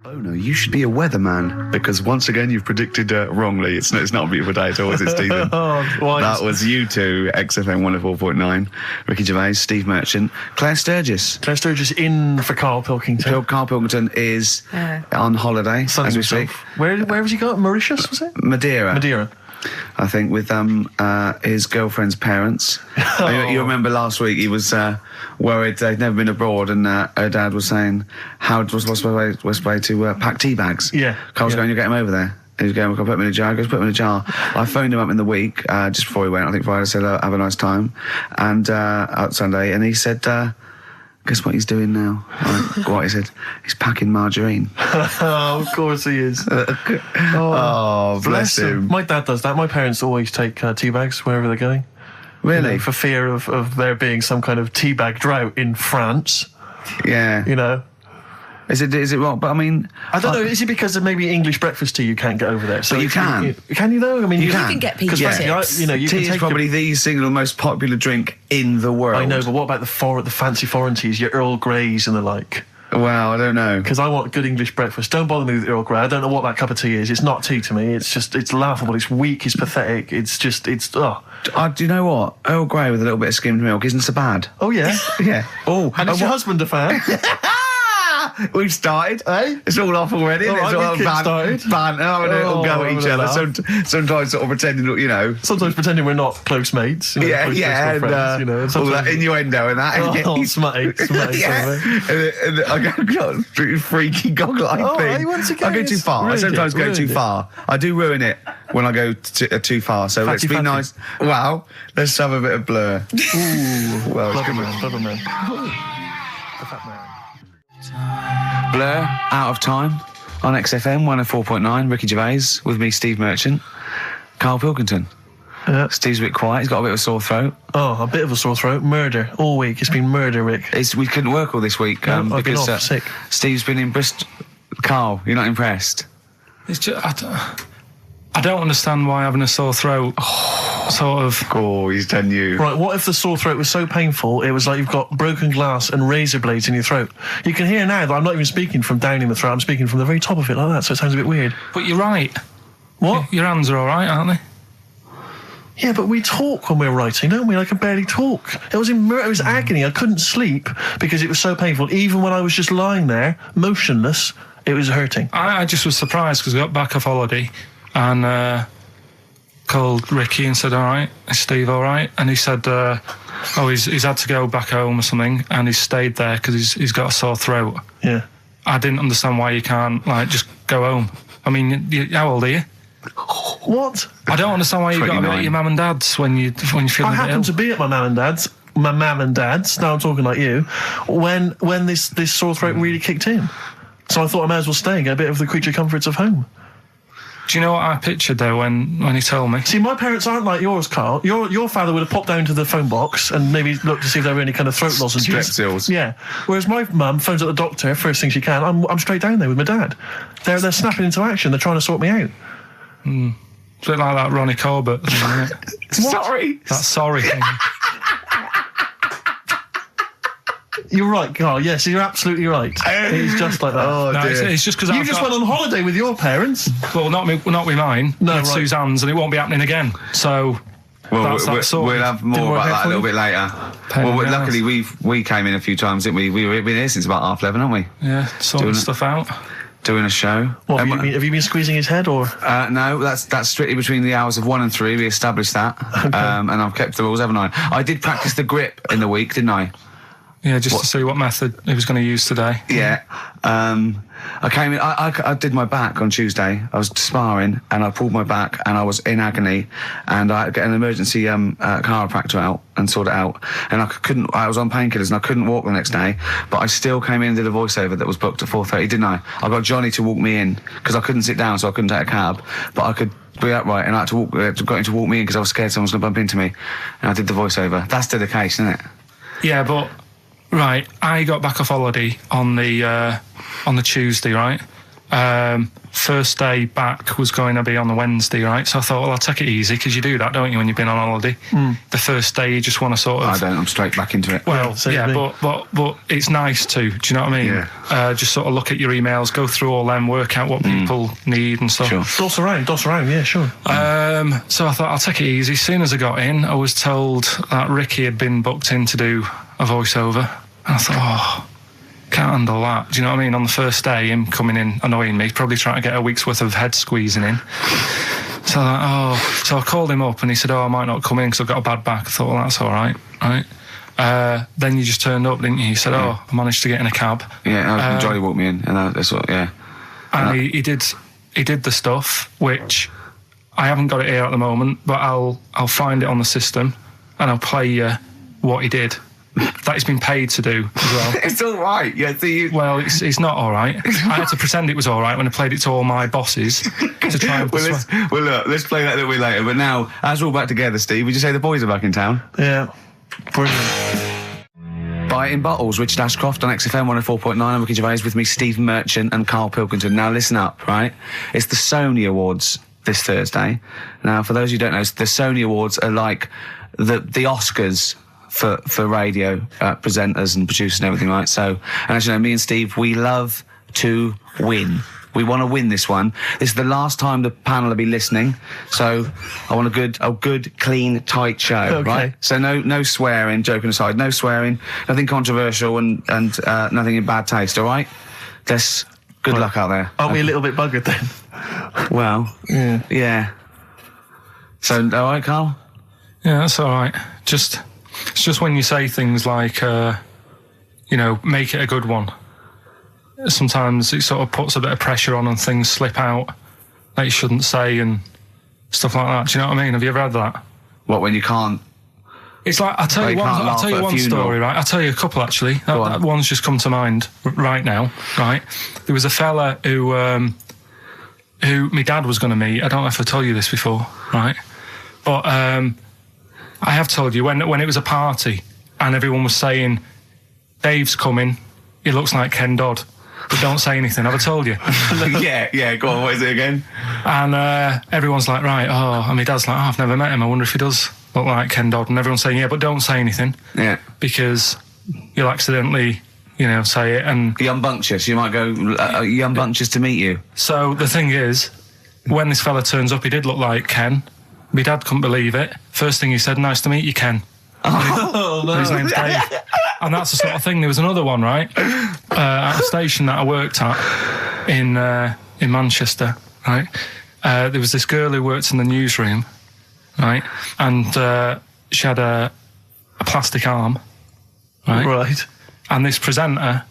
Oh no, you should be a weatherman, because once again you've predicted wrongly. It's not a beautiful day at all, is it, Stephen? That was you two, XFM 104.9. Ricky Gervais, Steve Merchant, Claire Sturgis. Claire Sturgis in for Karl Pilkington. Karl Pilkington is on holiday as we speak. Where has he got? Mauritius, was it? Madeira. I think with his girlfriend's parents. You remember last week he was worried they'd never been abroad, and her dad was saying, what's the way to pack tea bags? Yeah. Carl's going, you get him over there. And he was going, I'll put him in a jar. He goes, put him in a jar. I phoned him up in the week, just before he went, I think Friday, said, have a nice time. And out Sunday, and he said, guess what he's doing now? What he said? He's packing margarine. Oh, of course he is. Bless him. My dad does that. My parents always take tea bags wherever they're going. Really? You know, for fear of there being some kind of tea bag drought in France. Yeah. You know. Is it wrong? But I mean, I don't know. Is it because of maybe English breakfast tea you can't get over there? So but you can. Can you though? I mean, you can get peach tips. You know, you tea can is probably the single most popular drink in the world. I know, but what about the fancy foreign teas, your Earl Greys and the like? Well, I don't know. Because I want good English breakfast. Don't bother me with Earl Grey. I don't know what that cup of tea is. It's not tea to me. It's laughable. It's weak. It's pathetic. Do you know what? Earl Grey with a little bit of skimmed milk isn't so bad. Oh, yeah? Yeah. Oh, and is your husband a fan? We've started. It's all off already. All right, we started. It'll go at each other. Sometimes sort of pretending, you know. Sometimes pretending we're not close mates. You know, and friends, you know, all that innuendo and that. Smutty. And I got freaky goggle-eyed thing. Once again, I go too far. I sometimes go too far. I do ruin it when I go too far. So let's be nice. Wow. Let's have a bit of Blur. Ooh. Well, clever man. Blur, Out of Time, on XFM 104.9, Ricky Gervais, with me, Steve Merchant, Karl Pilkington. Steve's a bit quiet, he's got a bit of a sore throat. Oh, a bit of a sore throat. Murder, all week. It's been murder, Rick. We couldn't work all this week I've because been off, sick. Steve's been in Bristol. Karl, you're not impressed? It's just, I don't understand why having a sore throat sort of... Oh, he's done you. Right, what if the sore throat was so painful it was like you've got broken glass and razor blades in your throat? You can hear now that I'm not even speaking from down in the throat, I'm speaking from the very top of it like that, so it sounds a bit weird. But you're right. What? Your hands are all right, aren't they? Yeah, but we talk when we're writing, don't we? I can barely talk. It was agony. I couldn't sleep because it was so painful. Even when I was just lying there, motionless, it was hurting. I just was surprised because we got back off holiday and called Ricky and said, all right, is Steve all right? And he said, he's had to go back home or something, and he's stayed there because he's got a sore throat. Yeah. I didn't understand why you can't, just go home. I mean, how old are you? What? I don't understand why you've got to be at your mum and dad's when you're feeling I happened to be at my mum and dad's. Now I'm talking like you. When this sore throat really kicked in, so I thought I may as well stay and get a bit of the creature comforts of home. Do you know what I pictured though when he told me? See, my parents aren't like yours, Karl. Your father would have popped down to the phone box and maybe looked to see if there were any kind of throat lozenges. Strepsils. Yeah. Whereas my mum phones at the doctor first thing she can. I'm straight down there with my dad. They're snapping into action. They're trying to sort me out. It's a bit like that Ronnie Corbett thing, isn't it? Sorry. That sorry thing. You're right, Karl. Yes, you're absolutely right. It's just like that. Oh, no, dear. it's just because you just went on holiday with your parents. Well, not with mine. No, with right. Suzanne's, and it won't be happening again. So We'll have more about that a little bit later. Luckily we came in a few times, didn't we? We've been here since about 11:30, haven't we? Yeah, sorting stuff out. Doing a show. What, have you been squeezing his head, or? No, that's strictly between the hours of 1 and 3. We established that. Okay. And I've kept the rules, haven't I? I did practice the grip in the week, didn't I? Yeah, just to see what method he was going to use today. Yeah. I came in, I did my back on Tuesday. I was sparring and I pulled my back and I was in agony, and I got an emergency chiropractor out and sorted it out, and I was on painkillers and I couldn't walk the next day, but I still came in and did a voiceover that was booked at 4:30, didn't I? I got Johnny to walk me in because I couldn't sit down, so I couldn't take a cab, but I could be upright, and I had to got him to walk me in because I was scared someone was going to bump into me, and I did the voiceover. That's still the case, isn't it? Yeah, but right, I got back off holiday on the Tuesday, right? First day back was going to be on the Wednesday, right? So I thought, well, I'll take it easy, because you do that, don't you, when you've been on holiday? The first day you just want to sort of... I don't, I'm straight back into it. Well, Yeah, but it's nice to, do you know what I mean? Yeah. Just sort of look at your emails, go through all them, work out what people need and stuff. Sure. Doss around, yeah, sure. So I thought, I'll take it easy. As soon as I got in, I was told that Ricky had been booked in to do a voiceover. And I thought, can't handle that. Do you know what I mean? On the first day, him coming in annoying me, probably trying to get a week's worth of head squeezing in. So I called him up and he said, I might not come in because I've got a bad back. I thought, well, that's all right, right? Then you just turned up, didn't you? He said, I managed to get in a cab. Yeah, Jolly walked me in, and that's what, yeah. And he did the stuff, which I haven't got it here at the moment, but I'll find it on the system and I'll play you what he did. That he's been paid to do as well. It's all right. Yeah, Well, it's not all right. I had to pretend it was all right when I played it to all my bosses to try and persuade. Look, let's play that a little bit later. But now, as we're all back together, Steve, would you say the boys are back in town? Yeah, brilliant. Biting Bottles, Richard Ashcroft on XFM 104.9. I'm Ricky Gervais, with me, Steve Merchant and Karl Pilkington. Now, listen up, right? It's the Sony Awards this Thursday. Now, for those who don't know, the Sony Awards are like the Oscars for radio presenters and producers and everything, right? So, and as you know, me and Steve, we love to win. We want to win this one. This is the last time the panel will be listening, so I want a good, clean, tight show, okay. Right? So no swearing, joking aside, no swearing, nothing controversial and nothing in bad taste, all right? Good luck out there. Aren't we a little bit buggered then? Well, yeah. So, all right, Karl? Yeah, that's all right. It's just when you say things like, make it a good one. Sometimes it sort of puts a bit of pressure on and things slip out that you shouldn't say and stuff like that. Do you know what I mean? Have you ever had that? What, when you can't? It's like, I'll tell you one story, right? I'll tell you a couple, actually. That one's just come to mind right now, right? There was a fella who my dad was going to meet. I don't know if I told you this before, right? But I have told you, when it was a party and everyone was saying, Dave's coming, he looks like Ken Dodd, but don't say anything. Have I told you? yeah, go on, what is it again? And everyone's like, right, and my dad's like, I've never met him, I wonder if he does look like Ken Dodd. And everyone's saying, yeah, but don't say anything. Yeah. Because you'll accidentally, say it. And you're unbunctious. You might go, you're unbunctious to meet you. So the thing is, when this fella turns up, he did look like Ken. My dad couldn't believe it. First thing he said, nice to meet you, Ken. Oh, no. His name's Dave. And that's the sort of thing. There was another one, right? At a station that I worked at in Manchester, right? There was this girl who worked in the newsroom, right? And she had a plastic arm, right? Right. And this presenter,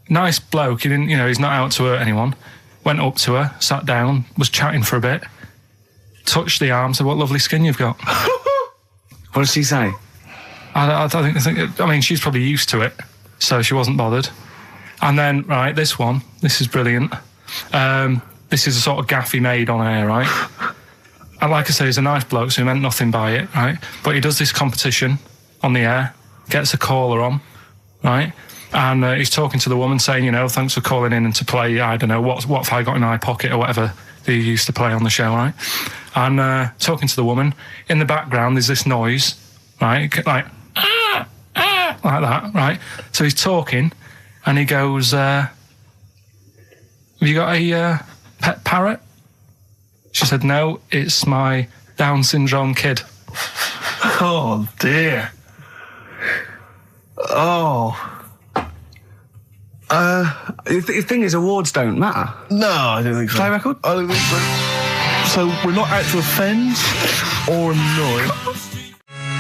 nice bloke, he didn't, he's not out to hurt anyone, went up to her, sat down, was chatting for a bit, touched the arm, said, what lovely skin you've got. What did she say? I think, she's probably used to it, so she wasn't bothered. And then, right, this is brilliant. This is a sort of gaff he made on air, right? And like I say, he's a nice bloke, so he meant nothing by it, right? But he does this competition on the air, gets a caller on, right? And he's talking to the woman saying, thanks for calling in and to play, I don't know, what have I got in my pocket or whatever they used to play on the show, right? And talking to the woman, in the background there's this noise, right? Like, like that, right? So he's talking and he goes, have you got a pet parrot? She said, no, it's my Down syndrome kid. Oh, dear. Oh. The thing is, awards don't matter. No, I don't think so. Play record? I don't think so. So we're not out to offend or annoy.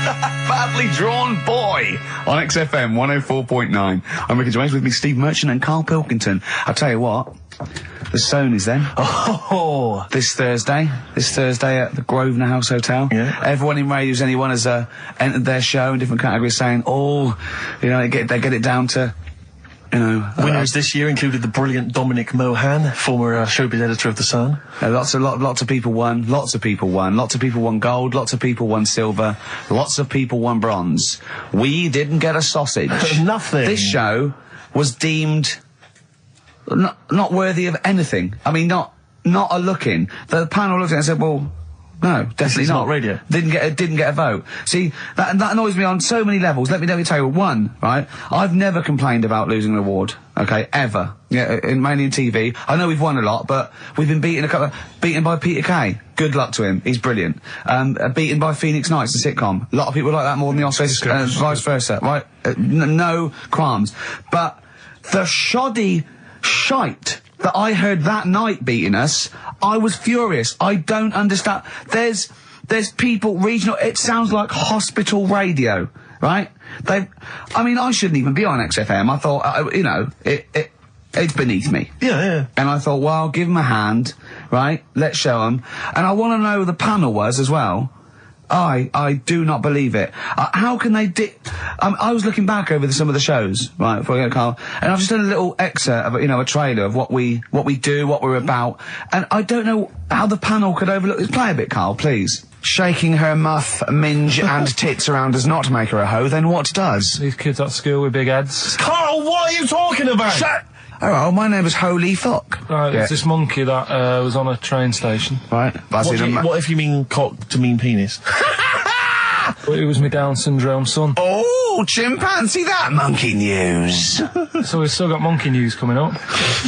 Badly Drawn Boy on XFM 104.9. I'm Ricky Gervais, with me, Steve Merchant and Karl Pilkington. I'll tell you what, the Sony's then. Oh. This Thursday at the Grosvenor House Hotel. Yeah. Everyone in radios, anyone has entered their show in different categories saying, they get it down to, winners this year included the brilliant Dominic Mohan, former showbiz editor of The Sun. Lots of people won. Lots of people won gold. Lots of people won silver. Lots of people won bronze. We didn't get a sausage. Nothing. This show was deemed not worthy of anything. I mean, not a look in. The panel looked at it and said, well, no, definitely not radio. Didn't get a vote. See, that annoys me on so many levels. Let me tell you one, right? I've never complained about losing an award, okay, ever. Yeah, mainly in TV. I know we've won a lot, but we've been beaten by Peter Kay. Good luck to him. He's brilliant. Beaten by Phoenix Nights, the sitcom. A lot of people like that more than the Oscars, vice versa, right? No qualms. But the shoddy shite that I heard that night beating us, I was furious. I don't understand. There's people regional. It sounds like hospital radio, right? I mean, I shouldn't even be on XFM. I thought, it's beneath me. Yeah. And I thought, well, give them a hand, right? Let's show them. And I want to know who the panel was as well. I do not believe it. How can they I was looking back over some of the shows, right, before I go to Karl, and I've just done a little excerpt of, a trailer of what we do, what we're about, and I don't know how the panel could overlook this. Play a bit, Karl, please. Shaking her muff, minge and tits around does not make her a hoe, then what does? These kids at school with big heads. Karl, what are you talking about? Shut! Oh, my name is Holy Fuck. Right, there's this monkey that was on a train station. Right. What if you mean cock to mean penis? It was my Down syndrome son. Oh, chimpanzee, that monkey news. So we've still got monkey news coming up.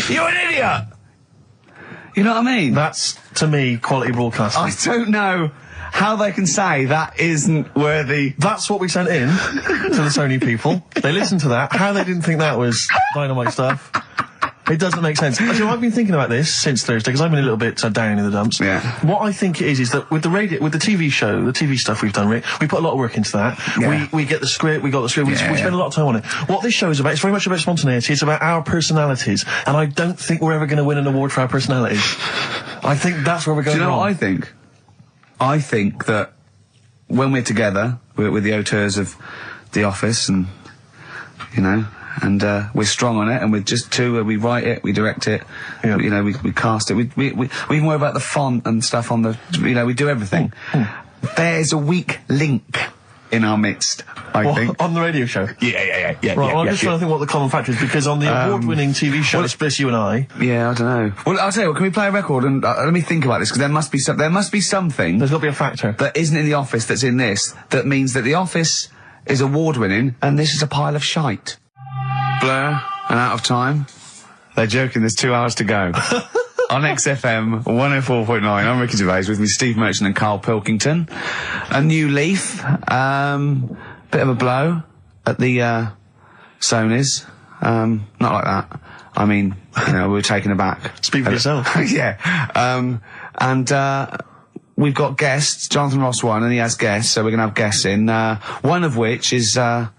You're an idiot! You know what I mean? That's, to me, quality broadcasting. I don't know how they can say that isn't worthy. That's what we sent in to the Sony people. They listened to that. How they didn't think that was dynamite stuff, it doesn't make sense. Actually, I've been thinking about this since Thursday, because I've been a little bit down in the dumps. Yeah. What I think it is that with the TV show, the TV stuff we've done, Rick, we put a lot of work into that. Yeah. We get the script, we spend a lot of time on it. What this show is about, it's very much about spontaneity, it's about our personalities, and I don't think we're ever going to win an award for our personalities. I think that's where we're going. Do you know wrong. what I think? I think that when we're together, with the auteurs of The Office, and, and we're strong on it, and we're just two where we write it, we direct it, we cast it, we even worry about the font and stuff on the, we do everything. There's a weak link in our midst, I think. On the radio show? Yeah. Right, well, I'm just trying to think what the common factor is, because on the award-winning TV show, it's Bliss You and I. Yeah, I don't know. Well, I'll tell you what, can we play a record and let me think about this, because there must be something. There's got to be a factor. That isn't in The Office that's in this, that means that The Office is award-winning, and this is a pile of shite. Blur and Out of Time. They're joking, there's 2 hours to go. On XFM 104.9, I'm Ricky Gervais, with me Steve Merchant and Karl Pilkington. A new leaf, bit of a blow at the Sonys. Not like that. I mean, we were taken aback. Speak for yourself. Yeah. We've got guests. Jonathan Ross won, and he has guests, so we're going to have guests in. One of which is sort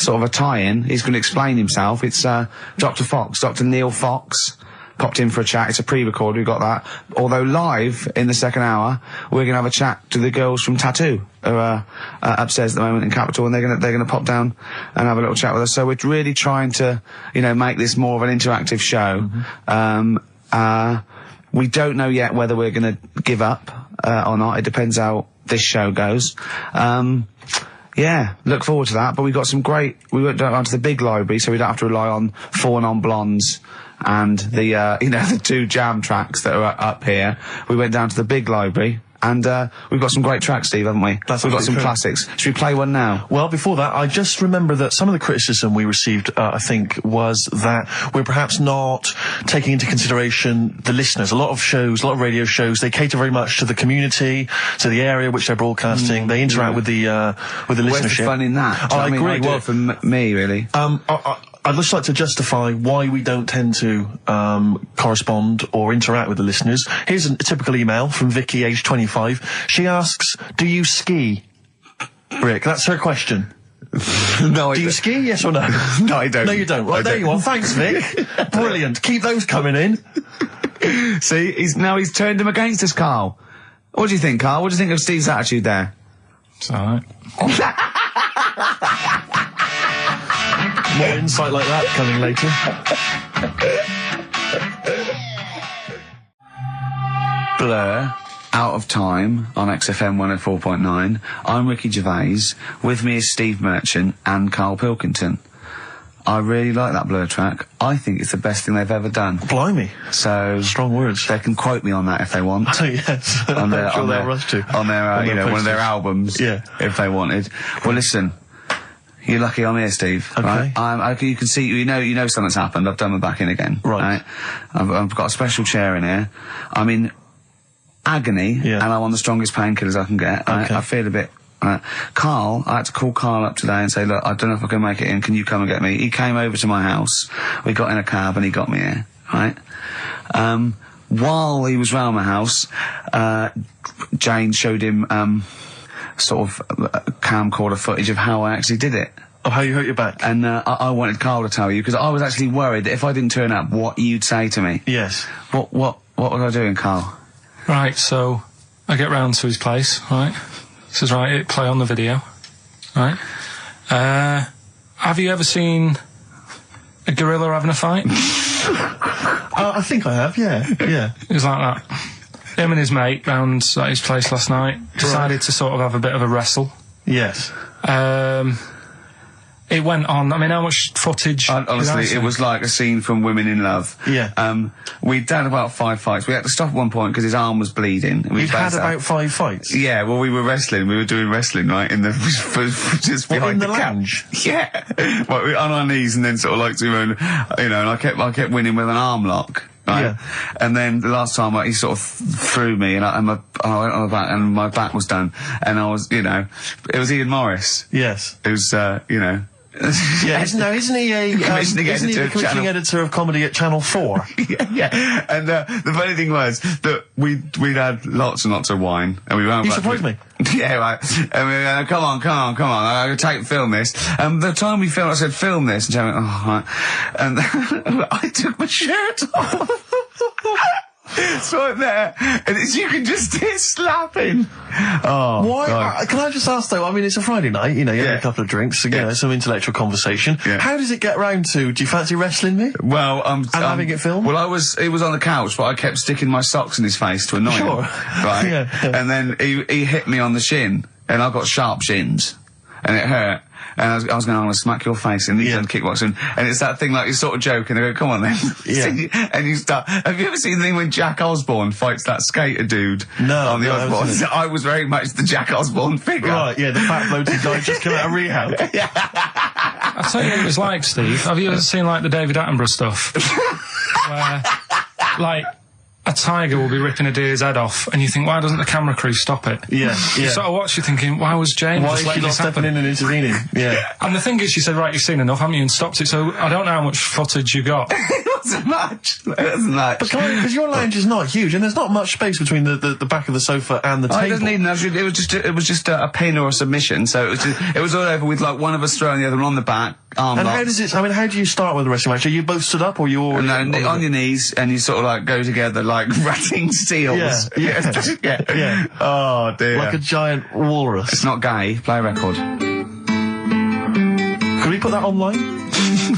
of a tie-in. He's going to explain himself. It's Dr. Neil Fox. Popped in for a chat. It's a pre-record. We've got that. Although live in the second hour, we're going to have a chat to the girls from Tattoo, who are upstairs at the moment in Capitol, and they're going to pop down and have a little chat with us. So we're really trying to, make this more of an interactive show. Mm-hmm. We don't know yet whether we're going to give up or not. It depends how this show goes. Yeah, look forward to that. But we got some great. We went down to the big library, so we don't have to rely on 4 non-blondes and the the 2 jam tracks that are up here. We went down to the big library, and we've got some great tracks, Steve, haven't we? We've got some classics. Should we play one now? Well, before that, I just remember that some of the criticism we received, I think, was that we're perhaps not taking into consideration the listeners. A lot of radio shows, they cater very much to the community, to the area which they're broadcasting. They interact with the listenership. Where's the fun in that? I agree. Well, for me, really. I'd just like to justify why we don't tend to correspond or interact with the listeners. Here's a typical email from Vicky, aged 25. She asks, do you ski? Rick, that's her question. No, I do you ski, yes or no? No, I don't. No, you don't. Right, there you are. Thanks, Vic. Brilliant. Keep those coming in. See, he's turned him against us, Karl. What do you think, Karl? What do you think of Steve's attitude there? It's alright. More insight like that coming later. Blur, Out of Time on XFM 104.9. I'm Ricky Gervais. With me is Steve Merchant and Karl Pilkington. I really like that Blur track. I think it's the best thing they've ever done. Blimey. So strong words. They can quote me on that if they want. Oh, yes. On their, I'm sure on they'll their, rush to. on their, you know, one of their albums. Yeah. If they wanted. Well, listen. You're lucky I'm here, Steve. Okay. Right? You can see, you know something's happened. I've done my back in again. Right. I've got a special chair in here. I'm in agony, and I'm on the strongest painkillers I can get. Okay. I feel a bit... Karl, I had to call Karl up today and say, look, I don't know if I can make it in, can you come and get me? He came over to my house, we got in a cab and he got me here, right? While he was round my house, Jane showed him sort of camcorder footage of how I actually did it. Of how you hurt your back? And I wanted Karl to tell you, because I was actually worried that if I didn't turn up, what you'd say to me. Yes. What was I doing, Karl? Right, so I get round to his place, right? Says, right, hit play on the video, right? Have you ever seen a gorilla having a fight? I think I have, yeah. It was like that. Him and his mate round at his place last night decided to sort of have a bit of a wrestle. Yes. It went on. I mean, how much footage? Honestly, it was like a scene from Women in Love. Yeah. We'd done about 5 fights. We had to stop at one point because his arm was bleeding. You'd had about 5 fights? Yeah, well, we were wrestling. We were doing wrestling, right, in the... just behind in the lounge? Yeah. Well, we were on our knees and then sort of like doing, you know, and I kept winning with an arm lock. Right? Yeah. And then the last time he sort of threw me and I went on my back and my back was done. And I was, you know, it was Ian Morris. Yes. It was, you know... Yeah, isn't he the commissioning editor of comedy at Channel 4? yeah. And the funny thing was that we'd had lots and lots of wine, and we went. You surprised me. Yeah, right. And we went, come on. I'm gonna film this. And the time we filmed, I said, film this, and Jen went, oh, right. And I took my shirt off. So I'm there, and you can just hear slapping. Oh, why? Can I just ask though? I mean, it's a Friday night. You know, you have a couple of drinks, you know, some intellectual conversation. Yeah. How does it get round to? Do you fancy wrestling me? Well, and having it filmed. Well, it was on the couch, but I kept sticking my socks in his face to annoy him. Right. Yeah. And then he hit me on the shin, and I got sharp shins, and it hurt. And I was going, I'm going to smack your face, and he's done kickboxing. And it's that thing like, you sort of joke, and they go, come on then. Yeah. And you start, have you ever seen the thing when Jack Osborne fights that skater dude? No. On the Osborne? I was very much the Jack Osborne figure. Right, yeah, the fat bloated guy just come out of rehab. I'll tell you what it was like, Steve. Have you ever seen, like, the David Attenborough stuff? Where, like... a tiger will be ripping a deer's head off, and you think, why doesn't the camera crew stop it? Yeah. You sort of watch, you're thinking, why was Jane Why just is letting she not this happen? stepping in and intervening? Yeah. And the thing is, she said, right, you've seen enough, haven't you, and stopped it, so I don't know how much footage you got. It wasn't much. But because your lounge is not huge, and there's not much space between the back of the sofa and the table. It doesn't need enough. It was just a pin or a submission, so it was all over with like one of us throwing the other one on the back, arm And locked. how does it, I mean, how do you start with a wrestling match? Are you both stood up, or you all... No, on your knees, and you sort of like go together like ratting seals. Yeah. Oh dear. Like a giant walrus. It's not gay. Play a record. Could we put that online?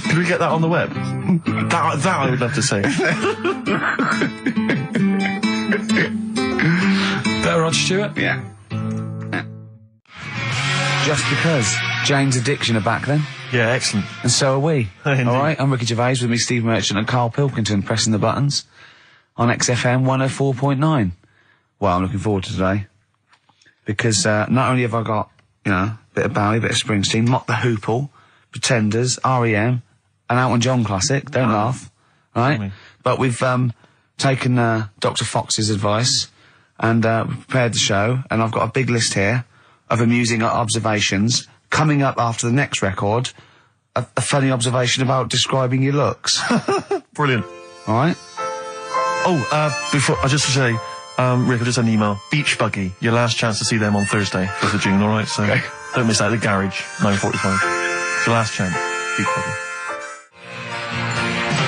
Could we get that on the web? That I would love to see. Better Rod Stewart? Yeah. Just because. Jane's Addiction are back then. Yeah, excellent. And so are we. Indeed. Alright, I'm Ricky Gervais, with me Steve Merchant and Karl Pilkington pressing the buttons on XFM 104.9. Well, I'm looking forward to today. Because not only have I got, you know, a bit of Bowie, a bit of Springsteen, Mock the Hoople, Pretenders, R.E.M., an Elton John classic, don't laugh, right? But we've taken Dr. Fox's advice and prepared the show, and I've got a big list here of amusing observations. Coming up after the next record, a funny observation about describing your looks. Brilliant. All right? Oh, before, just to say, Rick, I just had an email. Beach Buggy, your last chance to see them on Thursday, 1st of June, alright? So, don't miss out. The Garage, 9:45. It's your last chance. Beach Buggy.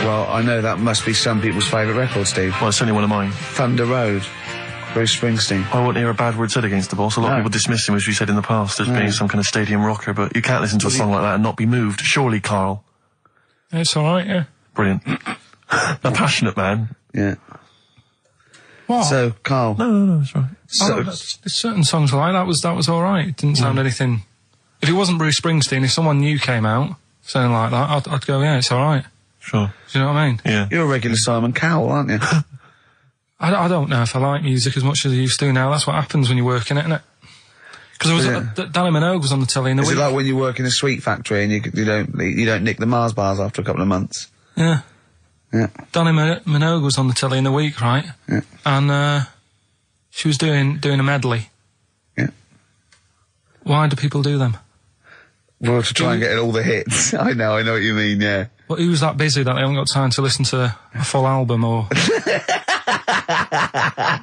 Well, I know that must be some people's favourite record, Steve. Well, it's certainly one of mine. Thunder Road, Bruce Springsteen. I wouldn't hear a bad word said against the boss. A lot of people dismiss him, as we said in the past, as being some kind of stadium rocker, but you can't listen to a song like that and not be moved. Surely, Karl. It's alright, yeah. Brilliant. A passionate man. Yeah. What? So, Karl. No, it's right. So, there's certain songs like that was alright. It didn't sound anything... If it wasn't Bruce Springsteen, if someone new came out, something like that, I'd go, yeah, it's all right. Sure. Do you know what I mean? Yeah. You're a regular Simon Cowell, aren't you? I don't know if I like music as much as I used to now. That's what happens when you work in it, isn't it? Because Danny Minogue was on the telly in the week. Is it like when you work in a sweet factory and you don't nick the Mars bars after a couple of months? Yeah. Yeah. Danny Minogue was on the telly in the week, right? Yeah. And she was doing a medley. Yeah. Why do people do them? Well, to try and get all the hits. I know what you mean, yeah. Well, who's that busy that they haven't got time to listen to a full album or...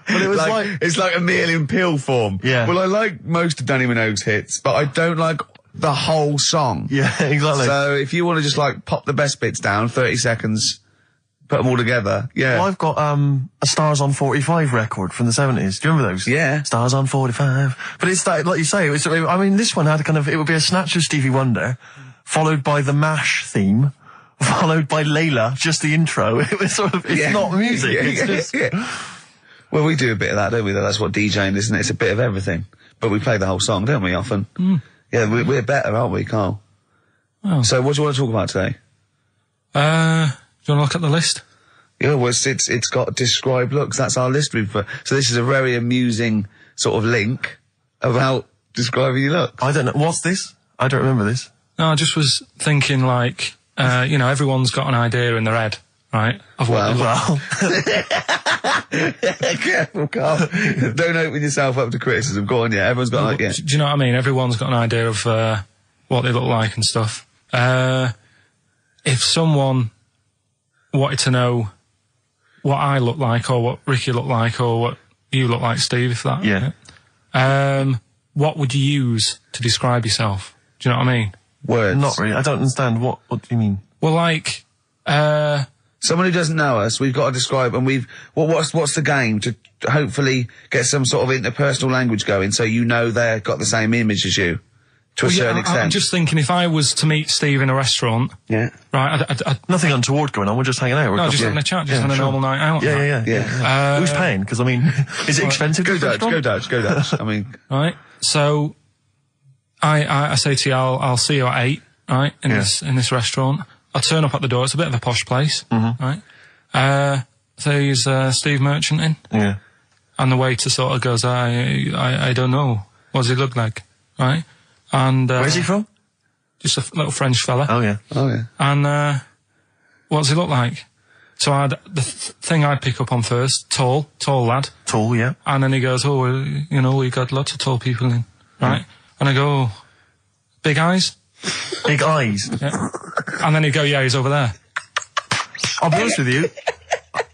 But it was it's like a meal in pill form. Yeah. Well, I like most of Danny Minogue's hits, but I don't like the whole song. Yeah, exactly. So if you want to just like pop the best bits down, 30 seconds, put them all together, yeah. Well, I've got a Stars on 45 record from the 70s. Do you remember those? Yeah. Stars on 45. But it's that, like you say, this one had it would be a snatch of Stevie Wonder, followed by the MASH theme, followed by Layla, just the intro. It was it's not music, it's just... Well, we do a bit of that, don't we? That's what DJing is, isn't it? It's a bit of everything. But we play the whole song, don't we, often? Mm. Yeah, we're better, aren't we, Karl? Oh. So what do you want to talk about today? Do you want to look at the list? Yeah, well, it's got describe looks. That's our list. So this is a very amusing sort of link about describing your looks. I don't know. What's this? I don't remember this. No, I just was thinking like, everyone's got an idea in their head, right? Of what Well. Careful, Karl. Don't open yourself up to criticism. Go on, yeah. Everyone's got an idea. Do you know what I mean? Everyone's got an idea of what they look like and stuff. If someone wanted to know what I look like, or what Ricky looked like, or what you look like, Steve, if that... Yeah. What would you use to describe yourself? Do you know what I mean? Words. Not really. I don't understand. What do you mean? Well, like... Someone who doesn't know us, we've got to describe, and what's the game to hopefully get some sort of interpersonal language going, so you know they've got the same image as you, to a certain extent. I'm just thinking, if I was to meet Steve in a restaurant, yeah, right, nothing untoward going on. We're just hanging out. No, just having a chat, just having a normal night out. Yeah. Who's paying? Because I mean, is it expensive? Go Dutch. I mean, right. So, I say to you, I'll see you at 8, right, in this restaurant. I'll turn up at the door. It's a bit of a posh place, right? So he's Steve Merchant in, and the waiter sort of goes, I don't know. What does he look like, right? And where's he from? Just a little French fella. Oh yeah. And what does he look like? So the thing I'd pick up on first, tall lad. Tall, yeah. And then he goes, we got lots of tall people in, right? And I go, big eyes. Big eyes. Yeah. And then he'd go, yeah, he's over there. I'll be honest with you.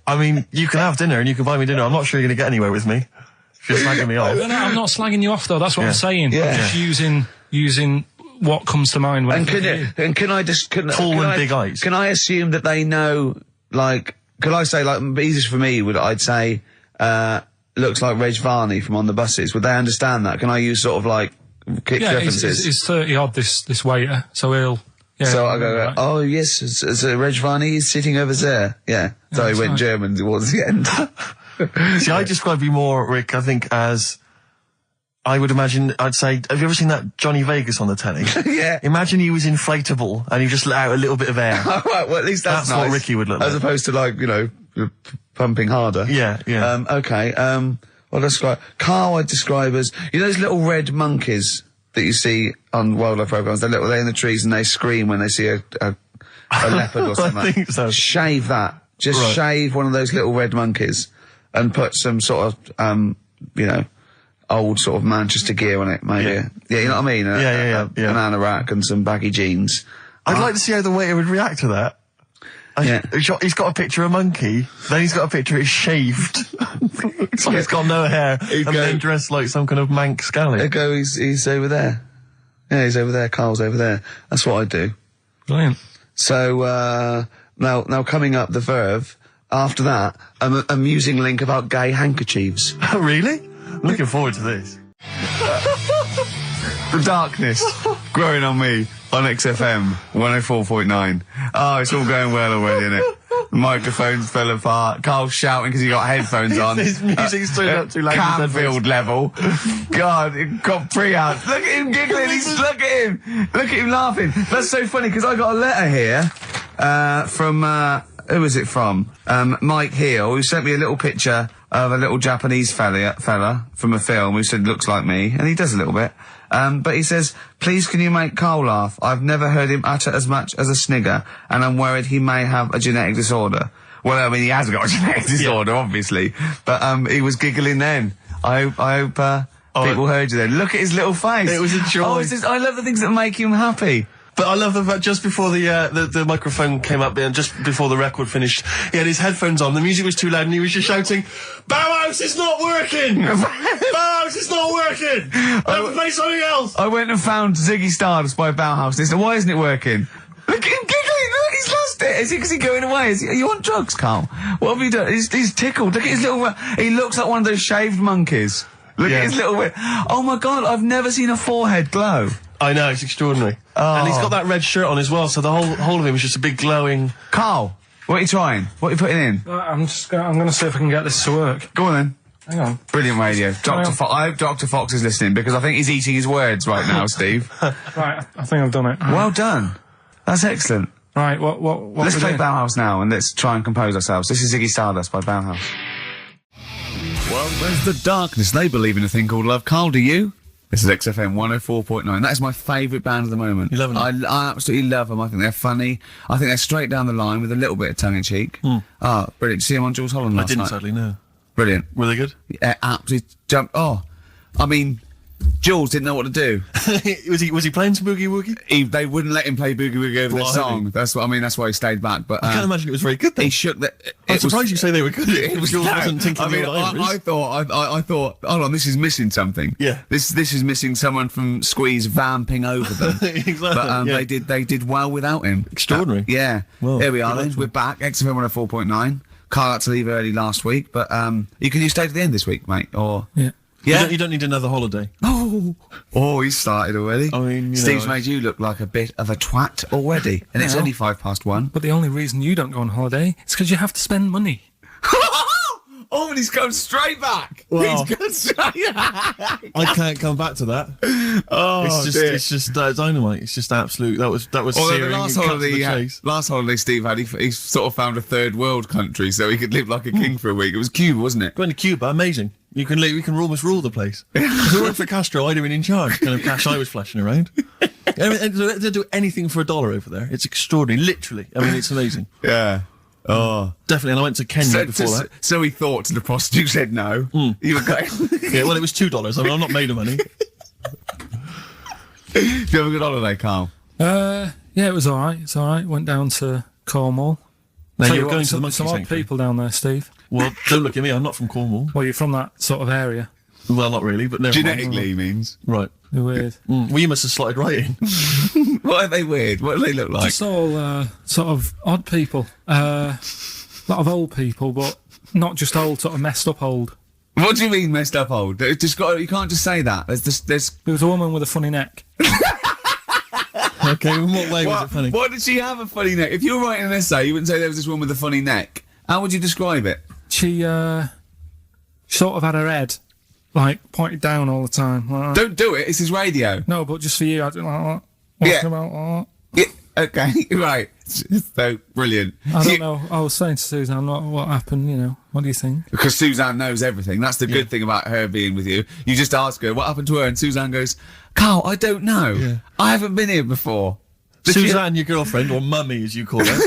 I mean, you can have dinner and you can buy me dinner. I'm not sure you're going to get anywhere with me. If you're slagging me off. No, I'm not slagging you off, though. That's what I'm saying. Yeah. I'm just using what comes to mind when can I just... Tall and big eyes. Can I assume that they know, like... Could I say, like, easiest for me I'd say, looks like Reg Varney from On the Buses. Would they understand that? Can I use sort of, like... references. He's 30 odd, this waiter, so he'll... Yeah, so I go, right. Oh yes, it's Reg Varney is sitting over there. Yeah. So he went German towards the end. See, I describe you more, Rick, I think, as... I would imagine, I'd say, have you ever seen that Johnny Vegas on the telly? Yeah. Imagine he was inflatable and he just let out a little bit of air. All right, well at least that's nice. What Ricky would look like. As opposed to like, pumping harder. Yeah. Okay, well let's go. Karl I'd describe as, those little red monkeys that you see on wildlife programs, they're in the trees and they scream when they see a leopard or something. I think so. Shave that. Just shave one of those little red monkeys and put some sort of, old sort of Manchester gear on it, maybe. Yeah, you know what I mean? Yeah. An anorak and some baggy jeans. I'd like to see how the waiter would react to that. He's got a picture of a monkey, then he's got a picture of shaved. So he's got no hair, then dressed like some kind of Manx scally. There go, he's over there. Yeah, he's over there, Karl's over there. That's what I do. Brilliant. So, now coming up the verve, after that, an amusing link about gay handkerchiefs. Really? I'm looking forward to this. The darkness growing on me on XFM 104.9. Oh, it's all going well already, isn't it? Microphones fell apart. Carl's shouting because he got headphones on. His music's turned up too loud. Canfield level. God, it got pre-out. Look at him giggling. Look at him laughing. That's so funny because I got a letter here from who was it from? Mike Heel, who sent me a little picture of a little Japanese fella from a film who said looks like me, and he does a little bit. But he says, please can you make Karl laugh? I've never heard him utter as much as a snigger, and I'm worried he may have a genetic disorder. Well, I mean, he has got a genetic disorder, obviously. But, he was giggling then. I hope, people heard you then. Look at his little face. It was a joy. I love the things that make him happy. But I love the fact just before the microphone came up and just before the record finished, he had his headphones on, the music was too loud and he was just shouting, Bauhaus is not working! Bauhaus is not working! I have to play something else! I went and found Ziggy Stardust by Bauhaus. They said, why isn't it working? Look at him giggling! Look, he's lost it! Is he going away? Are you on drugs, Karl? What have you done? He's tickled. Look at his little... He looks like one of those shaved monkeys. Look at his little... Oh my God, I've never seen a forehead glow. I know, it's extraordinary. Oh. And he's got that red shirt on as well, so the whole of him is just a big glowing... Karl, what are you trying? What are you putting in? I'm going to see if I can get this to work. Go on then. Hang on. Brilliant radio. I hope Dr. Fox is listening because I think he's eating his words right now, Steve. Right, I think I've done it. Well done. That's excellent. Right, what Let's play doing? Bauhaus now and let's try and compose ourselves. This is Ziggy Stardust by Bauhaus. Well, there's the darkness. They believe in a thing called love. Karl, do you? This is XFM 104.9. That is my favourite band at the moment. You love them? I absolutely love them. I think they're funny. I think they're straight down the line with a little bit of tongue-in-cheek. Oh, brilliant. Did you see them on Jules Holland last night? I didn't, sadly, no. Brilliant. Were they good? Yeah, absolutely jumped. Oh, I mean, Jules didn't know what to do. was he playing some Boogie Woogie? They wouldn't let him play Boogie Woogie over their song. That's what I mean. That's why he stayed back. But I can't imagine it was very good. Then. He shook the. I'm surprised you say they were good. Jules wasn't thinking. I mean, I thought. Hold on, this is missing something. Yeah. This is missing someone from Squeeze vamping over them. Exactly. But they did well without him. Extraordinary. Yeah. Well, here we are. Then we're back. XFM 104.9. Karl had to leave early last week, but you stay to the end this week, mate? Or yeah. Yeah. You don't need another holiday. Oh, he started already. I mean, Steve's made you look like a bit of a twat already, and it's only 1:05. But the only reason you don't go on holiday is because you have to spend money. Oh, and he's gone straight back. Well, He's gone straight back. I can't come back to that. Oh, it's just dynamite. It's just absolute. That was searing. The last holiday Steve had, he sort of found a third world country so he could live like a king for a week. It was Cuba, wasn't it? Going to Cuba, amazing. You can almost rule the place. If it weren't for Castro, I'd have been in charge. Kind of cash I was flashing around. I mean, they'll do anything for $1 over there. It's extraordinary, literally. I mean, it's amazing. Yeah. Oh, definitely. And I went to Kenya before that. So he thought, and the prostitute said no. You were going. Yeah, well, it was $2. I mean, I'm not made of money. Do you have a good holiday, Karl? Yeah, it was all right. It's all right. Went down to Cornwall. Now you're going to the monkey some odd sanctuary. people down there, Steve. Well, don't look at me. I'm not from Cornwall. Well, you're from that sort of area. Well, not really, but never mind. Genetically, he means. Right. They're weird. Well, you must have slotted right in. What are they weird? What do they look like? Just all sort of odd people. A lot of old people, but not just old, sort of messed up old. What do you mean messed up old? You can't just say that. There's. There was a woman with a funny neck. Okay, in what way was it funny? What did she have a funny neck? If you were writing an essay, you wouldn't say there was this woman with a funny neck. How would you describe it? She sort of had her head like pointed down all the time. Like that. Don't do it. It's his radio. No, but just for you, I do like that. Yeah. Walking about like that. Yeah. Okay. Right. So brilliant. I don't know. I was saying to Suzanne, what happened? You know, what do you think? Because Suzanne knows everything. That's the good thing about her being with you. You just ask her what happened to her, and Suzanne goes, "Karl, I don't know. Yeah. I haven't been here before." Suzanne, your girlfriend, or mummy as you call her.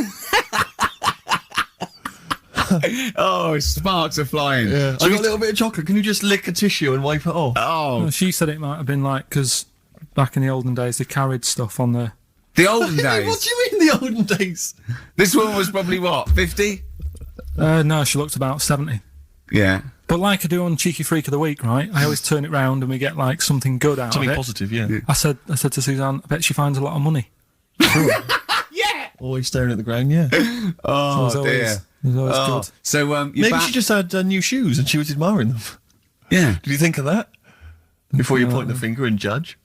Oh, sparks are flying. Yeah. I got a little bit of chocolate. Can you just lick a tissue and wipe it off? Oh, Well, she said it might have been like because back in the olden days they carried stuff on the. the olden days. What do you mean the olden days? This woman was probably what, 50? No, she looked about 70. Yeah. But like I do on Cheeky Freak of the Week, right? I always turn it round and we get like something good out Something of it. positive, yeah. I said to Suzanne, I bet she finds a lot of money. Yeah. Always staring at the ground, yeah. Oh, So it dear. was always Oh. good. So, you're Maybe back. she just had new shoes and she was admiring them. Yeah. Did you think of that? Before you point the finger and judge?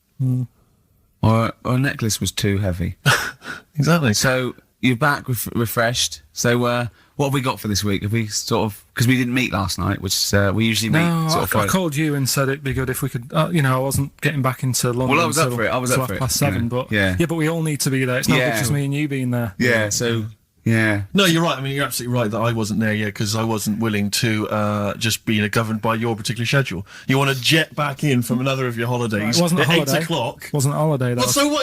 Or a necklace was too heavy. Exactly. So, you're back refreshed. So, What have we got for this week? Have we sort of, because we didn't meet last night, which we usually meet I called you and said it'd be good if we could, I wasn't getting back into London. Well, I was up for it. I was up for it. 7:30, but but we all need to be there. It's not just me and you being there. Yeah, so... Yeah. No, you're right. I mean, you're absolutely right that I wasn't there yet because I wasn't willing to just be governed by your particular schedule. You want to jet back in from another of your holidays. It wasn't a holiday. 8 o'clock. Wasn't a holiday. What do you mean?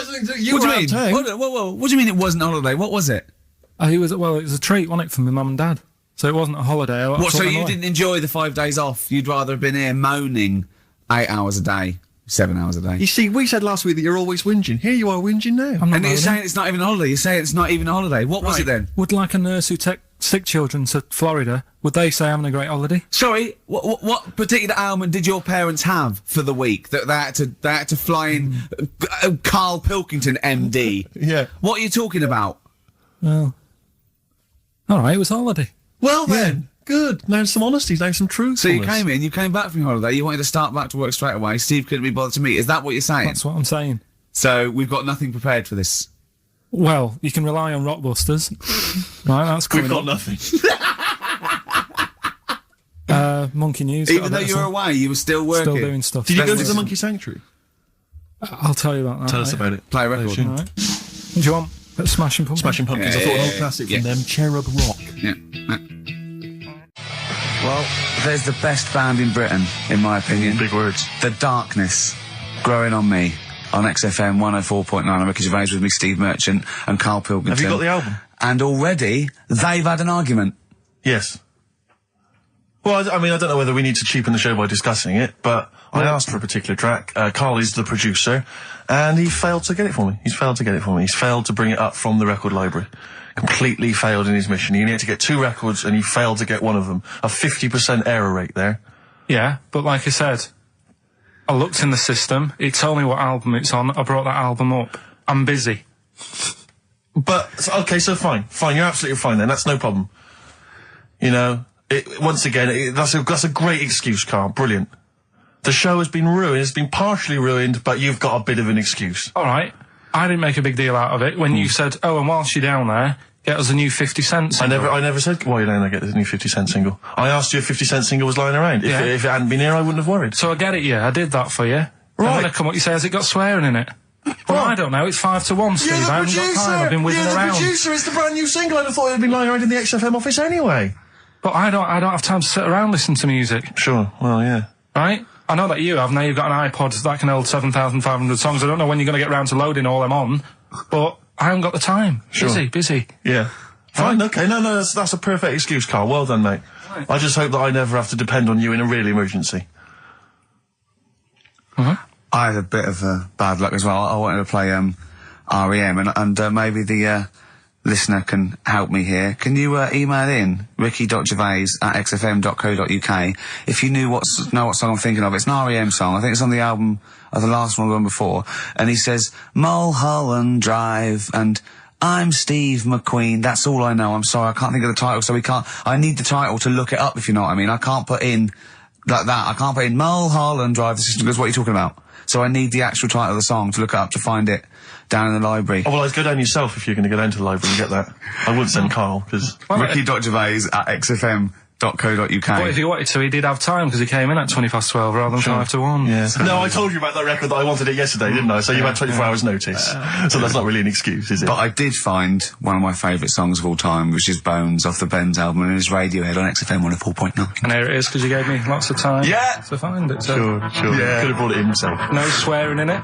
What do you mean it wasn't a holiday? What was it? It was a treat, wasn't it, for my mum and dad? So it wasn't a holiday. So you didn't enjoy the 5 days off? You'd rather have been here moaning 8 hours a day? 7 hours a day. You see, we said last week that you're always whinging. Here you are whinging now. And you're saying it's not even a holiday. You're saying it's not even a holiday. What was it then? Would like a nurse who take sick children to Florida, would they say having a great holiday? Sorry, what particular ailment did your parents have for the week that they had to fly in Karl Pilkington, MD? Yeah. What are you talking about? Well, all right, it was a holiday. Well then. Good. Now some honesty, now some truth. So you came back from your holiday, you wanted to start back to work straight away, Steve couldn't be bothered to meet. Is that what you're saying? That's what I'm saying. So we've got nothing prepared for this? Well, you can rely on Rockbusters. Right, that's coming We've got nothing. Monkey News. Even though you were away, you were still working? Still doing stuff. Did you go to the Monkey Sanctuary? I'll tell you about that. Tell us about it. Play a record. All right. Do you want Smashing Pumpkins? Smashing Pumpkins. I thought an old classic from them, Cherub Rock. Yeah. Well, there's the best band in Britain, in my opinion. Big words. The Darkness, Growing on Me, on XFM 104.9. I'm Ricky Gervais with me, Steve Merchant, and Karl Pilkington. Have you got the album? And already, they've had an argument. Yes. Well, I mean, I don't know whether we need to cheapen the show by discussing it, but I asked for a particular track. Karl is the producer, and he failed to get it for me. He's failed to bring it up from the record library. Completely failed in his mission. He needed to get 2 records, and he failed to get one of them. A 50% error rate there. Yeah, but like I said, I looked in the system. It told me what album it's on. I brought that album up. I'm busy. But, okay, so fine. Fine, you're absolutely fine then. That's no problem. You know, once again, that's a great excuse, Karl. Brilliant. The show has been ruined. It's been partially ruined, but you've got a bit of an excuse. All right. I didn't make a big deal out of it when you said, and whilst you're down there, get us a new 50 Cent single. I never said, while you're down there, get the new 50 Cent single. I asked you if 50 Cent single was lying around. If it hadn't been here, I wouldn't have worried. So I get it, I did that for you. Right. And then I come up, you say, has it got swearing in it? Well, I don't know. It's 5-1, Steve. I haven't got time. I've been whizzing around. You're the producer. It's the brand new single. I'd have thought it had been lying around in the XFM office anyway. But I don't have time to sit around listening to music. Sure. Well, yeah. Right? I know that you have. Now you've got an iPod that can hold 7,500 songs. I don't know when you're going to get round to loading all them on, but I haven't got the time. Sure. Busy. Yeah. Fine, okay. No, that's a perfect excuse, Karl. Well done, mate. Right. I just hope that I never have to depend on you in a real emergency. I had a bit of bad luck as well. I wanted to play REM, and maybe the listener can help me here. Can you email in ricky.gervais@xfm.co.uk if you know what song I'm thinking of? It's an REM song. I think it's on the album of the last one before. And he says Mulholland Drive and I'm Steve McQueen. That's all I know. I'm sorry, I can't think of the title, so I need the title to look it up, if you know what I mean. I can't put in like that. I can't put in Mulholland Drive. The system goes, what are you talking about? So I need the actual title of the song to look up to find it down in the library. Oh, well, I'd go down yourself if you're going to go down to the library and get that. I wouldn't send Karl, because... Ricky.gervais@xfm.co.uk. But if he wanted to, he did have time, because he came in at 1:20 rather than 5-1. Yeah. No, I told you about that record that I wanted it yesterday, didn't I? So you had 24 hours notice. So that's not really an excuse, is it? But I did find one of my favourite songs of all time, which is Bones off the Benz album, and it's Radiohead on XFM 104.9. And here it is, because you gave me lots of time to find it. So. Sure. Yeah. Could have brought it in himself. No swearing in it.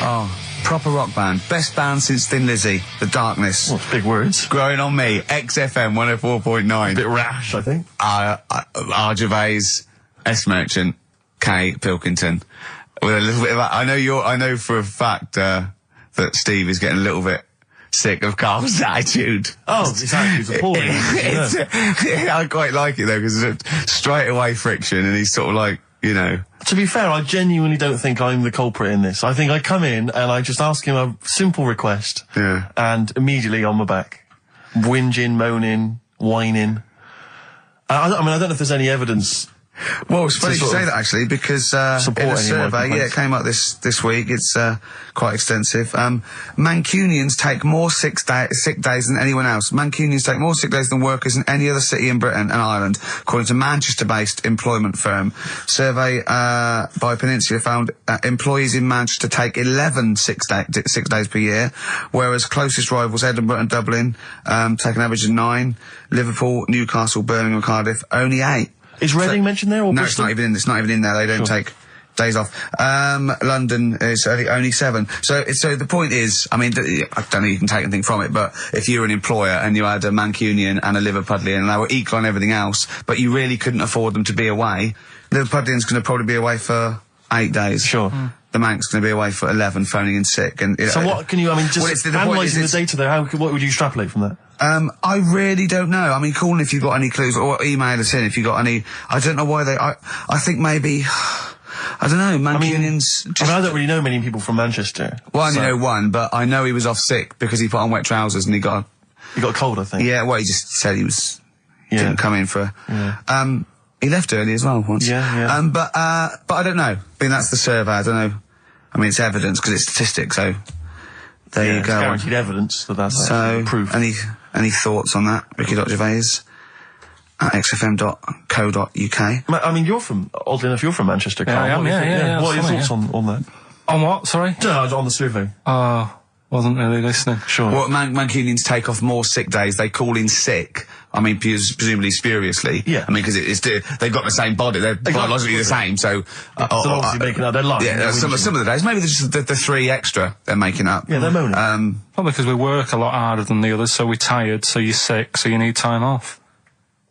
Oh, proper rock band. Best band since Thin Lizzy. The Darkness. Well, big words. Growing on Me. XFM 104.9. A bit rash, I think. R. Gervais, S. Merchant, K. Pilkington. With a little bit of that. I know for a fact that Steve is getting a little bit sick of Karl's attitude. Oh, his attitude's appalling. I quite like it though, because it's straight away friction, and he's sort of like, you know. To be fair, I genuinely don't think I'm the culprit in this. I think I come in and I just ask him a simple request. Yeah. And immediately on my back. Whinging, moaning, whining. I mean, I don't know if there's any evidence Well, it's funny you say that, actually, because in a survey, it came up this week, it's quite extensive. Mancunians take more sick days than anyone else. Mancunians take more sick days than workers in any other city in Britain and Ireland, according to Manchester-based employment firm. Survey by Peninsula found employees in Manchester take 11 sick days per year, whereas closest rivals Edinburgh and Dublin take an average of 9. Liverpool, Newcastle, Birmingham and Cardiff, only 8. Is Reading mentioned there? Or no, Bristol? it's not even in there. They don't take days off. London is only 7. So the point is, I mean, I don't know if you can take anything from it, but if you're an employer and you had a Mancunian and a Liverpudlian and they were equal on everything else, but you really couldn't afford them to be away, Liverpudlian's going to probably be away for 8 days. Sure. The Manc's going to be away for 11, phoning in sick. And so what can you? I mean, just analysing the data there. What would you extrapolate from that? I really don't know. I mean, call in if you've got any clues, or email us in if you've got any. I don't know why they. I think maybe. I don't know. Mancunians. I don't really know many people from Manchester. Well, I only know one, but I know he was off sick because he put on wet trousers and he got a cold, I think. Yeah. Well, he just said he was. Didn't come in for. Yeah. He left early as well once. Yeah. But I don't know. I mean, that's the survey. I don't know. I mean, it's evidence because it's statistics. So there you go. It's guaranteed evidence that's proof. Any thoughts on that, Ricky.Gervais at xfm.co.uk? I mean, oddly enough, you're from Manchester, Karl. Yeah, I am, yeah. What are your thoughts on that? On what, sorry? On the survey. Wasn't really listening. Sure. Well, Mancunians take off more sick days. They call in sick. I mean, presumably spuriously. Yeah. I mean, because they've got the same body. They're biologically the same, so... they're obviously making up their life. Yeah, some of the days. Maybe they're just the 3 extra they're making up. Yeah, they're moaning. Probably because we work a lot harder than the others, so we're tired, so you're sick, so you need time off.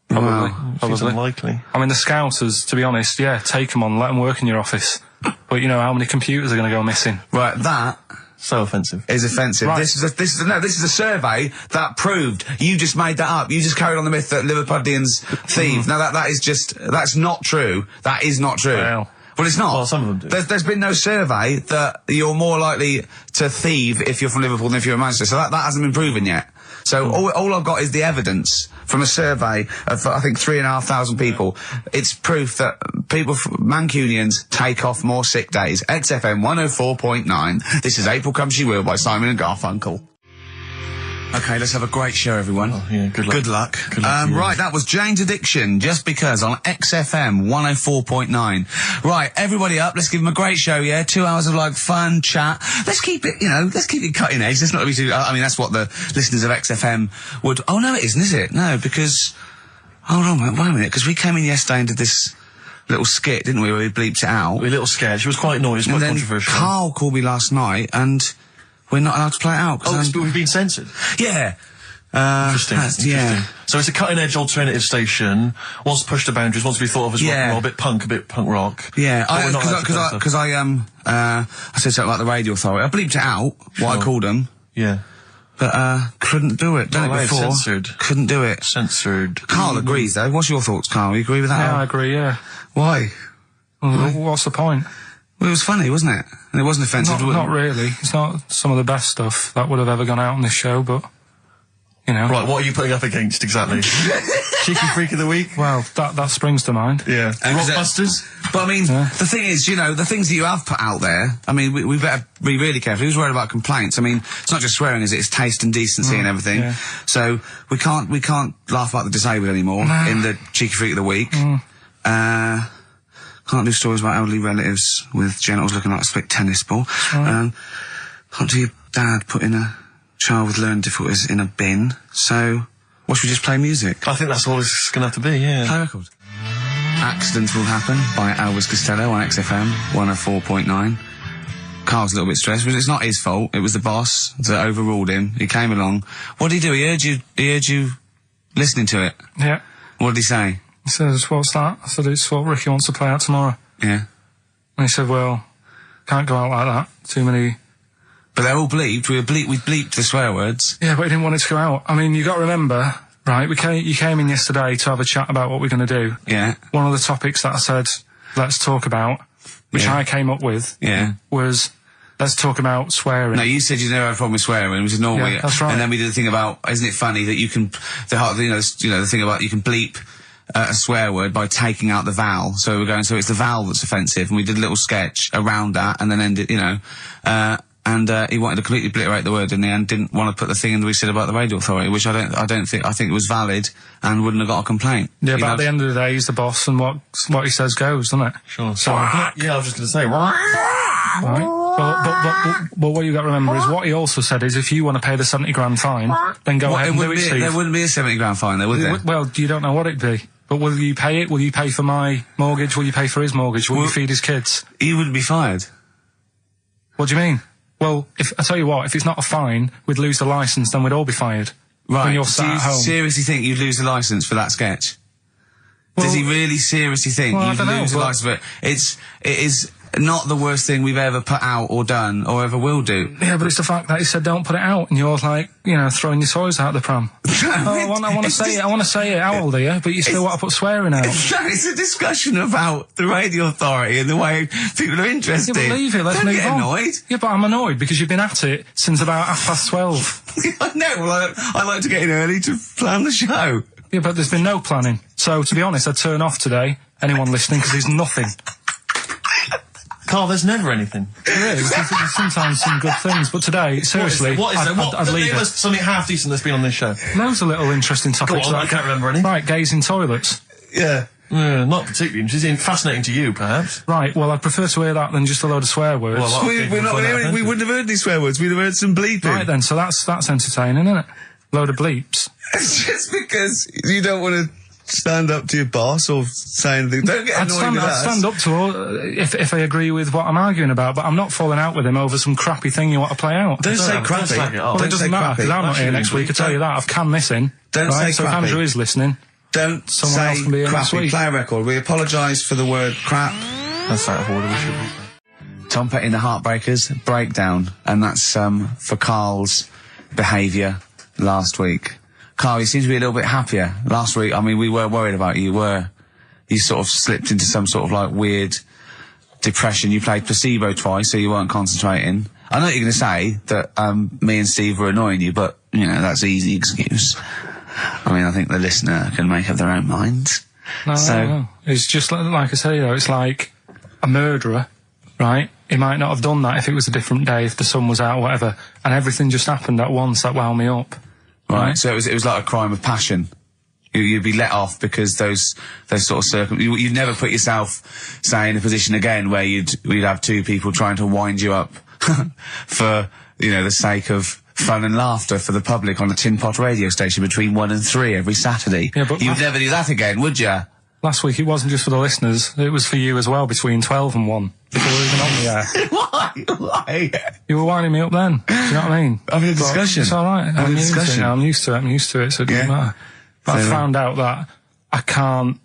Probably. Seems unlikely. I mean, the Scousers, to be honest, take them on, let them work in your office. But you know how many computers are going to go missing? Right, that... So offensive. Is offensive. Right. This is a survey that proved. You just made that up. You just carried on the myth that Liverpudlians thieve. Now that's not true. That is not true. Well, it's not. Well, some of them do. There's been no survey that you're more likely to thieve if you're from Liverpool than if you're in Manchester. So that hasn't been proven yet. So all I've got is the evidence from a survey of, I think, 3,500 people. It's proof that Mancunians take off more sick days. XFM 104.9. This is April Come She Will by Simon and Garfunkel. Okay, let's have a great show, everyone. Oh, yeah, good luck. Good luck. Right, that was Jane's Addiction, Just Because, on XFM 104.9. Right, everybody up, let's give them a great show, yeah? 2 hours of, fun chat. Let's keep it, let's keep it cutting edge. Let's not be too, I mean, that's what the listeners of XFM would, oh, no, it isn't, is it? No, because, hold on, wait a minute, because we came in yesterday and did this little skit, didn't we, where we bleeped it out. We were a little scared. She was quite annoyed. It was quite controversial. Karl called me last night, and we're not allowed to play it out. But we've been censored. Yeah. Interesting. Yeah. So it's a cutting-edge alternative station. Wants to push the boundaries. Wants to be thought of as rock and roll, a bit punk rock. Yeah. Because I said something like the radio authority. I bleeped it out. What I called them. Yeah. But couldn't do it. Done it before. Censored. Couldn't do it. Censored. Karl agrees though. What's your thoughts, Karl? You agree with that? Yeah, I agree. Yeah. Why? Well, what's the point? Well, it was funny, wasn't it? And it wasn't offensive. Not really. It's not some of the best stuff that would have ever gone out on this show, but, Right, what are you putting up against, exactly? Cheeky Freak of the Week? Well, that springs to mind. Yeah. Rockbusters? But I mean, the thing is, the things that you have put out there, I mean, we better be really careful. Who's worried about complaints? I mean, it's not just swearing, is it? It's taste and decency and everything. Yeah. So we can't laugh about the disabled anymore in the Cheeky Freak of the Week. Can't do stories about elderly relatives with genitals looking like a split tennis ball. Can't do your dad putting a child with learning difficulties in a bin. So, what should we just play music? I think that's all it's going to have to be, yeah. Play a record. Accidents Will Happen by Elvis Costello on XFM 104.9. Karl's a little bit stressed, but it's not his fault. It was the boss that overruled him. He came along. What did he do? He heard you listening to it. Yeah. What did he say? He says, what's that? I said, it's what Ricky wants to play out tomorrow. Yeah. And he said, well, can't go out like that. Too many... But they're all bleeped. We bleeped the swear words. Yeah, but he didn't want it to go out. I mean, you got to remember, right, you came in yesterday to have a chat about what we're going to do. Yeah. One of the topics that I said, let's talk about, which I came up with, was... Let's talk about swearing. No, you said you never had a problem with swearing, which is normally... Yeah, that's right. And then we did the thing about, isn't it funny that you can... The thing about you can bleep a swear word by taking out the vowel. So we were going, so it's the vowel that's offensive, and we did a little sketch around that, and then ended, you know, and he wanted to completely obliterate the word in the end, didn't want to put the thing in that we said about the radio authority, which I think it was valid and wouldn't have got a comcomplaint. Yeah, but at the end of the day, he's the boss, and what he says goes, doesn't it? Sure. So, yeah, I was just going to say, right. But what you got to remember is what he also said is if you want to pay the 70 grand fine, then go ahead and do it, Steve. There wouldn't be a 70 grand fine there, would there? Well, you don't know what it'd be. But will you pay it? Will you pay for my mortgage? Will you pay for his mortgage? Will you feed his kids? He wouldn't be fired. What do you mean? Well, I tell you what, if it's not a fine, we'd lose the licence, then we'd all be fired. Right. When you're sat Do you at home. seriously think you'd lose the licence for that sketch? Well, does he really seriously think you'd lose the licence for it? It is not the worst thing we've ever put out or done or ever will do. Yeah, but it's the fact that he said don't put it out, and you're like, you know, throwing your toys out the pram. I want to say it. How old are you? But you still want to put swearing out. It's a discussion about the radio authority and the way people are interested. Yeah, but leave it. Let's Don't move get on. annoyed. Yeah, but I'm annoyed because you've been at it since about 12:30. I know. Well, I like to get in early to plan the show. Yeah, but there's been no planning. So, to be honest, I'd turn off today, anyone listening, because there's nothing. Carl, there's never anything. There is. There's sometimes some good things, but today, seriously, I'd leave it. Something half decent that's been on this show. Loads of little interesting topics. Go on, I can't remember any. Right, gays in toilets. Yeah. Not particularly interesting. Fascinating to you, perhaps. Right, well, I'd prefer to hear that than just a load of swear words. Well, we wouldn't have heard any swear words. We'd have heard some bleeping. Right then, so that's entertaining, isn't it? Load of bleeps. It's just because you don't want to stand up to your boss or say anything. Don't get annoyed with us. I'd stand up to her if I agree with what I'm arguing about, but I'm not falling out with him over some crappy thing you want to play out. Don't say crappy. Well, it doesn't matter, because I'm not here next week, I tell you that. I've canned this in. Don't say so crappy. if Andrew is listening, don't someone else say can be here next crappy. week. Play a record. We apologise for the word crap. That's out of order, we should be. Tom Petty and the Heartbreakers, Breakdown, and that's for Karl's behaviour last week. Karl, you seem to be a little bit happier. Last week, I mean, we were worried about you. You sort of slipped into some sort of like weird depression. You played placebo twice, so you weren't concentrating. I know you're going to say that me and Steve were annoying you, but, you know, that's an easy excuse. I mean, I think the listener can make up their own minds. No. It's just like I say, you know, it's like a murderer, right? He might not have done that if it was a different day, if the sun was out or whatever, and everything just happened at once that wound me up. Right, so it was like a crime of passion. You'd be let off because those sort of you'd never put yourself, say, in a position again where you'd have two people trying to wind you up for, you know, the sake of fun and laughter for the public on a tin pot radio station between 1 and 3 every Saturday. Yeah, but you'd never do that again, would you? Last week it wasn't just for the listeners, it was for you as well between 12 and 1. Before we were even on the air. Why? You were winding me up then. Do you know what I mean? Having a discussion. It's alright. I'm used to it, so it doesn't matter. But I found out that I can't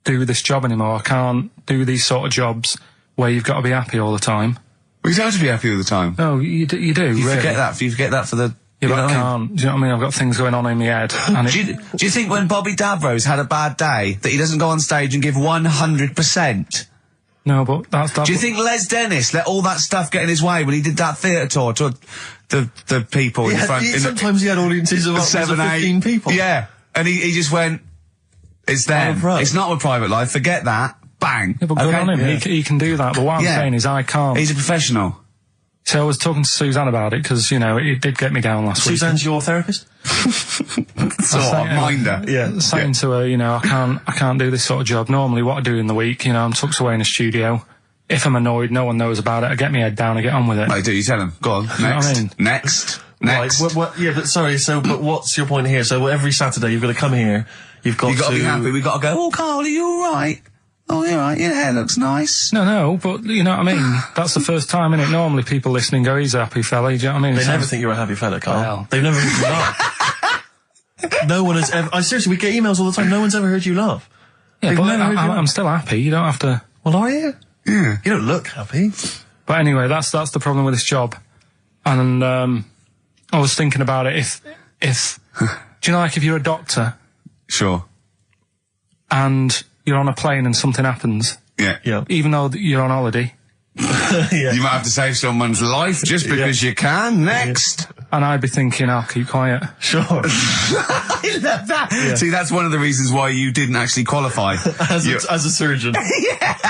do this job anymore. I can't do these sort of jobs where you've got to be happy all the time. Well, you don't have to be happy all the time. No, you do, You really. forget that for the... Yeah, but I can't. Do you know what I mean? I've got things going on in my head. And do you think when Bobby Davros had a bad day that he doesn't go on stage and give 100%? No, but that's... Do you think Les Dennis let all that stuff get in his way when he did that theatre tour to the people in front? Sometimes he had audiences of up to 15 people. Yeah, and he just went, it's them. It's not a private life, forget that. Bang. Yeah, but good on him. Yeah. He can do that, but what I'm saying is I can't. He's a professional. So I was talking to Suzanne about it, because, you know, it did get me down last week. Suzanne's your therapist? Minder. Yeah. Saying to her, you know, I can't do this sort of job. Normally what I do in the week, you know, I'm tucked away in a studio. If I'm annoyed, no one knows about it. I get my head down, I get on with it. I do, you tell them. Go on, next. You know what I mean? Next. Right, but sorry, but what's your point here? So every Saturday you've got to come here, you've got to... be happy, we've got to go, oh, Karl, are you alright? Oh, you're right, your hair looks nice. No, but you know what I mean? That's the first time, innit? Normally people listening go, he's a happy fella, do you know what I mean? They never think you're a happy fella, Karl. Well. They've never heard you laugh. No one has ever... seriously, we get emails all the time, no one's ever heard you laugh. Yeah, but I'm still happy, you don't have to... Well, are you? Yeah. You don't look happy. But anyway, that's the problem with this job. And, I was thinking about it, if do you know, like, if you're a doctor... Sure. And you're on a plane and something happens... Yeah. Even though you're on holiday... You might have to save someone's life just because you can. Next. and I'd be thinking, I'll keep quiet. Sure. I love that. Yeah. See, that's one of the reasons why you didn't actually qualify. as a surgeon. Yeah.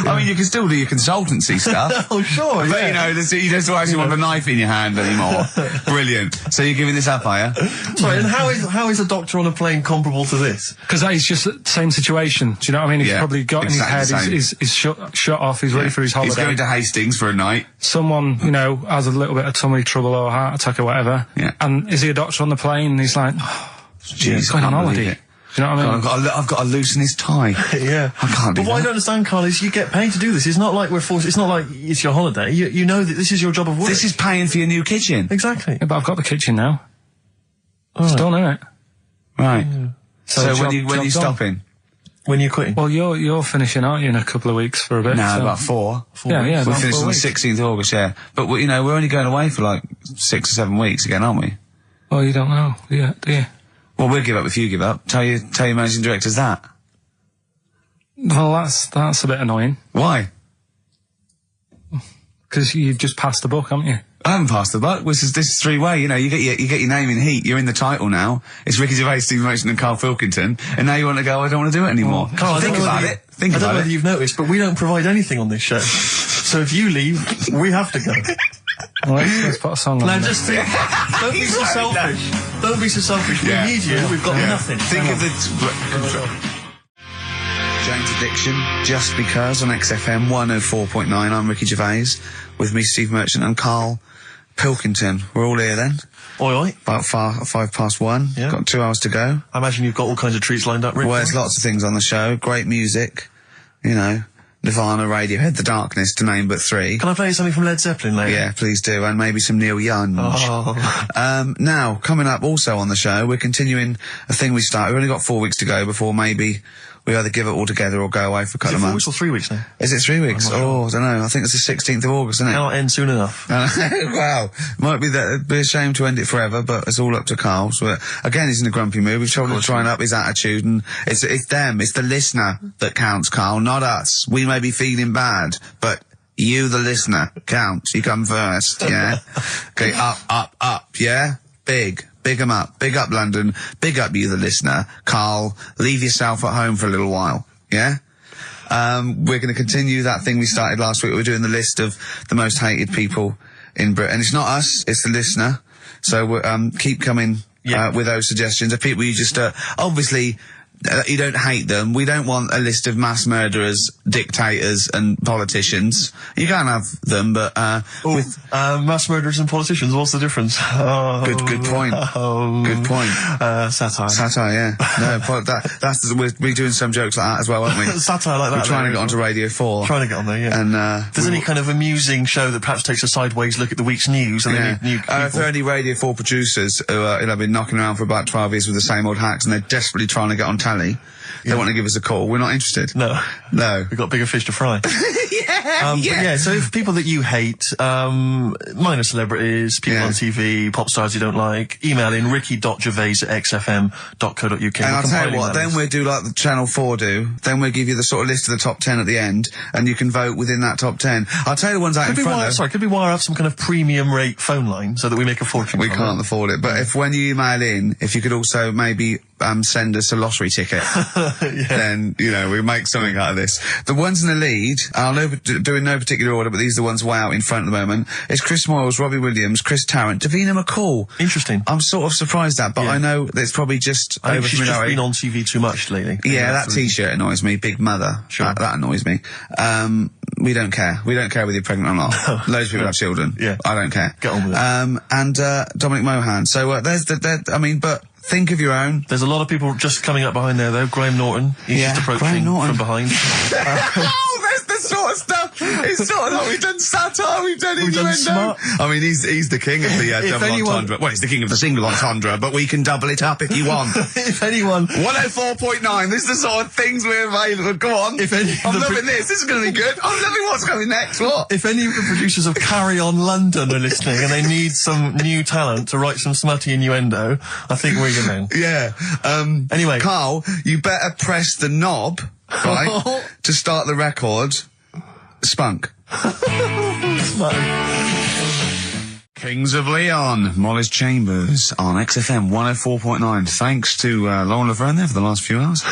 I mean, you can still do your consultancy stuff. Oh, sure, but, you know, you don't actually want the knife in your hand anymore. Brilliant. So you're giving this up, are you? Sorry, and how is a doctor on a plane comparable to this? Because that is just the same situation. Do you know what I mean? He's probably got exactly in his head, he's shut off, he's ready for his holiday. He's going to Hastings for a night. Someone, you know, has a little bit of tummy trouble or a heart attack or whatever. Yeah. And is he a doctor on the plane? And he's like, he's going on holiday. Do you know what I mean? I've got to loosen his tie. Yeah. I can't do that. But what I don't understand, Karl, is you get paid to do this. It's not like we're forced. It's not like it's your holiday. You know that this is your job of work. This is paying for your new kitchen. Exactly. Yeah, but I've got the kitchen now. It's done, isn't it? Right. Yeah. So when are you stopping? When you're quitting? Well, you're finishing, aren't you, in a couple of weeks for a bit? No, about 4. Yeah, we're finished on the 16th of August, yeah. But, you know, we're only going away for like 6 or 7 weeks again, aren't we? Oh, you don't know, do you? Well, we'll give up if you give up. Tell your managing directors that. Well, that's a bit annoying. Why? Because you've just passed the buck, haven't you? I haven't passed the buck. This is 3-way. You know, you get your name in heat. You're in the title now. It's Ricky Gervais, Steve Merchant, and Karl Pilkington. And now you want to go, I don't want to do it anymore. Well, Karl, think about it. I don't know whether you've noticed, but we don't provide anything on this show. So if you leave, we have to go. Well, let's put a song on. Now just think, don't be so selfish. Don't be so selfish. We need you. We've got nothing. Think of the Jane's Addiction, Just Because on XFM 104.9. I'm Ricky Gervais, with me Steve Merchant and Karl Pilkington. We're all here then. Oi. About 1:05. Yeah. Got 2 hours to go. I imagine you've got all kinds of treats lined up, Rick. Well, there's lots of things on the show. Great music, you know. Nirvana, Radiohead, The Darkness, to name but 3. Can I play something from Led Zeppelin later? Yeah, please do, and maybe some Neil Young. Now, coming up also on the show, we're continuing a thing we started. We've only got 4 weeks to go before maybe we either give it all together or go away for a couple of months. Is it 4 weeks or 3 weeks now? Is it 3 weeks? Oh, I don't know. I think it's the 16th of August, isn't it? Cannot end soon enough. Wow. Might be that. It'd be a shame to end it forever, but it's all up to Karl. So, again, he's in a grumpy mood. We've tried to try and up his attitude, and it's them. It's the listener that counts, Karl, not us. We may be feeling bad, but you, the listener, counts. You come first, yeah? Okay, up, yeah? Big 'em up. Big up London. Big up you, the listener. Karl, leave yourself at home for a little while. Yeah? We're going to continue that thing we started last week. We're doing the list of the most hated people in Britain. It's not us, it's the listener. So we'll, keep coming with those suggestions of people you just, obviously, you don't hate them. We don't want a list of mass murderers, dictators and politicians. You can't have them, but mass murderers and politicians, what's the difference? Good point. Good point. Satire, yeah. No, we're doing some jokes like that as well, aren't we? Satire like that. We're trying to get onto Radio 4. Trying to get on there, yeah. And if there's any kind of amusing show that perhaps takes a sideways look at the week's news, and they need new people. If there are any Radio 4 producers who have been knocking around for about 12 years with the same old hacks and they're desperately trying to get on telly, they want to give us a call. We're not interested. No. We've got bigger fish to fry. So if people that you hate, minor celebrities, people on TV, pop stars you don't like, email in ricky.gervais@xfm.co.uk. And I'll tell you what, then we'll do like the Channel 4 do. Then we'll give you the sort of list of the top 10 at the end, and you can vote within that top 10. I'll tell you the ones out in front. Could we wire up some kind of premium rate phone line so that we make a fortune? We can't afford it. But when you email in, if you could also maybe send us a lottery ticket, then, you know, we make something out of this. The ones in the lead, I'll do in no particular order, but these are the ones way out in front at the moment. It's Chris Moyles, Robbie Williams, Chris Tarrant, Davina McCall. Interesting. I'm sort of surprised at, but I know that it's probably just I think she's just been on TV too much lately. Yeah, that T-shirt annoys me. Big Mother. Sure. That annoys me. We don't care. We don't care whether you're pregnant or not. Loads of people have children. Yeah. I don't care. Get on with it. And Dominic Mohan. So but think of your own. There's a lot of people just coming up behind there, though. Graham Norton. He's just approaching from behind. That's the sort of stuff. It's sort of like we've done satire, we've done innuendo. I mean, he's the king of the double entendre. Well, he's the king of the single entendre, but we can double it up if you want. If anyone... 104.9, this is the sort of things we're available. Go on. I'm loving this. This is going to be good. I'm loving what's coming next. What? If any of the producers of Carry On London are listening and they need some new talent to write some smutty innuendo, I think we're your men. Yeah. Anyway. Karl, you better press the knob, right, to start the record. Spunk. Kings of Leon, Molly's Chambers on XFM 104.9. Thanks to Lauren Laverne there for the last few hours.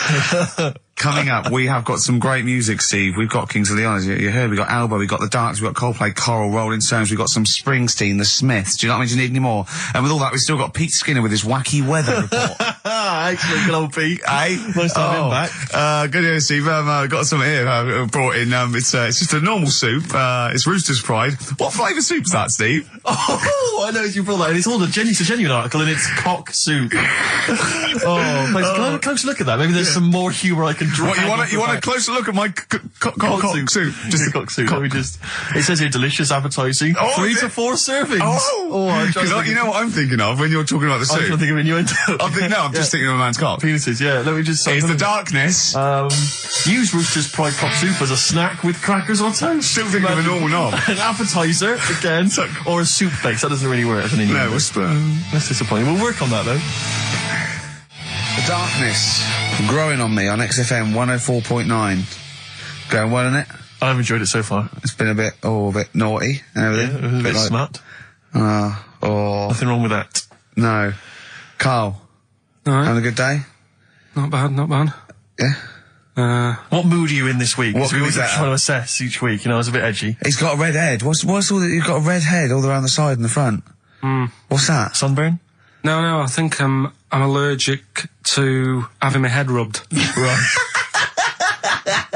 Coming up, we have got some great music, Steve. We've got Kings of Leon, as you heard. We've got Alba, we've got The Darks, we've got Coldplay, Coral, Rolling Stones, we've got some Springsteen, The Smiths. Do you know what I mean? Do you need any more? And with all that, we've still got Pete Skinner with his wacky weather report. Excellent, good old Pete. Hey? Nice to have him back. Good news, Steve. Got some here brought in. It's just a normal soup. It's Rooster's Pride. What flavour soup's that, Steve? Oh, I know you brought that. And it's all it's a genuine article, and it's cock soup. Can I have a closer look at that? Maybe there's some more humour I can draw. What, you want a closer look at my cock soup? Just a cock soup. Let me just. It says here delicious, appetizing. 3 to 4 servings. Because you know what I'm thinking of when you're talking about the soup. I'm thinking of innuendo. I'm just thinking of a man's cock. Penises, yeah. Let me just say. It's the darkness. Use Rooster's Pride cock soup as a snack with crackers or toast. Still thinking of a normal knob. An appetizer, again, or a soup base. That doesn't really work as an Indian. No, that's disappointing. We'll work on that, though. The darkness growing on me on XFM 104.9. Going well, isn't it? I've enjoyed it so far. It's been a bit naughty and everything. Yeah, a bit smart. Nothing wrong with that. No. Karl, having a good day? Not bad. Yeah. What mood are you in this week? What we always mood is trying to assess each week. You know, it's a bit edgy. He's got a red head. What's all that? You've got a red head all around the side and the front. What's that? Sunburn? No, I think I'm allergic to having my head rubbed. Right.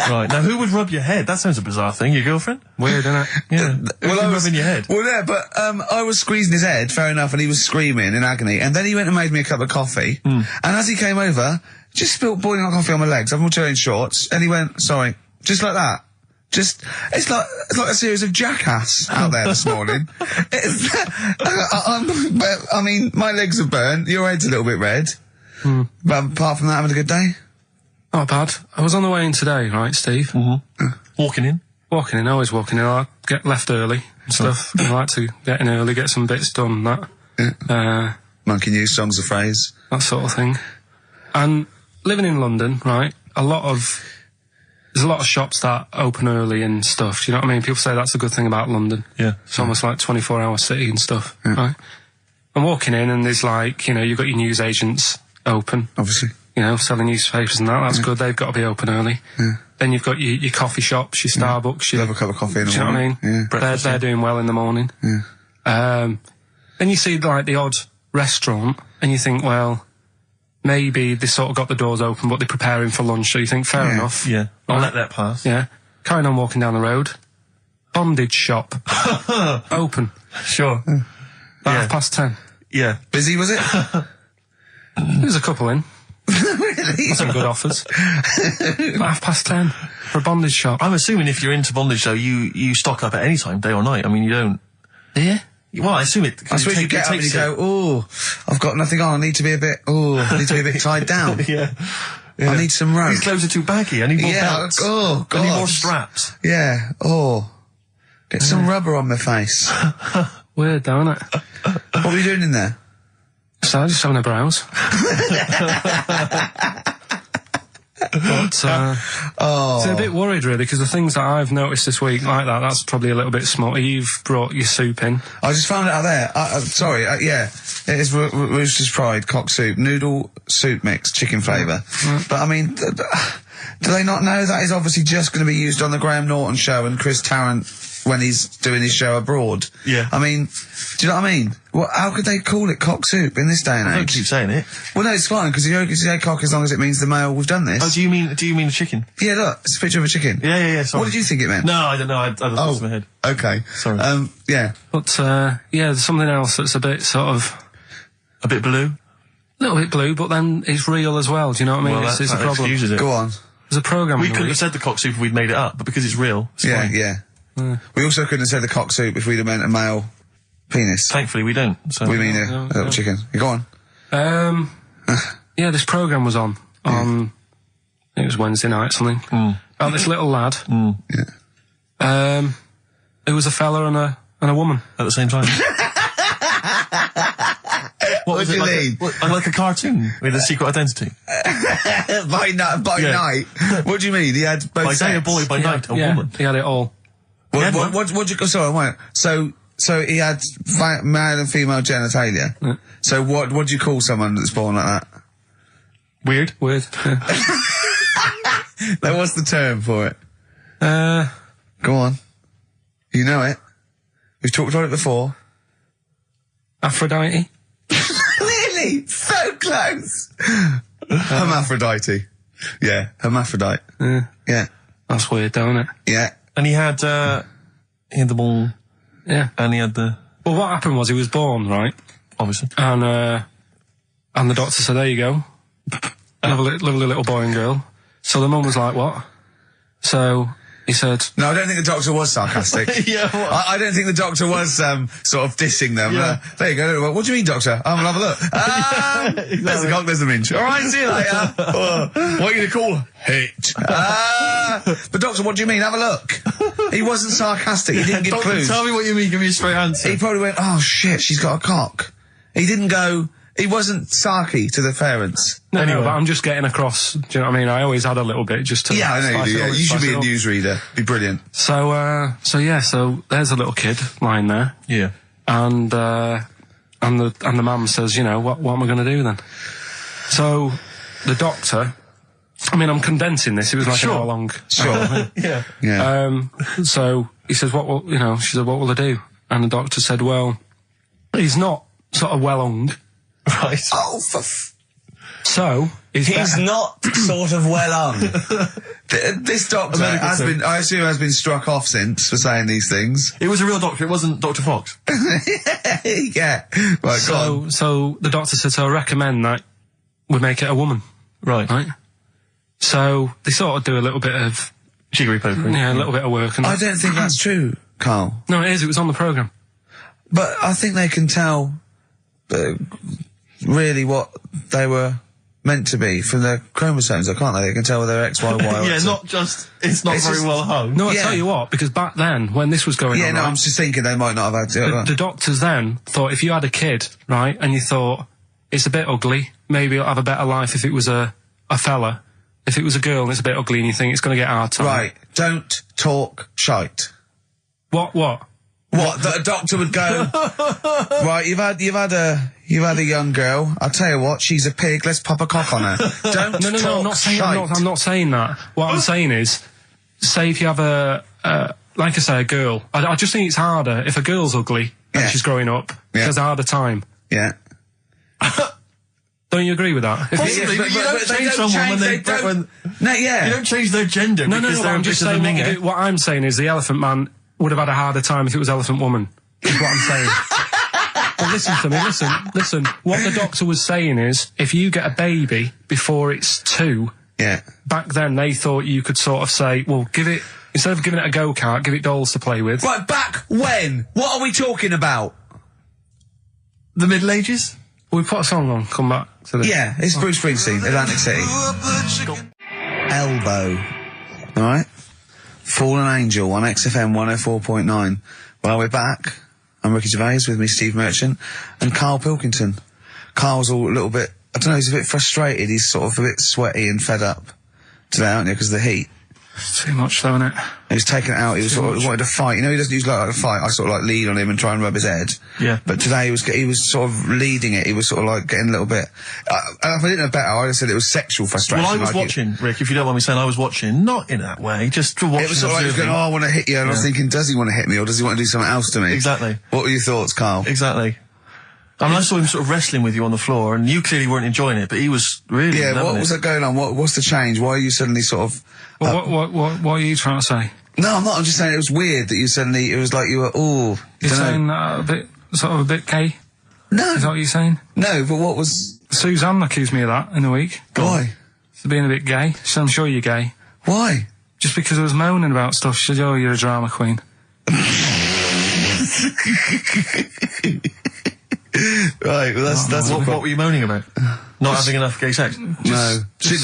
Right. Now, who would rub your head? That sounds a bizarre thing. Your girlfriend? Weird, isn't it? Yeah. Well, I was rubbing your head. Well, yeah, but I was squeezing his head, fair enough, and he was screaming in agony. And then he went and made me a cup of coffee. And as he came over, just spilt boiling hot coffee on my legs. I'm all wearing shorts, and he went, "Sorry," just like that. It's like a series of Jackass out there this morning. I mean, my legs are burnt. Your head's a little bit red. But apart from that, having a good day. Not bad. I was on the way in today, right, Steve? Walking in, always walking in. I get left early and stuff. I like to get in early, get some bits done, that. Monkey news, songs of phrase. That sort of thing. And living in London, right, there's a lot of shops that open early and stuff. Do you know what I mean? People say that's a good thing about London. Yeah. It's almost like 24-hour city and stuff, right? I'm walking in and there's like, you've got your news agents open. Obviously. Selling newspapers and that. That's good. They've got to be open early. Then you've got your coffee shops, your Starbucks. Have a cup of coffee in the morning. Do you know what I mean? They're doing well in the morning. Then you see like the odd restaurant and you think, well, maybe they sort of got the doors open, but they're preparing for lunch. So you think, fair enough. Yeah, I'll let that pass. Yeah. Carrying on walking down the road. Bondage shop. Open. Sure. About 10:30. Yeah. Busy, was it? There's a couple in. Really? Some good offers. About 10:30 for a bondage shop. I'm assuming if you're into bondage, though, you stock up at any time, day or night. I mean, you don't. Yeah. Well, I assume it. I suppose you get up and you go, I've got nothing on. I need to be a bit tied down. Yeah. I need some rope. These clothes are too baggy. I need more belts. Oh, God. I need more straps. Yeah. Get some rubber on my face. Weird, though, isn't it? What were you doing in there? So just having a browse. But, so a bit worried really, because the things that I've noticed this week like that's probably a little bit small. You've brought your soup in. I just found it out there. Sorry, yeah. It is Rooster's Pride cock soup, noodle soup mix, chicken flavour. But I mean, do they not know that is obviously just going to be used on the Graham Norton show and Chris Tarrant when he's doing his show abroad? Yeah. I mean, do you know what I mean? How could they call it cock soup in this day and age? I don't keep saying it. Well, no, it's fine, because you can say cock as long as it means the male, we've done this. Oh, do you mean the chicken? Yeah, look, it's a picture of a chicken. Yeah, sorry. What did you think it meant? No, I don't know, I thought it was in my head. Okay. Sorry. Yeah. But, there's something else that's a bit sort of... A bit blue? A little bit blue, but then it's real as well, do you know what I mean? Well, it's a that problem. excuses it. Go on. There's a programme. We couldn't have said the cock soup if we'd made it up, but because it's real, it's fine. Yeah. We also couldn't have said the cock soup if we'd have meant a male penis. Thankfully, we don't. So. We mean a little chicken. You go on. This programme was on. It was Wednesday night, something. About this little lad. Yeah. It was a fella and a woman. At the same time. What do you mean? Like a cartoon with a secret identity. By night. What do you mean? He had both by sex? day a boy, by night a woman. He had it all. What do you... Sorry, wait. So, So he had male and female genitalia. Yeah. So what do you call someone that's born like that? Weird. Like, what's the term for it? Go on. You know it. We've talked about it before. Aphrodite. Really? So close. Hermaphrodite. Yeah, hermaphrodite. Yeah. That's weird, though, isn't it? Yeah. And he had the ball. Yeah. And he had the... Well, what happened was he was born, right? Obviously. And the doctor said, there you go. Lovely little boy and girl. So the mum was like, what? So he said... No, I don't think the doctor was sarcastic. Yeah, what? I don't think the doctor was sort of dissing them. Yeah. There you go. What do you mean, doctor? I'm gonna have a look. Exactly. There's a cock, there's a minge. All right, see you later. What are you going to call hit? But doctor, what do you mean? Have a look. He wasn't sarcastic. He didn't give Doctor, clues. tell me what you mean. Give me a straight answer. He probably went, oh shit, she's got a cock. He didn't go... He wasn't sarky to the parents. No, Anyway. but I'm just getting across. Do you know what I mean? I always had a little bit just to... Yeah, I know you spice do. it Yeah. up, You should spice be it a up. newsreader. Be brilliant. So there's a little kid lying there. Yeah. And the mum says, you know, what am I going to do then? So the doctor, I mean, I'm condensing this. It was like Sure. an hour long. Sure. Yeah. Yeah. So he says, she said, what will I do? And the doctor said, well, he's not sort of well hung. Right. Oh, So he's not sort of well on. This doctor has been, I assume, has been struck off since for saying these things. It was a real doctor. It wasn't Dr. Fox. Yeah. Right, go on. So the doctor said, so I recommend that we make it a woman. Right. Right? So they sort of do a little bit of... Jiggery pokery. Yeah, a little bit of work. And I don't think that's true, Carl. No, it is. It was on the programme. But I think they can tell really what they were meant to be from their chromosomes, can't they? They can tell whether they're X, Y, Y, or Yeah, X. not just... It's not It's very just- well hung. No, I Yeah. tell you what, because back then, when this was going Yeah, on, no, right, I'm just thinking they might not have had to. the doctors then thought if you had a kid, right, and you thought, it's a bit ugly, maybe it'll have a better life if it was a fella. If it was a girl and it's a bit ugly and you think it's going to get a hard time. Right, don't talk shite. What? What? That a doctor would go, right, you've had a young girl, I'll tell you what, she's a pig, let's pop a cock on her. Don't No, talk I'm not saying, shite. I'm not saying that. What I'm saying is, say if you have like I say, a girl, I just think it's harder if a girl's ugly and Yeah. she's growing up, Yeah. she has a harder time. Yeah. Don't you agree with that? If Possibly, it- but you don't change someone when they don't... No, yeah. You don't change their gender No, because but they're I'm a just bit of a saying minger. what I'm saying is the Elephant Man would have had a harder time if it was Elephant Woman. Is what I'm saying. But listen to me, listen. What the doctor was saying is, if you get a baby before it's 2, Yeah. back then they thought you could sort of say, well, instead of giving it a go-kart, give it dolls to play with. Right, back when? What are we talking about? The Middle Ages? We put a song on, come back to this. Yeah, it's Bruce Springsteen, Atlantic City. Elbow. Alright? Fallen Angel on XFM 104.9. Well, we're back. I'm Ricky Gervais, with me Steve Merchant and Karl Pilkington. Karl's all a little bit, I don't know, he's a bit frustrated. He's sort of a bit sweaty and fed up today, aren't you, because of the heat. It's too much, though, isn't it? He was taken out, he was sort of wanted to fight. You know, he doesn't usually like to fight. I sort of like lead on him and try and rub his head. Yeah. But today he was sort of leading it. He was sort of like getting a little bit, and if I didn't know better, I would have said it was sexual frustration. Well, I was like watching, Rick, if you don't mind me saying, I was watching, not in that way, just watching. It was sort of like, he was going, oh, I want to hit you, and I was thinking, does he want to hit me, or does he want to do something else to me? Exactly. What were your thoughts, Karl? Exactly. I mean, I saw him sort of wrestling with you on the floor, and you clearly weren't enjoying it, but he was really Yeah, loving what was it. that going on? What's the change? Why are you suddenly sort of... Well, what are you trying to say? No, I'm not. I'm just saying it was weird that you suddenly, it was like you were, oh... You're dunno. saying a bit gay? No. Is that what you're saying? No, but what was... Suzanne accused me of that in the week. Why? For being a bit gay. She said, I'm sure you're gay. Why? Just because I was moaning about stuff. She said, oh, you're a drama queen. Right, well, that's What were you moaning about? Not having enough gay sex? No. She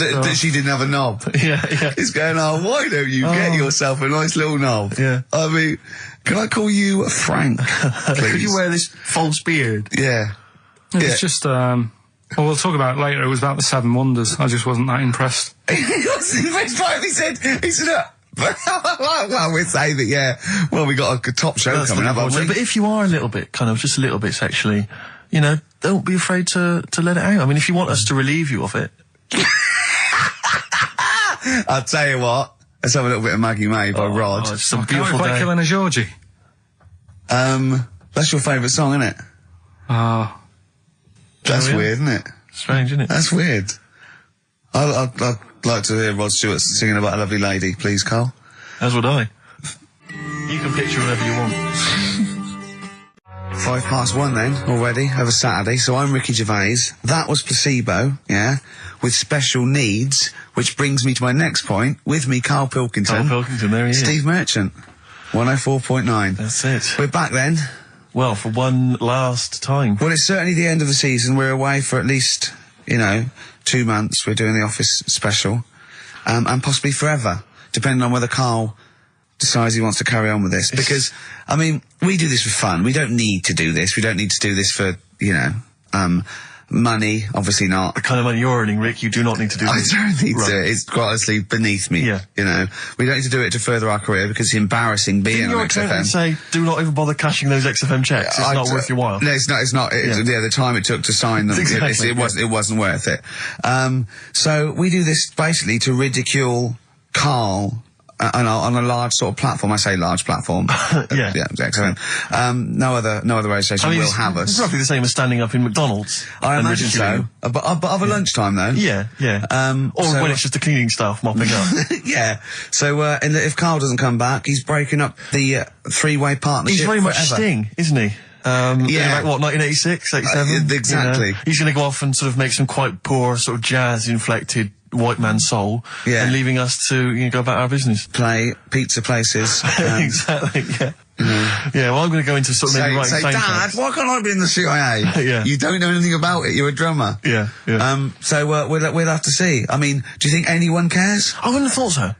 didn't have a knob. Yeah. It's going, oh, why don't you get yourself a nice little knob? Yeah. I mean, can I call you Frank, Could please? you wear this false beard? Yeah. It's just, well, we'll talk about it later. It was about the 7 Wonders. I just wasn't that impressed. He wasn't impressed by it. He said, Well, we'd say that, yeah. Well, we got a top show coming up. But if you are a little bit, just a little bit sexually, don't be afraid to let it out. I mean, if you want us to relieve you of it. I'll tell you what. Let's have a little bit of Maggie May by Rod. It's some beautiful day. Killing a Georgie. That's your favourite song, isn't it? Oh. That's weird, isn't it? Strange, isn't it? That's weird. I'd like to hear Rod Stewart singing about a lovely lady, please, Karl. As would I. You can picture whatever you want. 1:05 then, already, over Saturday. So I'm Ricky Gervais. That was Placebo, yeah, with Special Needs, which brings me to my next point. With me, Karl Pilkington. Karl Pilkington, there he is. Steve Merchant, 104.9. That's it. We're back then. Well, for one last time. Well, it's certainly the end of the season. We're away for at least, 2 months. We're doing the Office special. And possibly forever, depending on whether Karl decides he wants to carry on with this. Because, we do this for fun. We don't need to do this. We don't need to do this for, money. Obviously not. The kind of money you're earning, Rick, you do not need to do this. I don't need to. It's quite honestly beneath me. Yeah. We don't need to do it to further our career because it's embarrassing being on XFM. Didn't say, do not even bother cashing those XFM checks. It's not worth your while. No, it's not. The time it took to sign them, Exactly, it wasn't worth it. So we do this basically to ridicule Karl on a large sort of platform. I say large platform. Yeah. XFM. No other radio station will have us. It's roughly the same as standing up in McDonald's. I imagine so. But of a lunchtime though. Yeah. Or when it's just the cleaning staff mopping up. Yeah. So, and if Karl doesn't come back, he's breaking up the three-way partnership. He's very much forever. Sting, isn't he? Yeah. Like, 1986, 87? Exactly. He's going to go off and sort of make some quite poor, sort of jazz-inflected white man soul. Yeah. And leaving us to go about our business. Play pizza places. Exactly, yeah. Yeah, well, I'm going to go into sort of maybe writing say, Dad, why can't I be in the CIA? Yeah. You don't know anything about it. You're a drummer. Yeah. So we'll have to see. I mean, do you think anyone cares? I wouldn't have thought so.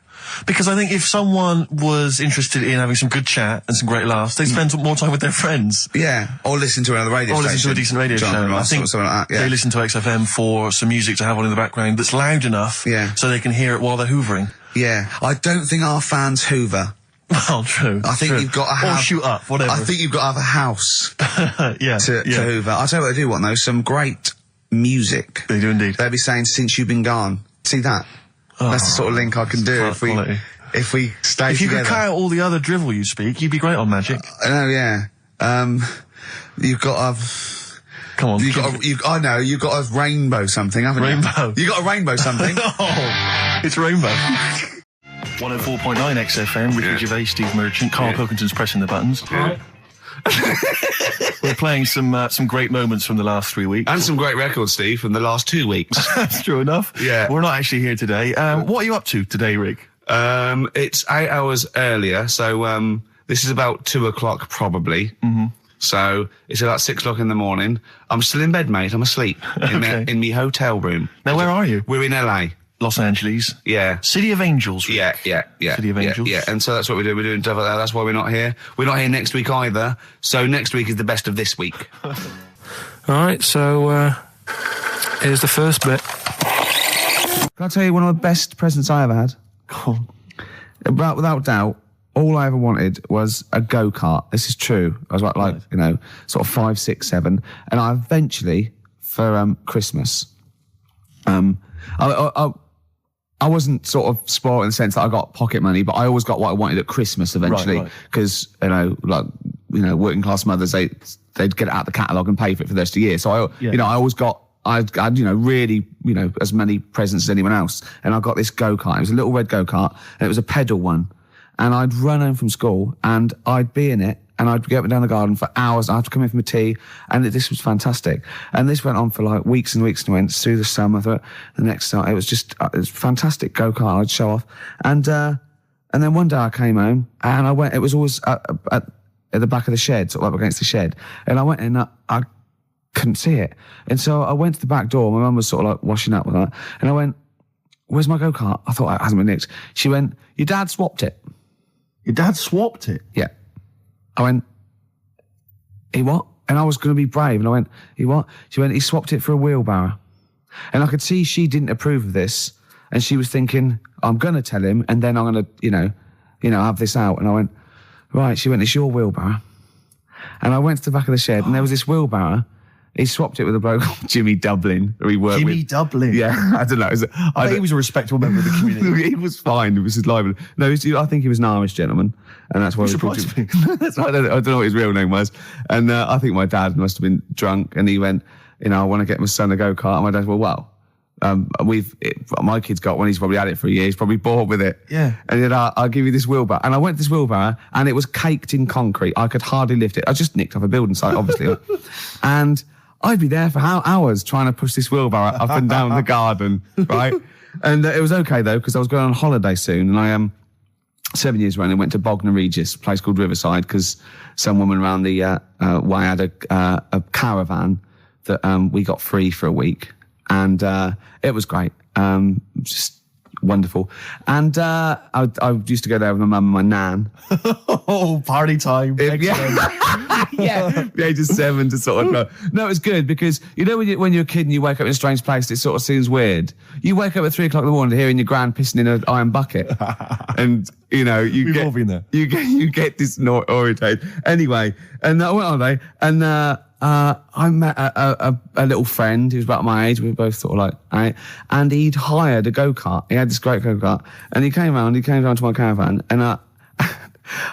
Because I think if someone was interested in having some good chat and some great laughs, they'd spend more time with their friends. Yeah. Or listen to another radio station. Or listen to a decent radio show. I think something like that, yeah. They listen to XFM for some music to have on in the background that's loud enough so they can hear it while they're hoovering. Yeah. I don't think our fans hoover. Well, true. I think you've got to have... Or shoot up, whatever. I think you've got to have a house to hoover. I'll tell you what they do want, though. Some great music. They do indeed. They'll be saying, Since You've Been Gone. See that? That's the sort of link I can do if we stay If you together. could cut out all the other drivel you speak, you'd be great on Magic. I know, yeah. You've got to have... Come on. You've got a rainbow something, haven't Rainbow. you? You got a rainbow something. Oh, it's Rainbow. 104.9 XFM, Ricky Gervais, Steve Merchant, Karl Pilkington's pressing the buttons. We're playing some great moments from the last 3 weeks. And some great records, Steve, from the last 2 weeks. That's true enough. Yeah. We're not actually here today. What are you up to today, Rick? It's 8 hours earlier, so this is about 2 o'clock probably. Mm-hmm. So it's about 6 o'clock in the morning. I'm still in bed, mate. I'm asleep in me hotel room. Now, where are you? We're in LA. Los Angeles. Yeah. City of Angels. Rick. Yeah. City of Angels. Yeah. And so that's what we're doing. We're doing stuff like that. That's why we're not here. We're not here next week either. So next week is the best of this week. All right, so here's the first bit. Can I tell you one of the best presents I ever had? Cool. Without doubt, all I ever wanted was a go-kart. This is true. I was like sort of 5, 6, 7. And I eventually, for Christmas, I wasn't sort of spoiled in the sense that I got pocket money, but I always got what I wanted at Christmas eventually. Because, working class mothers, they'd get it out of the catalogue and pay for it for the rest of the year. So I always got, I had really, as many presents as anyone else. And I got this go-kart. It was a little red go-kart and it was a pedal one. And I'd run home from school and I'd be in it and I'd get up and down the garden for hours. I'd have to come in for my tea, and this was fantastic. And this went on for like weeks and weeks and went through the summer. The next summer, it was just it was fantastic go-kart. I'd show off, and then one day I came home and I went. It was always at the back of the shed, sort of up against the shed, and I went in. I couldn't see it, and so I went to the back door. My mum was sort of like washing up with that, and I went, "Where's my go-kart?" I thought it hasn't been nicked. She went, "Your dad swapped it." Your dad swapped it? Yeah. I went, he what? And I was going to be brave. And I went, he what? She went, he swapped it for a wheelbarrow. And I could see she didn't approve of this. And she was thinking, I'm going to tell him, and then I'm going to, you know, have this out. And I went, right. She went, it's your wheelbarrow. And I went to the back of the shed, and there was this wheelbarrow. He swapped it with a bloke called Jimmy Dublin, who he worked with. Jimmy Dublin? Yeah, I don't know. I think he was a respectable member of the community. He was fine. It was his lively. No, I think he was an Irish gentleman, and that's why we called him. I don't know what his real name was. And I think my dad must have been drunk, and he went, you know, I want to get my son a go-kart. And my dad, my kid's got one. He's probably had it for a year. He's probably bored with it. Yeah. And he said, I'll give you this wheelbarrow. And I went to this wheelbarrow, and it was caked in concrete. I could hardly lift it. I just nicked off a building site, obviously. And I'd be there for hours trying to push this wheelbarrow up and down the garden, right? And it was okay, though, because I was going on holiday soon. And I 7 years running, went to Bognor Regis, a place called Riverside, because some woman around the way had a caravan that we got free for a week. And it was great. Just wonderful. And I used to go there with my mum and my nan. Oh, party time. Yeah, the age of 7 to sort of no, it's good because you know when you're a kid and you wake up in a strange place, it sort of seems weird. You wake up at 3 o'clock in the morning hearing your gran pissing in an iron bucket, and you know We've all been there. You get disorientated. Anyway, and I went on holiday, and I met a little friend who was about my age. We were both sort of like, right? And he'd hired a go-kart. He had this great go-kart, and he came down to my caravan, and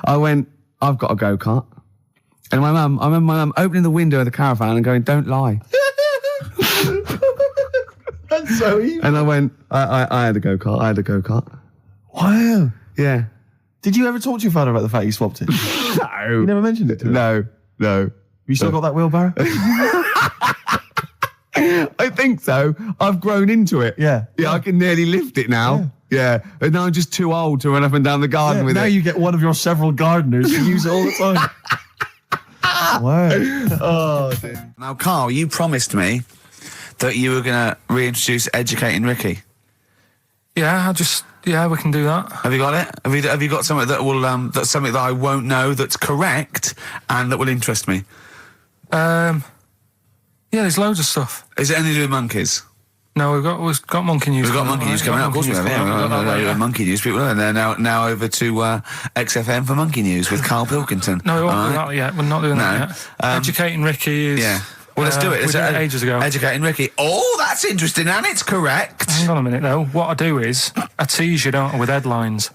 I went, I've got a go-kart. And I remember my mum opening the window of the caravan and going, don't lie. That's so evil. And I went, I had a go-kart. Wow. Yeah. Did you ever talk to your father about the fact you swapped it? No. You never mentioned it to him? No. You still got that wheelbarrow? I think so. I've grown into it. Yeah. I can nearly lift it now. Yeah. And now I'm just too old to run up and down the garden with now it. you get one of your several gardeners to use it all the time. Wow. Oh, dear. Now, Karl, you promised me that you were going to reintroduce Educating Ricky. Yeah, we can do that. Have you got it? Have you got something that will that's something that I won't know that's correct and that will interest me? Yeah, there's loads of stuff. Is it anything to do with monkeys? No, we've got monkey news. We've got monkey news coming up. Of course we have. Yeah, monkey news. People are there now. Over to XFM for monkey news with Karl Pilkington. No, we won't do that yet. We're not doing that yet. Educating Ricky is. Yeah. Well, let's do it. We did it ages ago. Educating Ricky. Oh, that's interesting, and it's correct. Hang on a minute, though. What I do is I tease you, don't I, with headlines.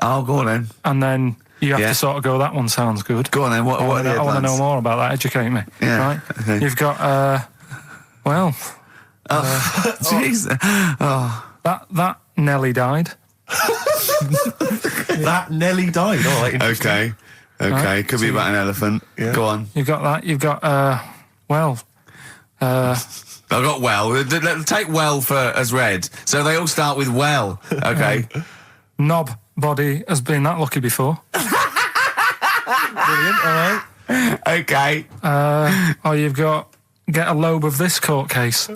Oh, go on then. And then you have to sort of go, that one sounds good. Go on then. What are the headlines? I want to know more about that. Educate me. Yeah. Right? Okay. You've got, Jeez. That Nelly died. That Nelly died. Oh, like, Okay. Right. Could be about an elephant. Yeah. Go on. You've got that. You've got, I got well. Take well as red. So they all start with well. Okay. knob body has been that lucky before. Brilliant. All right. Okay. Or you've got get a lobe of this court case.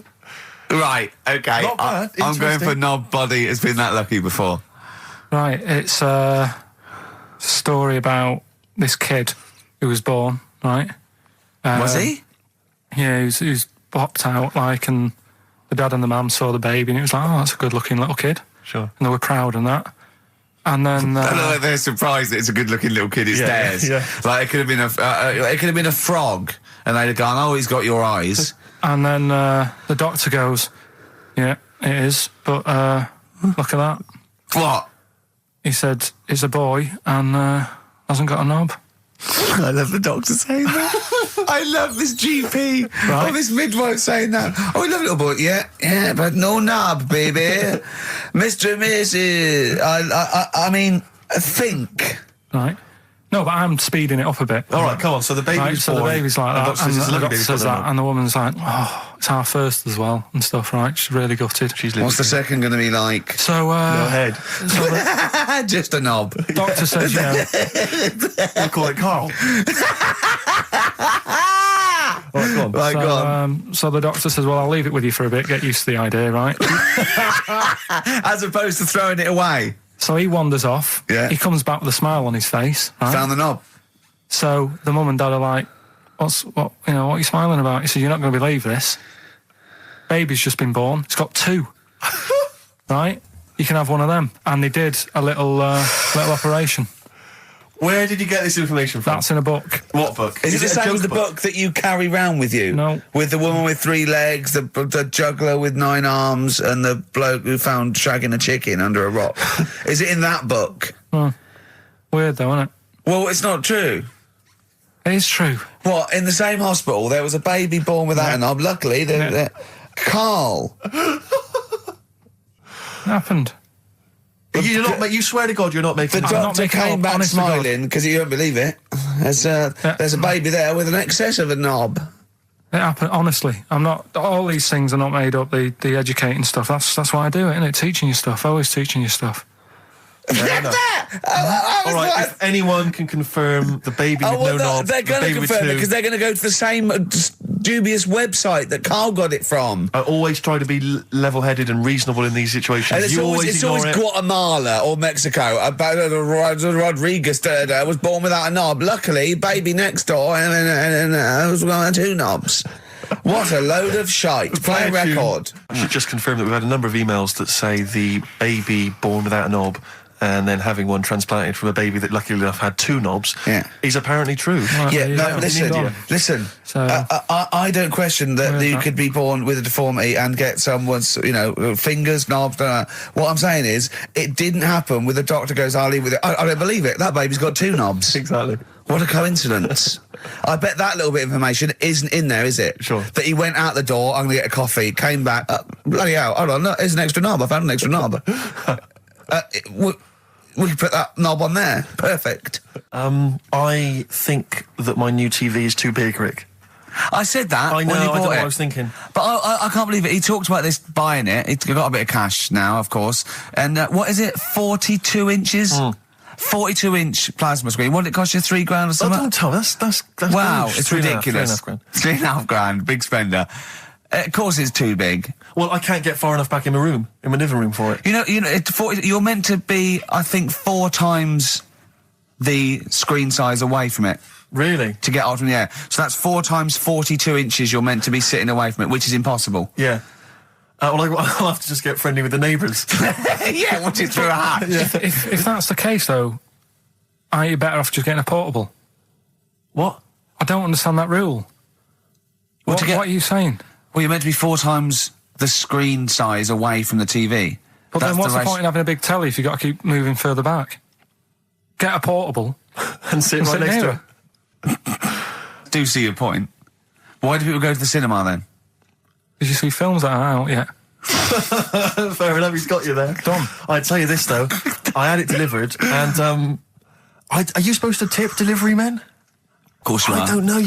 Right. Okay. Not bad. I'm going for Interesting. knob body has been that lucky before. Right. It's a story about this kid who was born. Right. Was he? Yeah, he was popped out and the dad and the mum saw the baby and it was like, oh, that's a good looking little kid. Sure. And they were proud and that. And then I look like they're surprised that it's a good-looking little kid. It's theirs. Yeah. Like it could have been a frog, and they'd have gone, "Oh, he's got your eyes." And then the doctor goes, "Yeah, it is, but look at that." What? He said, "It's a boy and hasn't got a knob." I love the doctor saying that. I love this GP. Right. Oh, this midwife saying that. Oh, I love little boy. Yeah, but no knob, baby. Mr. and Mrs. I mean, think. Right. No, but I'm speeding it up a bit. All right, come on. So the baby's Right, so born. the baby's like that, The and the lovely doctor baby, says put that, and the woman's like, "Oh, it's our first as well," and stuff. Right? She's really gutted. She's What's the second going to be like? So, Go ahead. so the Just a knob. doctor says, We'll call it Karl. All right, go on. Right, go on. So the doctor says, "Well, I'll leave it with you for a bit. Get used to the idea, right?" As opposed to throwing it away. So he wanders off. Yeah. He comes back with a smile on his face. Right? Found the knob. So the mum and dad are like, what are you smiling about? He said, "You're not going to believe this. Baby's just been born. It's got two." right? You can have one of them. And they did a little operation. Where did you get this information from? That's in a book. What book? Is it the same a as the joke book that you carry round with you? No. With the woman with 3 legs, the juggler with 9 arms, and the bloke who found shagging a chicken under a rock. Is it in that book? Weird though, isn't it? Well, it's not true. It is true. What, in the same hospital, there was a baby born without a knob. Luckily, Karl. It happened. You swear to God you're not making The this up. doctor came back smiling, because you won't believe it. There's a baby there with an excess of a knob. It happened, honestly. I'm not... All these things are not made up, the educating stuff. That's why I do it, innit? Teaching you stuff. Always teaching you stuff. All right, if anyone can confirm the baby with no knob, they're going to confirm it, because they're going to go to the same dubious website that Karl got it from. I always try to be level-headed and reasonable in these situations. And it's always Guatemala or Mexico. Rodriguez was born without a knob. Luckily, baby next door and was one 2 knobs. What a load of shite. Play a record. I should just confirm that we've had a number of emails that say the baby born without a knob and then having one transplanted from a baby that luckily enough had 2 knobs is apparently true. Listen. So, I don't question that you could be born with a deformity and get someone's, fingers, knobs. What I'm saying is, it didn't happen with the doctor goes, I'll leave with it. I don't believe it. That baby's got 2 knobs. Exactly. What a coincidence. I bet that little bit of information isn't in there, is it? Sure. That he went out the door, I'm going to get a coffee, came back, bloody hell, hold on, there's an extra knob, I found an extra knob. We can put that knob on there. Perfect. I think that my new TV is too big, Rick. I said that I know, when he I don't know bought what it. I was thinking. But I can't believe it. He talked about this buying it. He's got a bit of cash now, of course. And what is it, 42 inches? 42-inch plasma screen. What did it cost you, $3 grand or something? Don't tell me. That's wow, gross. it's ridiculous. £3.5 grand. £3.5 grand, big spender. Of course it's too big. Well, I can't get far enough back in my room, in my living room for it. You're meant to be, I think, 4 times the screen size away from it. Really? To get out from the air. So that's 4 times 42 inches you're meant to be sitting away from it, which is impossible. Yeah. Well, I'll have to just get friendly with the neighbours. Yeah, watch it through a hatch. Yeah. if that's the case, though, aren't you better off just getting a portable? What? I don't understand that rule. What are you saying? Well, you're meant to be 4 times the screen size away from the TV. But then what's the point in having a big telly if you've got to keep moving further back? Get a portable and sit right next to it. Do see your point. Why do people go to the cinema then? Did you see films that are out yet? Fair enough, he's got you there. Dom, I'd tell you this, though. I had it delivered, and, are you supposed to tip delivery men? Of course you are. I don't know.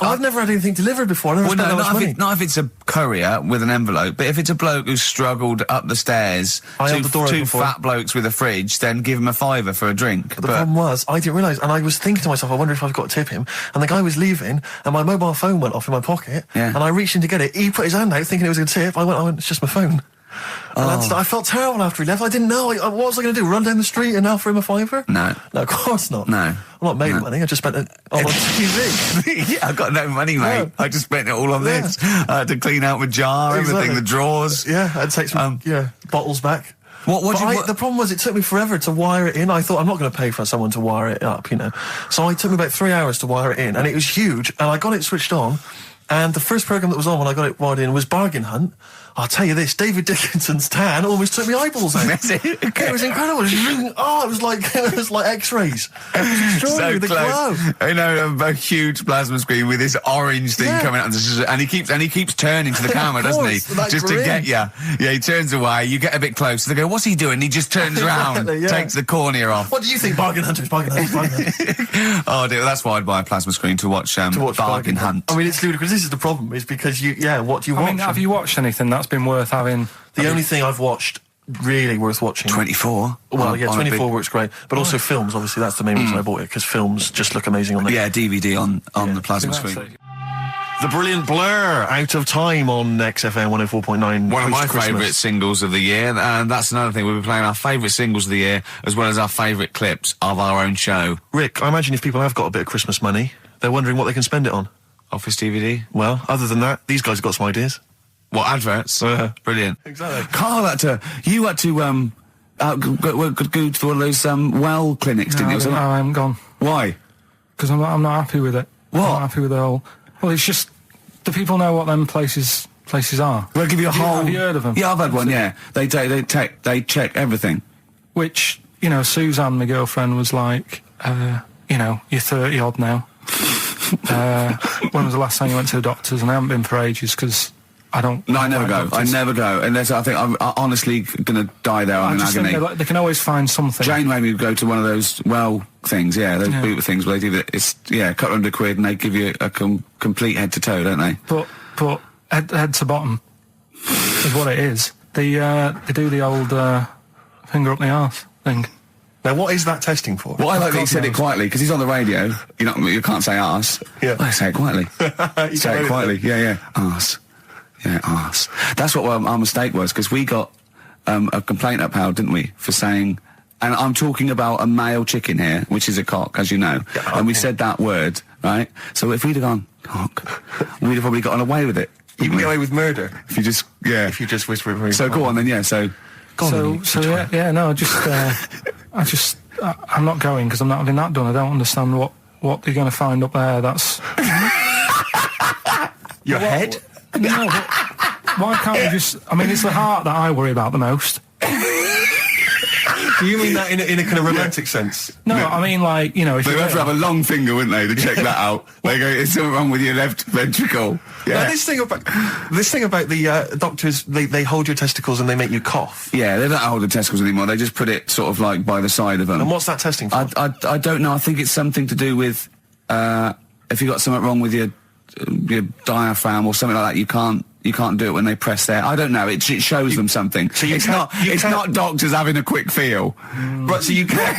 I've never had anything delivered before. I never spent that much money. Not if it's a courier with an envelope, but if it's a bloke who's struggled up the stairs, two fat blokes with a fridge, then give him a £5 for a drink. But the problem was, I didn't realise, and I was thinking to myself, I wonder if I've got to tip him. And the guy was leaving, and my mobile phone went off in my pocket, and I reached in to get it. He put his hand out thinking it was a tip. I went, it's just my phone. And I felt terrible after he left. I didn't know. What was I going to do? Run down the street and offer him a £5? No, of course not. No. I'm not made money. I just spent it on TV. Yeah, I've got no money, mate. Yeah. I just spent it all on this. I had to clean out my jar, everything, the drawers. Yeah, I'd take some bottles back. The problem was it took me forever to wire it in. I thought, I'm not going to pay for someone to wire it up, So it took me about 3 hours to wire it in, and it was huge, and I got it switched on, and the first programme that was on when I got it wired in was Bargain Hunt. I'll tell you this, David Dickinson's tan almost took me eyeballs out. It was incredible. It was like X-rays. It was extraordinary, the glow. A huge plasma screen with this orange thing coming out, and he keeps turning to the camera, doesn't he? Just to get you. Yeah, he turns away. You get a bit closer. They go, "What's he doing?" He just turns around, takes the cornea off. What do you think, Bargain Hunters? Bargain Hunters. Oh dear, that's why I'd buy a plasma screen to watch Bargain Hunt. I mean, it's ludicrous. This is the problem, is because what do you watch? Have you watched anything that's been worth having? The only thing I've watched really worth watching. 24. Well, 24 works great, but also films. Obviously, that's the main reason I bought it, because films just look amazing on there. Yeah, DVD on the plasma screen. The brilliant Blur, Out of Time on XFM 104.9. One of my favourite singles of the year, and that's another thing. We'll be playing our favourite singles of the year, as well as our favourite clips of our own show. Rick, I imagine if people have got a bit of Christmas money, they're wondering what they can spend it on. Office DVD? Well, other than that, these guys have got some ideas. What, adverts? Brilliant. Exactly. Karl you had to go to one of those well clinics, didn't you? No, I haven't gone. Why? Because I'm not happy with it. What? I'm not happy with the whole... Well, it's just... Do people know what them places are? They'll give you a whole... Have you heard of them? Yeah, I've had one, yeah. They check everything. Which, you know, Suzanne, my girlfriend, was like, you know, you're 30-odd now. When was the last time you went to the doctors? And I haven't been for ages, because I don't... No, I never go. doctors. I never go. Unless I think I'm honestly going to die there. I'm in just agony. think they can always find something. Jane made me go to one of those things, those boot things where they do it's a couple £100 and they give you a complete head to toe, don't they? But head to bottom is what it is. They do the old finger up the arse thing. Now, what is that testing for? Well, I like that he said it quietly, because he's on the radio. You can't say arse. Yeah. I say it quietly. Say it quietly. Yeah. Arse. Yeah, arse. That's what our mistake was, because we got a complaint upheld, didn't we, for saying... And I'm talking about a male chicken here, which is a cock, as you know. Yeah, okay. And we said that word, right? So if we'd have gone, cock, we'd have probably gotten away with it. You can get away with murder. If you just, If you just whisper it very So go on then, I'm not going, because I'm not having that done. I don't understand what you're going to find up there. That's... Your head? No, but why can't we just... I mean, it's the heart that I worry about the most. Do you mean that in a kind of romantic sense? No, I mean, like, you know... If they'd have to have a long finger, wouldn't they, to check that out? They go, is something wrong with your left ventricle? Yeah. Now, this thing about the doctors, they hold your testicles and they make you cough. Yeah, they don't hold the testicles anymore. They just put it sort of like by the side of them. And what's that testing for? I don't know. I think it's something to do with if you got something wrong with your diaphragm or something like that. You can't do it when they press there. I don't know. It shows them something. So it's not doctors having a quick feel. Right, so you can't...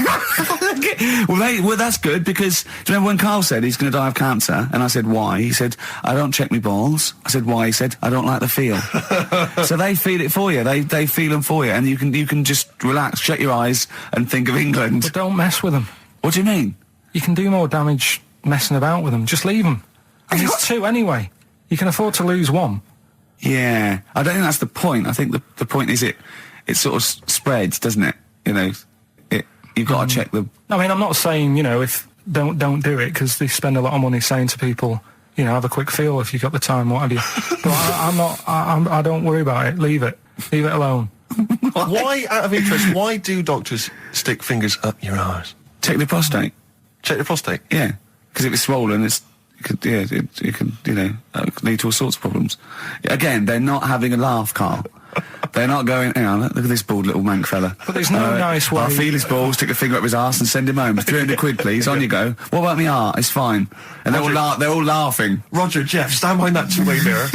well, that's good, because do you remember when Karl said he's going to die of cancer? And I said, why? He said, I don't check my balls. I said, why? He said, I don't like the feel. So they feel it for you. They feel them for you. And you can just relax, shut your eyes and think of England. But don't mess with them. What do you mean? You can do more damage messing about with them. Just leave them. And it's two anyway. You can afford to lose one. Yeah, I don't think that's the point. I think the point is it sort of spreads, doesn't it? You know, you've got to check the... I mean, I'm not saying, you know, if don't do it, because they spend a lot of money saying to people, you know, have a quick feel if you've got the time, what have you. But I don't worry about it. Leave it alone. Why, out of interest, why do doctors stick fingers up your arse? Check the prostate. Check the prostate? Yeah, because if it's swollen, it could lead to all sorts of problems. Again, they're not having a laugh, Karl. They're not going, hang on, look at this bald little mank fella. But there's no nice way. I'll feel his balls, stick a finger up his arse and send him home. 300 quid, please, on you go. What about me art? It's fine. And they're all laughing. Roger, Jeff, stand behind that two-way mirror.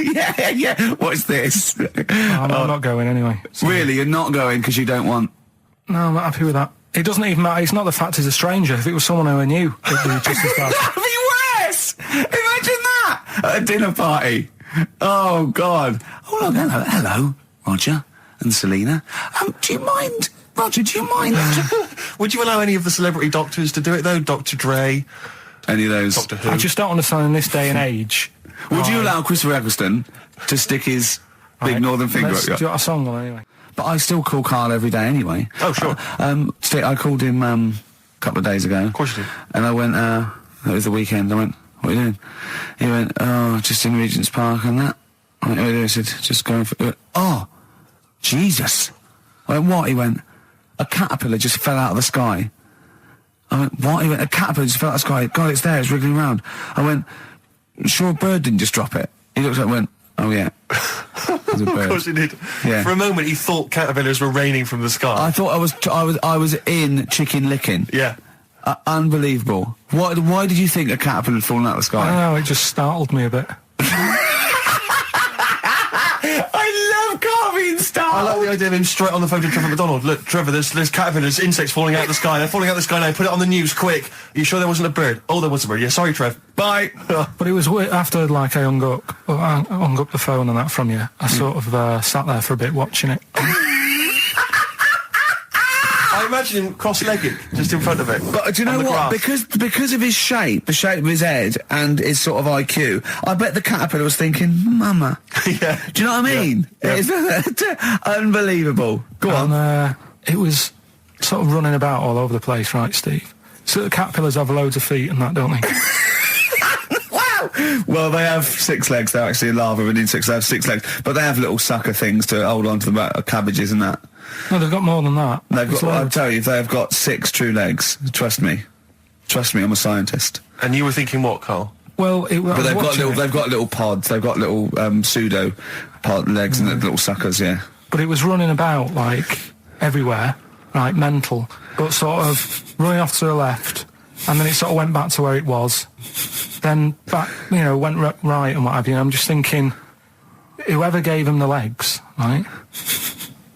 yeah, what's this? I'm not going anyway. So. Really, you're not going because you don't want... No, I'm not happy with that. It doesn't even matter. It's not the fact he's a stranger. If it was someone who I knew, it'd be just as bad. That'd be worse! Imagine that! At a dinner party. Oh, God. Oh, look, hello, Roger and Selena. Do you mind, Roger, Would you allow any of the celebrity doctors to do it, though? Dr. Dre? Any of those? Doctor Who? I just don't understand in this day and age. Would you allow Christopher Eccleston to stick his big northern finger up your... Do you want a song on anyway? But I still call Karl every day anyway. Oh, sure. I called him a couple of days ago. Of course you did. And I went, it was the weekend, I went, what are you doing? He went, oh, just in Regent's Park and that. I went, what are you doing? He said, just going for... Oh, Jesus. I went, what? He went, a caterpillar just fell out of the sky. I went, what? He went, a caterpillar just fell out of the sky. God, it's there, it's wriggling around. I went, sure a bird didn't just drop it. He looked up and went, oh, yeah. Of course he did. Yeah. For a moment, he thought caterpillars were raining from the sky. I thought I was in Chicken Licking. Yeah. Unbelievable. Why did you think a caterpillar had fallen out of the sky? I don't know, it just startled me a bit. I love Karl being startled. I like the idea of him straight on the phone to Trevor McDonald. Look, Trevor, there's caterpillars, insects falling out of the sky. They're falling out of the sky now. Put it on the news, quick. Are you sure there wasn't a bird? Oh, there was a bird. Yeah, sorry, Trev. Bye. But it was after, like, I hung up the phone and that from you. I sort of sat there for a bit watching it. I imagine him cross-legged, just in front of it. But do you know what? Because of his shape, the shape of his head, and his sort of IQ, I bet the caterpillar was thinking, "Mama." Yeah. Do you know what I mean? Yeah. It's unbelievable. Go on. It was sort of running about all over the place, right, Steve? So the caterpillars have loads of feet and that, don't they? Wow. Well, they have 6 legs. They're actually a larva within 6. They have 6 legs, but they have little sucker things to hold on to the back of cabbages and that. No, they've got more than that. I'll tell you, they have got 6 true legs. Trust me. Trust me, I'm a scientist. And you were thinking what, Carl? Well, but they've got little pods. They've got little pseudo pod legs and little suckers. Yeah. But it was running about like everywhere, right? Mental, but sort of running off to the left, and then it sort of went back to where it was. Then back, went right and what have you. I'm just thinking, whoever gave them the legs, right?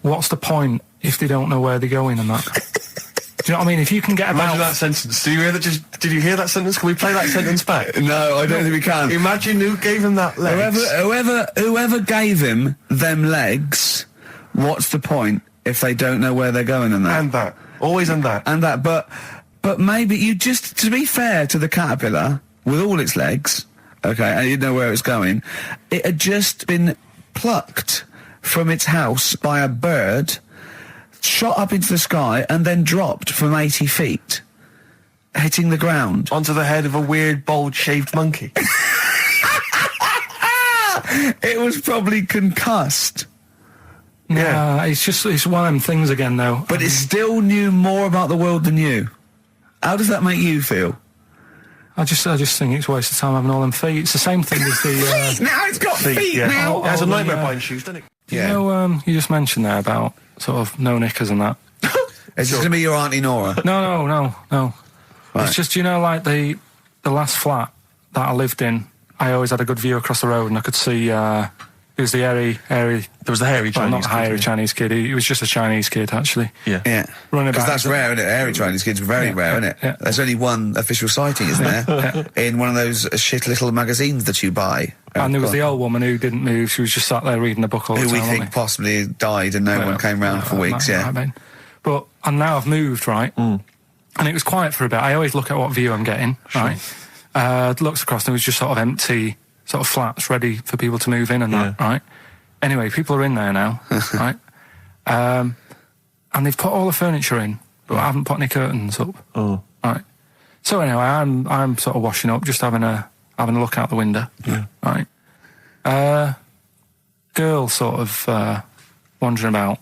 What's the point if they don't know where they're going and that? Do you know what I mean? If you can get Imagine that sentence. Did you hear that sentence? Can we play that sentence back? No, I don't think we can. Imagine who gave him that legs. Whoever gave him them legs, what's the point if they don't know where they're going and that? And that. Always and that. And that. But maybe you just, to be fair to the caterpillar, with all its legs, okay, and you didn't know where it was going, it had just been plucked from its house by a bird, shot up into the sky, and then dropped from 80 feet, hitting the ground. Onto the head of a weird, bold-shaved monkey. It was probably concussed. Yeah, it's one of them things again, though. But it still knew more about the world than you. How does that make you feel? I just think it's a waste of time having all them feet. It's the same thing as the... now it's got feet now! It has a nightmare buying shoes, doesn't it? Yeah. You just mentioned there about sort of no knickers and that. Is this going to be your Auntie Nora? No. Right. It's just, like the last flat that I lived in, I always had a good view across the road and I could see... It was the hairy... There was the hairy Chinese not the hairy Chinese kid. He was just a Chinese kid, actually. Yeah. Because that's rare, isn't it? Hairy Chinese kids are very rare, isn't it? Yeah. There's only one official sighting, isn't there? In one of those shit little magazines that you buy. And there was the old woman who didn't move. She was just sat there reading a book all the time. Who we think possibly died and no one came round for weeks, But now I've moved, right? And it was quiet for a bit. I always look at what view I'm getting, right? Looks across and it was just sort of empty, sort of flats ready for people to move in and that, right? Anyway, people are in there now, right? And they've put all the furniture in, but I haven't put any curtains up. Oh. Right. So anyway, I'm sort of washing up, just having a look out the window. Yeah. Right. Girl sort of wandering about,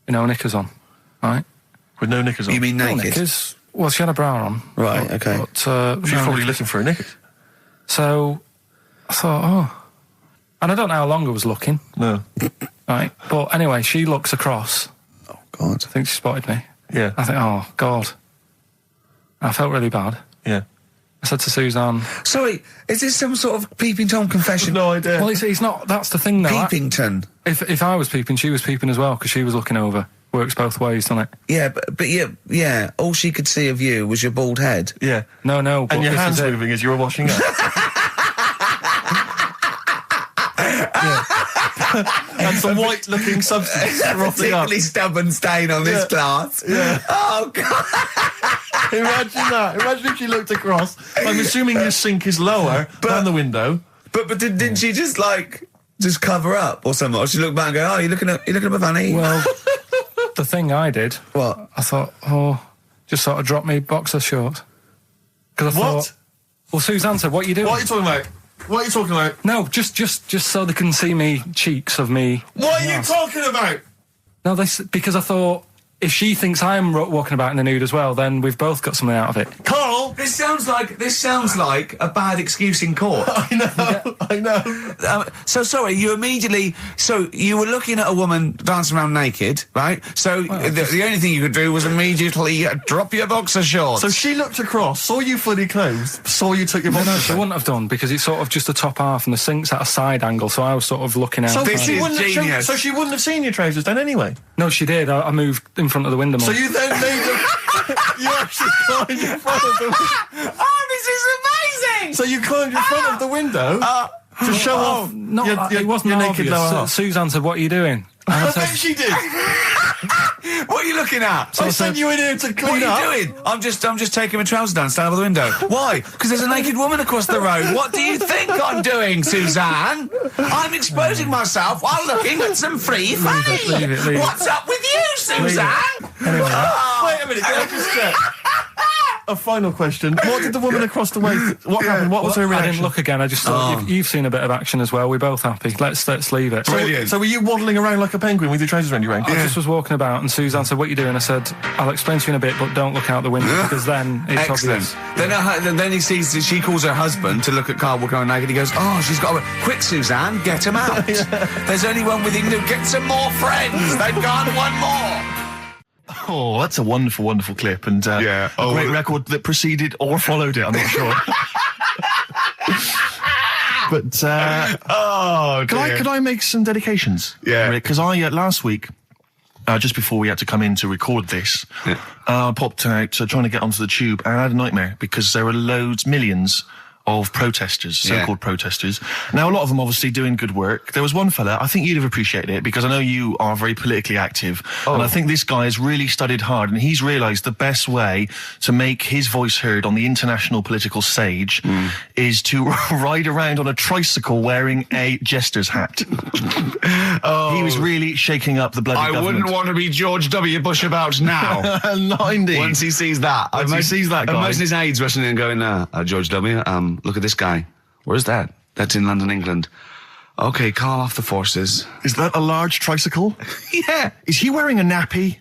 knickers on, right? With no knickers on? You mean naked? No knickers. Well, she had a bra on. Right, okay. But, she was probably looking for a knickers. So I thought, and I don't know how long I was looking. No. Right. But anyway, she looks across. Oh, God. I think she spotted me. Yeah. I think, oh, God. I felt really bad. Yeah. I said to Suzanne... Sorry, is this some sort of Peeping Tom confession? No idea. Well, it's not... That's the thing, though. Peepington. If I was peeping, she was peeping as well, because she was looking over. Works both ways, doesn't it? Yeah, but yeah, all she could see of you was your bald head. Yeah. No, but and your hands moving as you were washing up. And some white-looking substance frothing up. Particularly stubborn stain on this glass. Yeah. Oh, God. Imagine that. Imagine if she looked across. I'm assuming your sink is lower than the window. But didn't she just cover up or something? Or she looked back and go, "Oh, you looking up, honey?" Well, the thing I did... What? I thought, just sort of drop me boxer shorts. Because I thought... Well, Suzanne said, what are you doing? What are you talking about? What are you talking about? No, just so they can see me cheeks of me. What are you talking about? No, because I thought if she thinks I'm walking about in the nude as well, then we've both got something out of it. Carl, this sounds like a bad excuse in court. I know. So sorry, you were looking at a woman dancing around naked, right? So the only thing you could do was immediately drop your boxer shorts. So she looked across, saw you fully clothed, saw you took your boxer shorts. No, she wouldn't have done, because it's sort of just the top half and the sink's at a side angle, so I was sort of looking out. So she wouldn't have seen your trousers then anyway? No, she did. I moved in front of the window more. So you then made you actually climbed in front of the window. Oh, this is amazing! So you climbed in front of the window to show off it wasn't your naked obvious. lower half. Suzanne said, what are you doing? And I bet she did. What are you looking at? I sent you in here to clean What up. are you doing? I'm just taking my trousers down, stand over the window. Why? Because there's a naked woman across the road. What do you think I'm doing, Suzanne? I'm exposing myself while looking at some free fanny. leave it. What's up with you, Suzanne? Anyway, Wait a minute, can I just check? A final question. What did the woman across the way... What happened? What was her I reaction? didn't look again. I just thought you've seen a bit of action as well. We're both happy. Let's leave it. Brilliant. So were you waddling around like a penguin with your trousers around your ankle? I just was walking about, and Suzanne said, "What are you doing?" I said, "I'll explain to you in a bit, but don't look out the window because then it's Excellent. obvious." Then he sees that she calls her husband to look at Karl walking around naked. He goes, "Oh, she's got a... Quick, Suzanne, get him out. There's only one with him. Get some more friends. They've gone one more." Oh, that's a wonderful, wonderful clip, and a great record that preceded or followed it, I'm not sure. But, could I make some dedications? Yeah. Because I, last week, just before we had to come in to record this, popped out trying to get onto the tube, and I had a nightmare, because there were millions of protesters, so-called protesters. Now, a lot of them obviously doing good work. There was one fella, I think you'd have appreciated it, because I know you are very politically active, and I think this guy has really studied hard, and he's realised the best way to make his voice heard on the international political stage is to ride around on a tricycle wearing a jester's hat. He was really shaking up the bloody government. I wouldn't want to be George W. Bush about now. No, indeed. Once he sees that. Once he sees that guy. Imagine his aides rushing in and going, George W., look at this guy. Where's that? That's in London, England. Okay, call off the forces. Is that a large tricycle? Yeah. Is he wearing a nappy?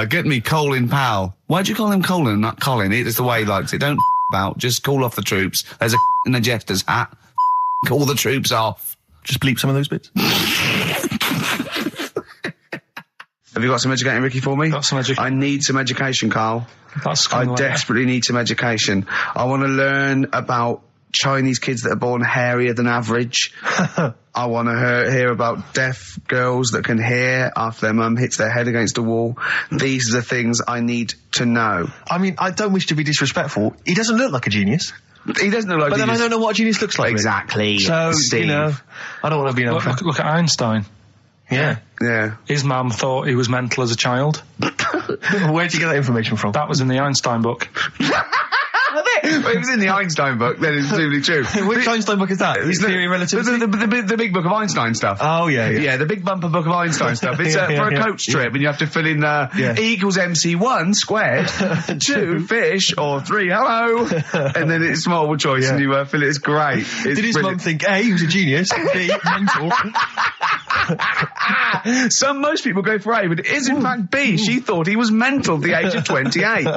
Get me Colin Powell. Why'd you call him Colin, not Colin? It's the way he likes it. Don't about. Just call off the troops. There's a in a jester's hat. Call the troops off. Just bleep some of those bits. Have you got some educating, Ricky, for me? Got some education. I need some education, Karl. That's I kind of desperately need some education. I want to learn about Chinese kids that are born hairier than average. I want to hear about deaf girls that can hear after their mum hits their head against a wall. These are the things I need to know. I mean, I don't wish to be disrespectful. He doesn't look like a genius. He doesn't look like But then I genius. don't know what a genius looks like. Exactly. So, Steve. you know, I don't want to be an Look at Einstein. Yeah. Yeah. His mum thought he was mental as a child. Where'd you get that information from? That was in the Einstein book. Well, it was in the Einstein book, then it's presumably true. Which Einstein book is that? His Theory of Relativity? The big book of Einstein stuff. Oh, yeah. Yeah, the big bumper book of Einstein stuff. It's for a coach trip, and you have to fill in E equals MC1 squared, 2 fish, or 3 hello, and then it's multiple choice, and you fill it. It's great. It's Did his mum think, A, he was a genius, B, mental? Most people go for A, but it is in fact B. She thought he was mental at the age of 28.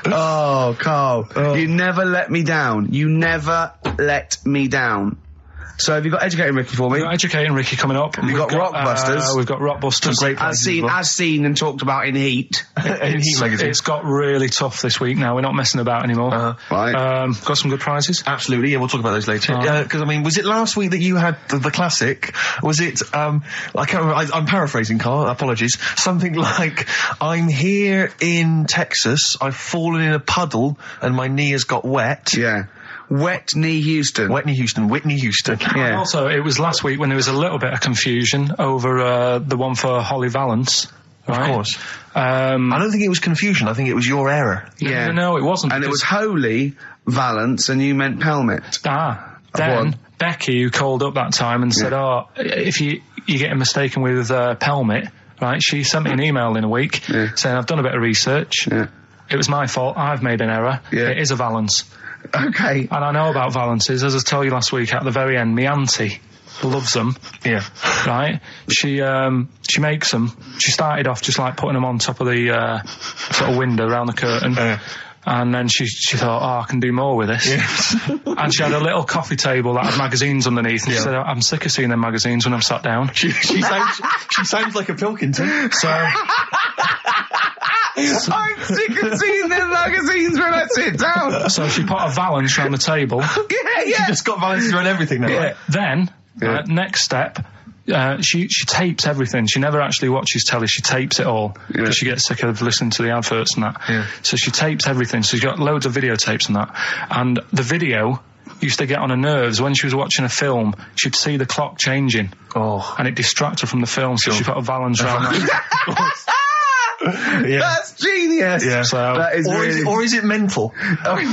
Oh, Karl, you never let me down. You never let me down. So have you got Educating Ricky for me? We've got Educating Ricky coming up. We've got Rockbusters. We've got Rockbusters. Great As seen and talked about in Heat. In Heat magazine. It's got really tough this week now. We're not messing about anymore. Right. Got some good prizes. Absolutely, yeah, we'll talk about those later. Because, I mean, was it last week that you had the classic? Was it, I can't remember, I'm paraphrasing, Karl, apologies. Something like, I'm here in Texas, I've fallen in a puddle, and my knee has got wet. Yeah. Whitney Houston. Whitney Houston. Yeah. And also, it was last week when there was a little bit of confusion over the one for Holly Valance. Right? Of course. I don't think it was confusion, I think it was your error. Yeah. No, it wasn't. And it was Holy Valance, and you meant Pelmet. Then Becky, who called up that time and said, if you're getting mistaken with Pelmet, right, she sent me an email in a week saying, I've done a bit of research. Yeah. It was my fault. I've made an error. Yeah. It is a Valance. Okay. And I know about Valances. As I told you last week, at the very end, my auntie loves them. Yeah. Right? She makes them. She started off just like putting them on top of the sort of window around the curtain. And then she thought, I can do more with this. Yeah. And she had a little coffee table that had magazines underneath. And she said, I'm sick of seeing them magazines when I'm sat down. She sounds like a Pilkington. So... I'm sick of seeing them magazines when I sit down. So she put a Valance around the table. She just got Valances around everything now. Right? Then, next step, she tapes everything. She never actually watches telly. She tapes it all because she gets sick of listening to the adverts and that. Yeah. So she tapes everything. So she's got loads of videotapes and that. And the video used to get on her nerves. When she was watching a film, she'd see the clock changing. Oh. And it distracted her from the film, so she put a valance around that. Yeah. That's genius. Yeah. So, That is Or is it mental? Only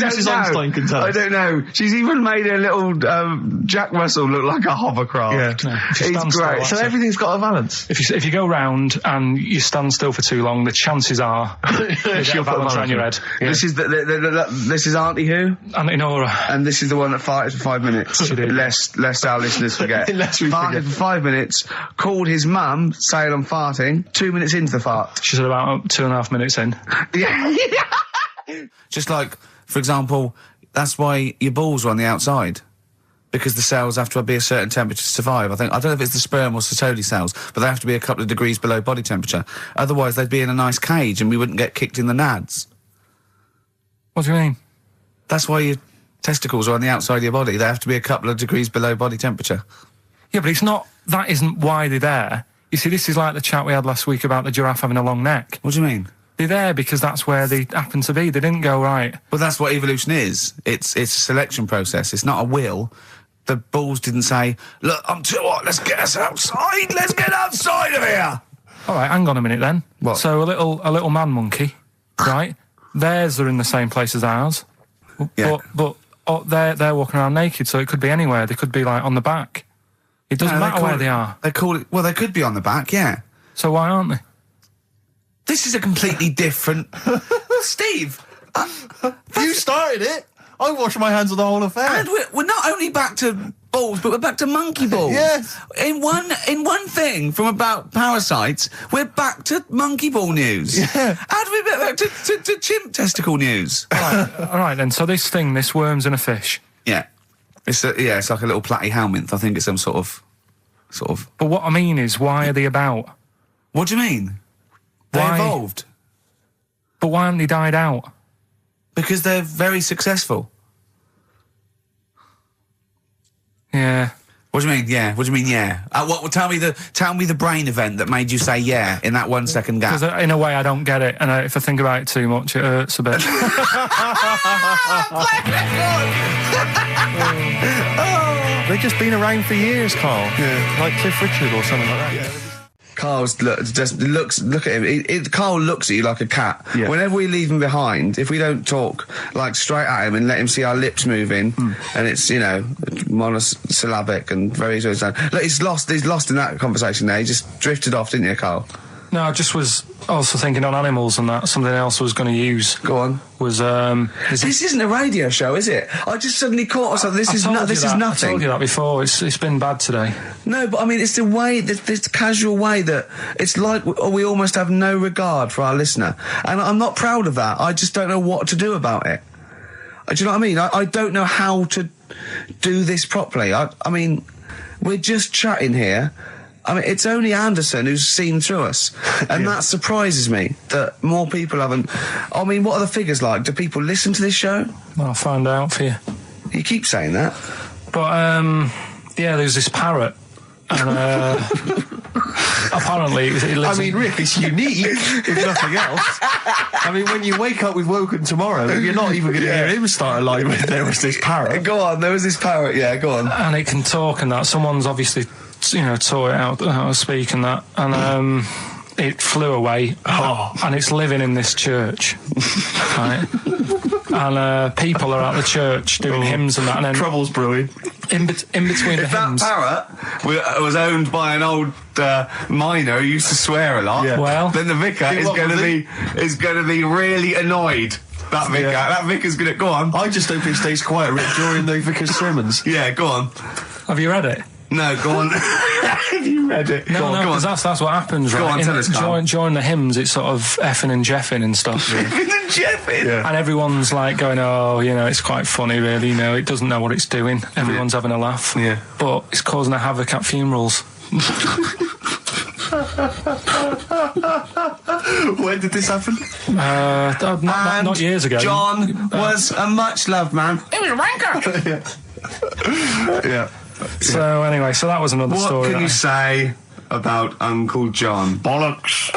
Mrs. Einstein can tell. I don't know. She's even made a little Jack Russell look like a hovercraft. Yeah. if you He's stand still, great. that's So it. everything's got a balance. If you go round and you stand still for too long, the chances are you get She'll a put a balance balance around your on. head. Yeah. This is this is Auntie Who, Auntie Nora. and this is the one that farted for 5 minutes. She did. Lest our listeners forget. Lest we farted forget. for 5 minutes. Called his mum, saying I'm farting. 2 minutes into the fart. She's at about 2.5 minutes in. Yeah. Just like, for example, that's why your balls are on the outside. Because the cells have to be a certain temperature to survive. I don't know if it's the sperm or Sertoli cells, but they have to be a couple of degrees below body temperature. Otherwise, they'd be in a nice cage and we wouldn't get kicked in the nads. What do you mean? That's why your testicles are on the outside of your body. They have to be a couple of degrees below body temperature. Yeah, but it's not. That isn't why they're there. You see, this is like the chat we had last week about the giraffe having a long neck. What do you mean? They're there because that's where they happen to be. They didn't go, right. Well, that's what evolution is. It's a selection process. It's not a will. The balls didn't say, look, I'm too hot, let's get us outside. Let's get outside of here. All right, hang on a minute then. What? So a little man monkey, right? Theirs are in the same place as ours. Yeah. But they're walking around naked, so it could be anywhere. They could be, like, on the back. It doesn't matter where they are. They call it, well, they could be on the back, yeah. So why aren't they? This is a completely different... Steve! You started it. I wash my hands of the whole affair. And we're not only back to balls, but we're back to monkey balls. Yes. In one thing from about parasites, we're back to monkey ball news. Yeah. How do we get back to chimp testicle news? All right, then. So this worm's in a fish. Yeah. It's like a little platyhelminth. I think it's some sort of. But what I mean is, why are they about? What do you mean? They Why? evolved. But why haven't they died out? Because they're very successful. Yeah. What do you mean? Yeah. What do you mean? Yeah. Tell me the brain event that made you say yeah in that 1 second gap. Because in a way I don't get it, and if I think about it too much, it hurts a bit. They've just been around for years, Carl. Yeah. Like Cliff Richard or something like that. Yeah. Carl's look at him. Carl looks at you like a cat. Yeah. Whenever we leave him behind, if we don't talk like straight at him and let him see our lips moving, and it's monosyllabic and very slow. Look, he's lost in that conversation there. He just drifted off, didn't you, Carl? No, I just was also thinking on animals and that. Something else I was going to use. Go on. Was This isn't a radio show, is it? I just suddenly caught myself. This is nothing. I told you that before. It's been bad today. No, but I mean, it's the way, this casual way that it's like we almost have no regard for our listener. And I'm not proud of that. I just don't know what to do about it. Do you know what I mean? I don't know how to do this properly. I mean, we're just chatting here. I mean, it's only Anderson who's seen through us. And that surprises me, that more people haven't. I mean, what are the figures like? Do people listen to this show? Well, I'll find out for you. You keep saying that. But, yeah, there's this parrot. And, apparently it lives I mean, Rick, it's unique, if nothing else. I mean, when you wake up with Woken tomorrow, you're not even going to hear him start a line with there was this parrot. Go on, there was this parrot, yeah, go on. and it can talk and that. Someone's obviously, taught it out how to speak and that. And, it flew away. And it's living in this church. Right? And people are at the church doing hymns and that. And then Trouble's brewing. in between the If that hymns. parrot was owned by an old miner who used to swear a lot, Yeah. Well, then the vicar is what going was to be really annoyed. That vicar, that vicar's going to go on. I just hope it stays quiet, Rick, during the vicar's sermons. Yeah, go on. have you read it? No, go on. Have you read it? No, go on, because that's what happens, Go right? on, tell us, Carl. During the hymns, it's sort of effing and jeffing and stuff. Jeffin. Yeah. And everyone's like going, oh, it's quite funny, really. It doesn't know what it's doing. Everyone's having a laugh. Yeah. But it's causing a havoc at funerals. When did this happen? Not years ago. John was a much loved man. He was a wanker. Yeah. So anyway, so that was another What story. can you say about Uncle John? Bollocks.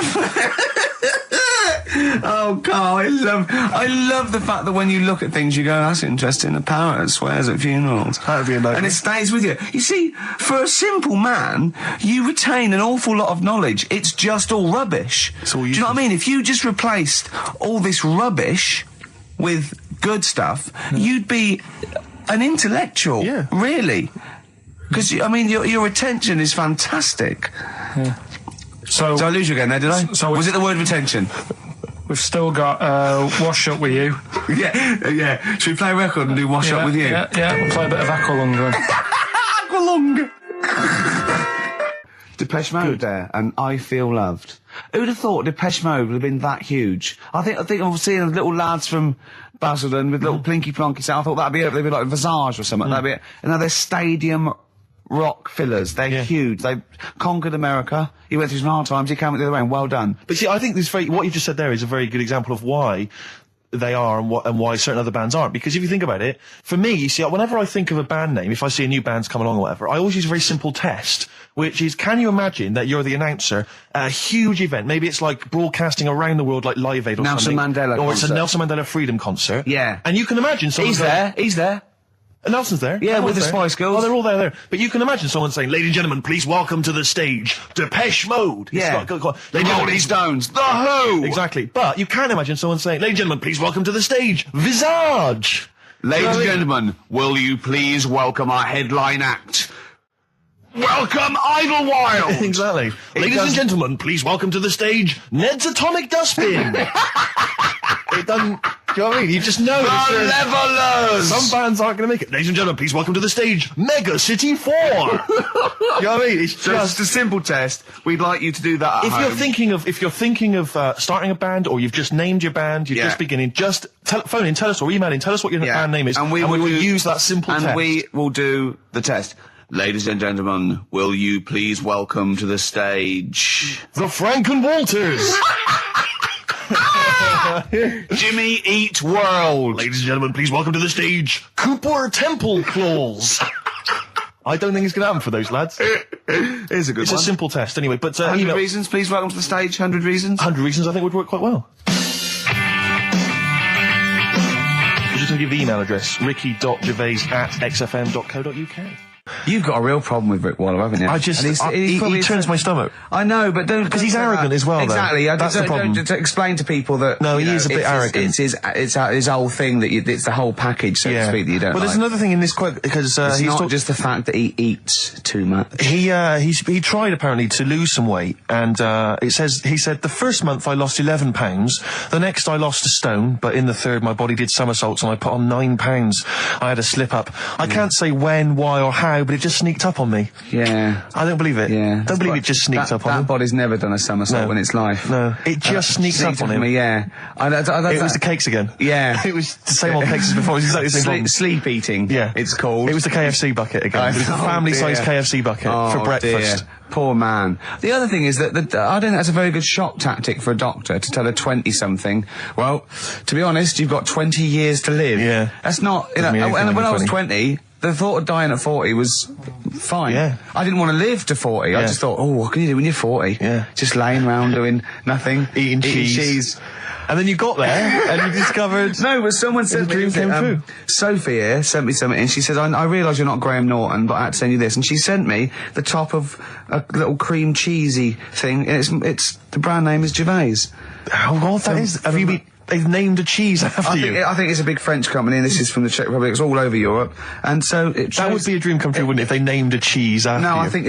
Oh, Karl, I love the fact that when you look at things, you go, that's interesting. A parrot swears at funerals. That would be amazing. And it stays with you. You see, for a simple man, you retain an awful lot of knowledge. It's just all rubbish. It's all Do you know what I mean? If you just replaced all this rubbish with good stuff, you'd be an intellectual. Yeah. Really. Because, I mean, your attention is fantastic. Yeah. So I lose you again there, did I? So was it the word retention? We've still got Wash Up With You. Yeah. Should we play a record and do Wash Up With You? Yeah. We'll play a bit of Aqualung. Aqualung! Depeche Mode there, and I Feel Loved. Who'd have thought Depeche Mode would have been that huge? I think I'm seeing little lads from Basildon with little plinky plonky sound. I thought that'd be it. They'd be like Visage or something. That'd be it. And now they're stadium rock fillers. They're huge. They conquered America. He went through some hard times. He came out the other way, and well done. But see, I think what you just said there is a very good example of why they are and why certain other bands aren't. Because if you think about it, for me, you see, whenever I think of a band name, if I see a new band's come along or whatever, I always use a very simple test, which is, can you imagine that you're the announcer at a huge event? Maybe it's like broadcasting around the world like Live Aid or Nelson something. Mandela Or it's concert. a Nelson Mandela Freedom concert. Yeah. And you can imagine someone He's there. Nelson's there. Yeah, Everyone's with the there. Spice Girls. Oh, they're all there. But you can imagine someone saying, ladies and gentlemen, please welcome to the stage, Depeche Mode. Yeah. Rolling Stones. The Who. Exactly. But you can imagine someone saying, ladies and gentlemen, please welcome to the stage, Visage. Ladies and gentlemen, will you please welcome our headline act? Welcome Idlewild! Exactly. Ladies and gentlemen, please welcome to the stage, Ned's Atomic Dustbin. It doesn't... Do you know what I mean? You just know. The Levelers! Some bands aren't going to make it. Ladies and gentlemen, please welcome to the stage, Mega City 4. You know what I mean? It's Just a simple test. We'd like you to do that at home. If you're thinking of starting a band, or you've just named your band, you're just beginning, just phone in, tell us, or email in, tell us what your band name is, and we will use that simple test. And we will do the test. Ladies and gentlemen, will you please welcome to the stage... The Franken Walters! Jimmy Eat World! Ladies and gentlemen, please welcome to the stage, Cooper Temple Claws! I don't think it's going to happen for those lads. Here's a good It's one. a simple test anyway, but 100 reasons, please welcome to the stage, 100 reasons. 100 reasons I think would work quite well. Just to give the email address, ricky.gervais@xfm.co.uk. You've got a real problem with Rick Waller, haven't you? He turns my stomach. I know, but don't... Because he's arrogant as well, though. Exactly. That's the problem. To explain to people that... No, he is a bit arrogant. It's his whole thing, that it's the whole package, so to speak, that you don't Well, there's another thing in this quote, because it's not just the fact that he eats too much. He tried apparently to lose some weight, and he said the first month I lost 11 pounds, the next I lost a stone, but in the third my body did somersaults and I put on 9 pounds. I had a slip up. I can't say when, why, or how, but it just sneaked up on me. Yeah. I don't believe it. Yeah. Don't believe it just sneaked up on him. That body's never done a somersault in its life. No. It just sneaked up on him. Yeah. It was the cakes again. Yeah. It was the same old cakes as before. It was exactly the same problem. Sleep eating. Yeah. It's called. It was the KFC bucket again. It was the family-sized KFC bucket for breakfast. Dear. Poor man. The other thing is that I don't think that's a very good shock tactic for a doctor to tell a 20-something, well, to be honest, you've got 20 years to live. Yeah. That's not, when I was 20, the thought of dying at 40 was fine. Yeah. I didn't want to live to 40. Yeah. I just thought, what can you do when you're 40? Yeah. Just laying around doing nothing. Eating cheese. And then you got there and you discovered... No, but someone said... The dream came true. Sophie here sent me something, and she says, I realise you're not Graham Norton, but I had to send you this. And she sent me the top of a little cream cheesy thing, and it's the brand name is Gervais. How odd that is. They've named a cheese after you. I think it's a big French company, and this is from the Czech Republic. It's all over Europe, and so that would be a dream come true, wouldn't it? If they named a cheese after you. No, I think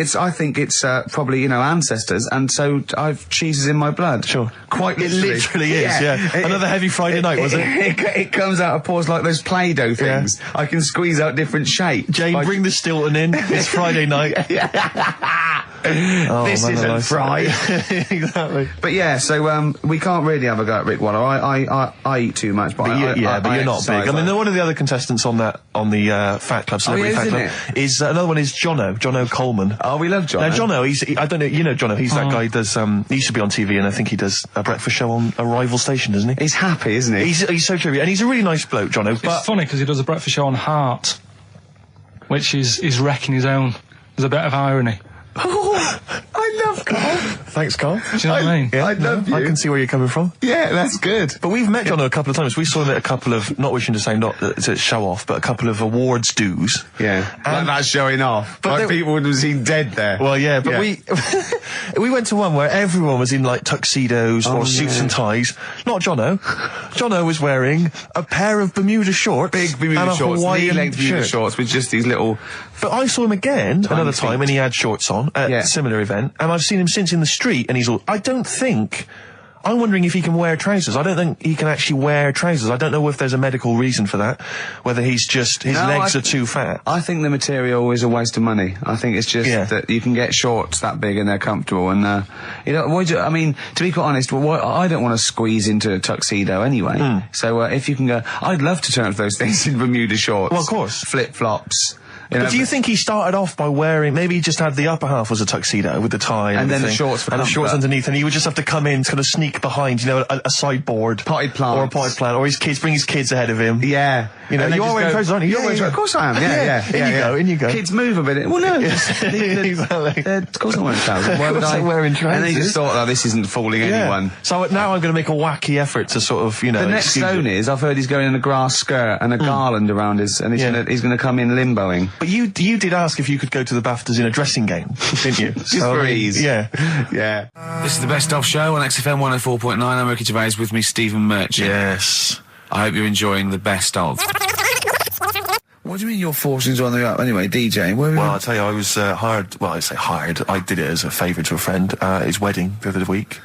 it's probably ancestors, and so I've cheeses in my blood. Sure, quite literally. It literally is. Yeah. Another heavy Friday night, was it? It comes out of pores like those Play-Doh things. Yeah. I can squeeze out different shapes. Jane, bring the Stilton in. It's Friday night. This isn't fried. Exactly. But yeah, so we can't really have a go at Rick Waller. I eat too much, but you're not big. I mean, one of the other contestants on the Fat Club, Celebrity Fat Club, is another one is Jono Coleman. Oh, we love Jono. Now Jono, I don't know, you know Jono, he's that guy who does, he used to be on TV, and I think he does a breakfast show on a rival station, doesn't he? He's happy, isn't he? He's so trivia, and he's a really nice bloke, Jono. It's funny because he does a breakfast show on Heart, which is wrecking his own. There's a bit of irony. Oh, I love Karl. Thanks, Carl. Do you know what I mean? I love you. I can see where you're coming from. Yeah, that's good. But we've met Jono a couple of times. We saw him at a couple of, not wishing to say not to show off, but a couple of awards dues. Yeah, like that's showing off. But like people would have seen dead there. Well, yeah, but we went to one where everyone was in like tuxedos or suits and ties. Not Jono. Jono was wearing a pair of Bermuda shorts, Big Bermuda and a shorts, Hawaiian knee-length Bermuda shirt. shorts with just these little. But I saw him again another time, feet. and he had shorts on at a similar event, and I've seen him since in the street, and he's all. I'm wondering if he can wear trousers. I don't think he can actually wear trousers. I don't know if there's a medical reason for that, whether he's just, his legs are too fat. I think the material is a waste of money. I think it's just that you can get shorts that big and they're comfortable and, I mean, to be quite honest, I don't want to squeeze into a tuxedo anyway. So, if you can go, I'd love to turn up those things in Bermuda shorts. Well, of course. Flip-flops. But do you think he started off by wearing, maybe he just had the upper half was a tuxedo with the tie and then the shorts for and the comfort. shorts underneath, and he would just have to come in, kind of sneak behind, a sideboard. Potted plants. Or a potted plant, or bring his kids ahead of him. Yeah. You know, And you they are just wearing go- trousers, aren't you? Yeah, of course I am. Yeah. In you go. Kids move a bit. Well, no. Exactly. Of course I'm wearing trousers. Why would What's I? that wearing trousers? And they just thought, oh, this isn't fooling anyone. So now I'm going to make a wacky effort to sort of, The next zone is, I've heard he's going in a grass skirt and a garland around his, and he's going to come in limboing. But you did ask if you could go to the BAFTAs in a dressing gown, didn't you? Just for ease. Yeah. Yeah. This is the Best Of Show on XFM 104.9. I'm Ricky Gervais, with me Stephen Merchant. Yes. I hope you're enjoying the Best Of. What do you mean your fortunes are on the up? Anyway, DJ, where were Well, you? I'll tell you, I was hired. Well, I say hired. I did it as a favour to a friend. His wedding the other week,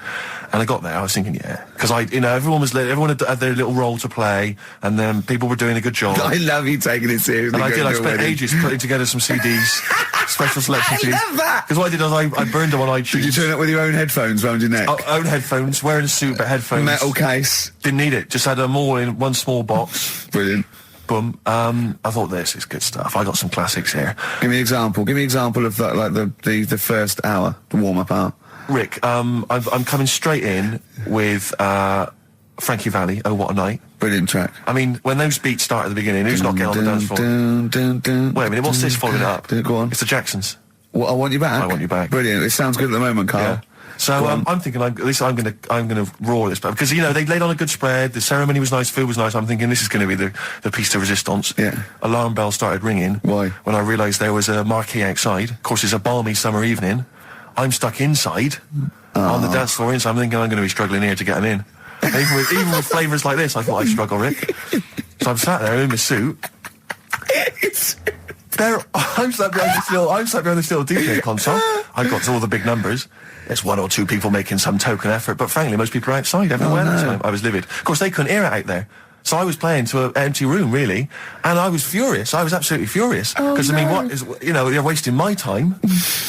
and I got there. I was thinking, because everyone had their little role to play, and then people were doing a good job. I love you taking it seriously. And I did. I going to a spent wedding. ages putting together some CDs, special selection CDs. I love that. Because what I did is I burned them on iTunes. Did you turn up with your own headphones round your neck? Own headphones, wearing a suit, but headphones. Metal case. Didn't need it. Just had them all in one small box. Brilliant. Boom. I thought this is good stuff. I got some classics here. Give me an example. Give me an example of that, like the first hour, the warm-up hour. Rick, I'm coming straight in with Frankie Valli, Oh What a Night. Brilliant track. I mean, when those beats start at the beginning, who's not getting on the dance floor? Wait a minute, what's this following up? Go on. It's the Jacksons. Well, I Want You Back? I Want You Back. Brilliant. It sounds good at the moment, Karl. Yeah. So I'm thinking, I'm gonna roar this, because they laid on a good spread. The ceremony was nice, food was nice. I'm thinking this is going to be the piece de resistance. Yeah. Alarm bell started ringing. Why? When I realised there was a marquee outside. Of course, it's a balmy summer evening. I'm stuck inside on the dance floor. So I'm thinking I'm going to be struggling here to get them in. And even with flavours like this, I thought I'd struggle, Rick. So I'm sat there in my suit. I'm sat behind this little DJ console. I've got all the big numbers. There's one or two people making some token effort, but frankly, most people are outside everywhere. No. I was livid. Of course, they couldn't hear it out there. So I was playing to an empty room, really, and I was furious. I was absolutely furious. Because, I mean, what is, you're wasting my time.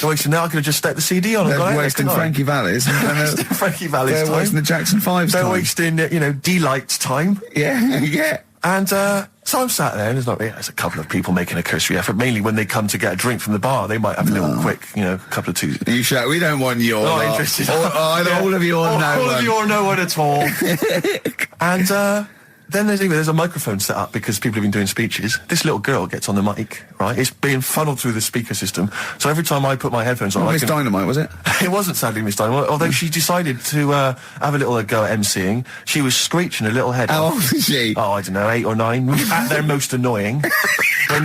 You're wasting now. I could have just stuck the CD on and gone out. They're wasting Frankie Valli's. Frankie Valli's time. They're wasting the Jackson 5's They're time. wasting, D-Light's time. Yeah. And so I'm sat there, and there's a couple of people making a cursory effort. Mainly when they come to get a drink from the bar, they might have a little quick, couple of two. You shout, we don't want your Not lot. interested. All of you or no All one. of you or no one at all. And then there's a microphone set up because people have been doing speeches. This little girl gets on the mic, right? It's being funneled through the speaker system. So every time I put my headphones on, Miss Dynamite, was it? It wasn't sadly Miss Dynamite, although she decided to have a little go at MCing. She was screeching her little head How off. old is she? Oh, I don't know, 8 or 9. At their most annoying.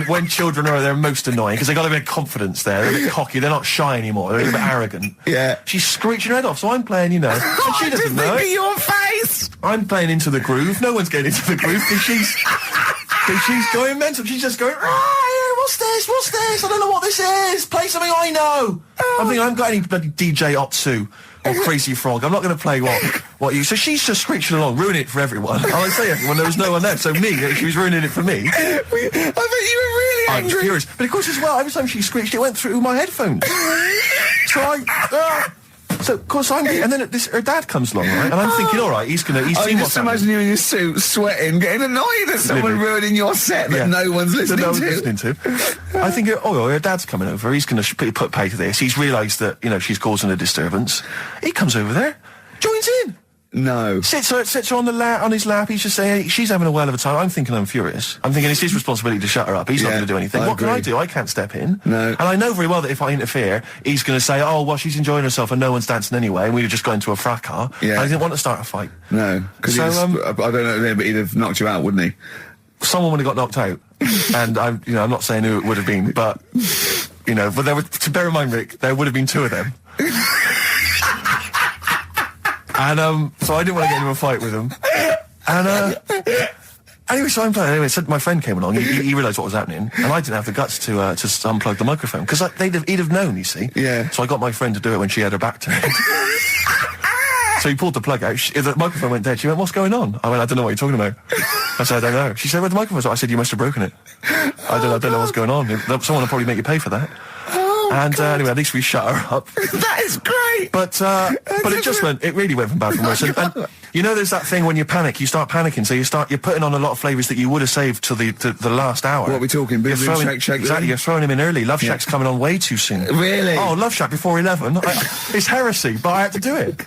when children are at their most annoying, because they've got a bit of confidence there. They're a bit cocky. They're not shy anymore. They're a bit arrogant. Yeah. She's screeching her head off, so I'm playing, and she doesn't know it. your face! I'm playing into the groove. No one's getting into the groove because she's going mental. She's just going, what's this? What's this? I don't know what this is. Play something I know. I'm thinking I haven't got any bloody DJ Otsu or Crazy Frog. I'm not going to play what you... So she's just screeching along, ruining it for everyone. And I say everyone, there was no one there. So she was ruining it for me. I bet you were really I was angry. furious. But of course as well, every time she screeched, it went through my headphones. So of course and then her dad comes along, right? And I'm thinking, all right, he's seen I what's just happening. imagine you in your suit, sweating, getting annoyed at someone Livid. ruining your set that no one's listening no one's to. listening to. I think, her dad's coming over. He's going to put pay to this. He's realised that, she's causing a disturbance. He comes over there, joins in. No. Sits her on his lap. He's just saying, hey, she's having a whale of a time. I'm thinking I'm furious. I'm thinking it's his responsibility to shut her up. He's not going to do anything. What can I do? I can't step in. No. And I know very well that if I interfere, he's going to say, oh, well, she's enjoying herself and no one's dancing anyway, and we'd have just got into a fracas. Yeah. And I didn't want to start a fight. No. Because I don't know, but he'd have knocked you out, wouldn't he? Someone would have got knocked out. And I'm not saying who it would have been, but, but there would, to bear in mind, Rick, there would have been two of them. And, so I didn't want to get into a fight with them. And, anyway, so I'm playing. Anyway, so my friend came along. He realised what was happening, and I didn't have the guts to unplug the microphone because he'd have known. You see. Yeah. So I got my friend to do it when she had her back turned. So he pulled the plug out. The microphone went dead. She went, "What's going on?" I went, "I don't know what you're talking about." I said, "I don't know." She said, "Where the microphone's?" I said, "You must have broken it." I don't know what's going on. Someone will probably make you pay for that. Anyway, at least we shut her up. That is great. But it really went from bad from worse. And there's that thing when you panic, you start panicking, so you're putting on a lot of flavours that you would have saved till the last hour. What are we talking? Boom, boom, shake. Exactly, you're throwing him in early. Love Shack's coming on way too soon. Really? Oh, Love Shack before 11. It's heresy, but I had to do it.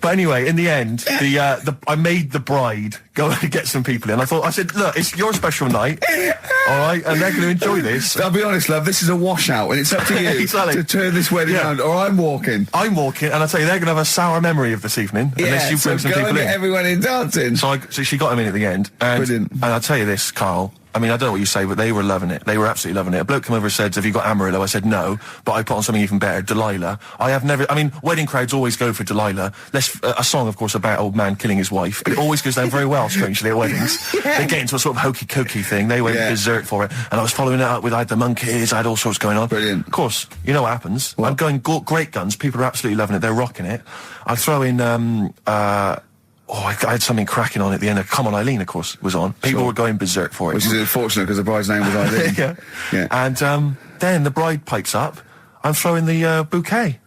But anyway, in the end, I made the bride go and get some people in. I said, look, it's your special night, all right, and they're going to enjoy this. I'll be honest, love, this is a washout, and it's up to you exactly. to turn this wedding around, or I'm walking. And I tell you, they're going to have a sour memory of this evening, unless you bring some people in. Get everyone in dancing. So she got him in at the end. Brilliant. And I'll tell you this, Karl. I mean, I don't know what you say, but they were loving it. They were absolutely loving it. A bloke came over and said, "Have you got Amarillo?" I said, "No," but I put on something even better, Delilah. Wedding crowds always go for Delilah. A song, of course, about old man killing his wife. But it always goes down very well, strangely, at weddings. They get into a sort of hokey-cokey thing. They went berserk for it. And I was following it up with, I had the monkeys, I had all sorts going on. Brilliant. Of course, you know what happens. What? I'm going great guns. People are absolutely loving it. They're rocking it. I throw in, I had something cracking on at the end. Come On Eileen, of course, was on. People were going berserk for it. Which is unfortunate because the bride's name was Eileen. Yeah. And then the bride pipes up. I'm throwing the bouquet.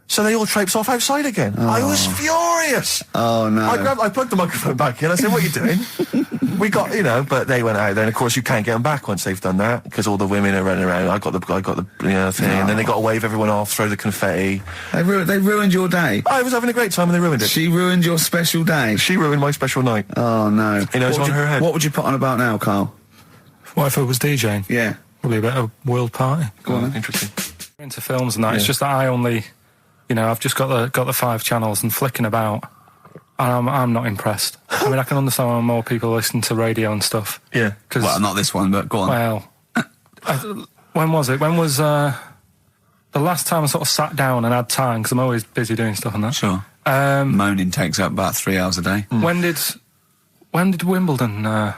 So they all traipse off outside again. Oh. I was furious. Oh, no. I plugged the microphone back in. I said, "What are you doing?" We got, but they went out there. And, of course, you can't get them back once they've done that because all the women are running around. I got the thing. And then they got to wave everyone off, throw the confetti. They ruined your day. I was having a great time and they ruined it. She ruined your special day. She ruined my special night. Oh, no. It's on her head. What would you put on about now, Karl? What if I was DJing? Yeah. Probably a bit of world party. Go on. Interesting. Into films and that. It's just that I only... I've just got the 5 channels and flicking about, and I'm not impressed. I mean, I can understand why more people listen to radio and stuff. Yeah. Well, not this one, but go on. Well, when was it? When was the last time I sort of sat down and had time? Because I'm always busy doing stuff and that. Sure. Moaning takes up about 3 hours a day. Mm. When did Wimbledon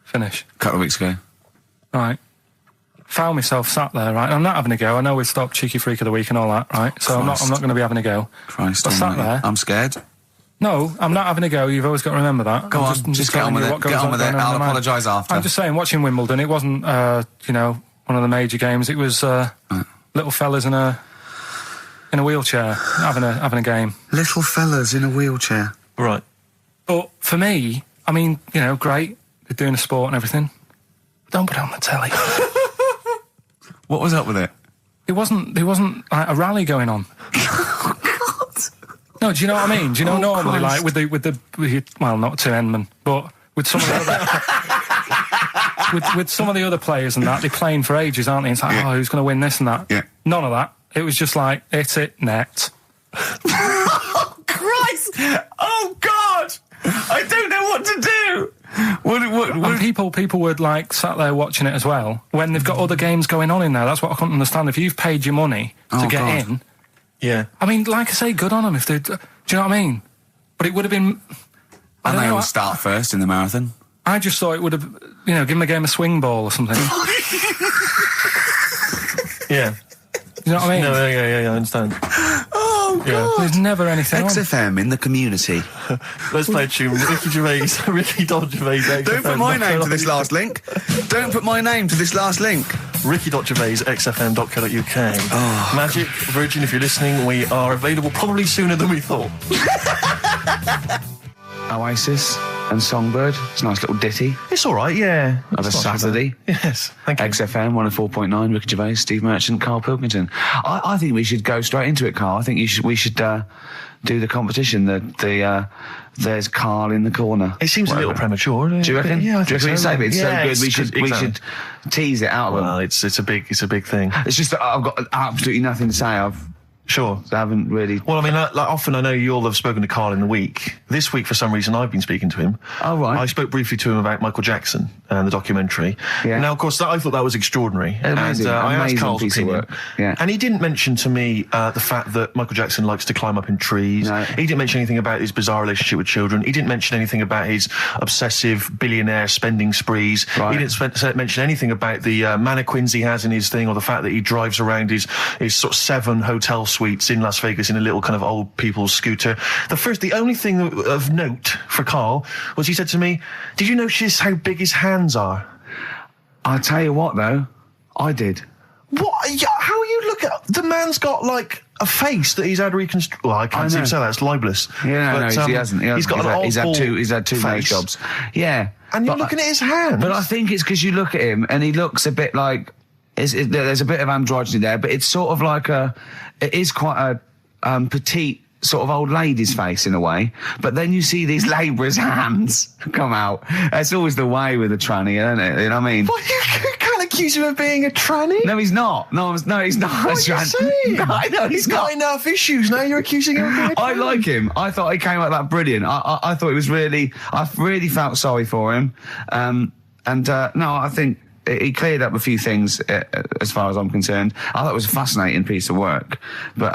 finish? A couple of weeks ago. Right. Found myself sat there, right? I'm not having a go. I know we stopped Cheeky Freak of the Week and all that, right? So I'm not going to be having a go. Christ, I sat there. I'm scared. No, I'm not having a go. You've always got to remember that. Go on, just get on with it. Get on with it. I'll apologise after. I'm just saying, watching Wimbledon, it wasn't, one of the major games. It was little fellas in a wheelchair having a game. Little fellas in a wheelchair. Right. But for me, I mean, great. They're doing a sport and everything. Don't put it on the telly. What was up with it? There wasn't like a rally going on. God. No, do you know what I mean? Do you know normally, Christ. Like with the well, not to Endman, but with some of the other with some of the other players and that, they're playing for ages, aren't they? It's like, who's going to win this and that? Yeah. None of that. It was just like, hit it, net. Oh, Christ! Oh, God! I don't know what to do! And people were like sat there watching it as well when they've got other games going on in there. That's what I couldn't understand. If you've paid your money to get in, I mean, like I say, good on them. If they, do you know what I mean? But it would have been. And they all start first in the marathon. I just thought it would have, give them a game of swing ball or something. Yeah. You know what I mean? No, yeah, I understand. Oh, God. Yeah. There's never anything XFM in the community. Let's play a tune. Ricky Gervais, Gervais, XFM. Don't put my name to this last link. Don't put my name to this last link. Ricky.Gervais, xfm.co.uk. Oh. Magic, Virgin, if you're listening, we are available probably sooner than we thought. Oasis. and Songbird. It's a nice little ditty It's all right, yeah. of a It's not too Saturday. bad. Yes, thank you. XFM 104.9, Ricky Gervais, Steve Merchant, Karl Pilkington. I think we should go straight into it, Karl. I think we should do the competition. There's Karl in the corner. It seems a little premature. Do you reckon? Yeah, I Do you think reckon so. it's so Yeah, good? We should tease it out of them. Well, it's a big thing. It's just that I've got absolutely nothing to say. Sure. I haven't really. Well, I mean, like often I know you all have spoken to Karl in the week. This week, for some reason, I've been speaking to him. Oh, right. I spoke briefly to him about Michael Jackson and the documentary. Yeah. Now, of course, I thought that was extraordinary. Amazing, I asked amazing Karl's piece of opinion. work. Yeah. And he didn't mention to me the fact that Michael Jackson likes to climb up in trees. No. He didn't mention anything about his bizarre relationship with children. He didn't mention anything about his obsessive billionaire spending sprees. Right. He didn't mention anything about the mannequins he has in his thing, or the fact that he drives around his sort of 7 hotel suites in Las Vegas in a little kind of old people's scooter. The only thing of note for Karl was he said to me, "Did you notice how big his hands are?" I'll tell you what, though, I did. What? Yeah, how you look at the man's got like a face that he's had reconstructed. Well, I can't seem to say that. It's libelous. Yeah, But, he hasn't. He's got an odd he's had two nose face. jobs. Yeah, And you're but looking at his hands. But I think it's because you look at him and he looks a bit like there's a bit of androgyny there, but it's sort of like it is quite a petite sort of old lady's face in a way. But then you see these labourers' hands come out. That's always the way with a tranny, isn't it? You know what I mean? Well, you can't accuse him of being a tranny. No, he's not. No, he's not. What are you saying? No, I know He's got enough issues. Now you're accusing him of being a tranny. I like him. I thought he came out that brilliant. I thought it was really. I really felt sorry for him. No, I think he cleared up a few things as far as I'm concerned. I thought it was a fascinating piece of work, but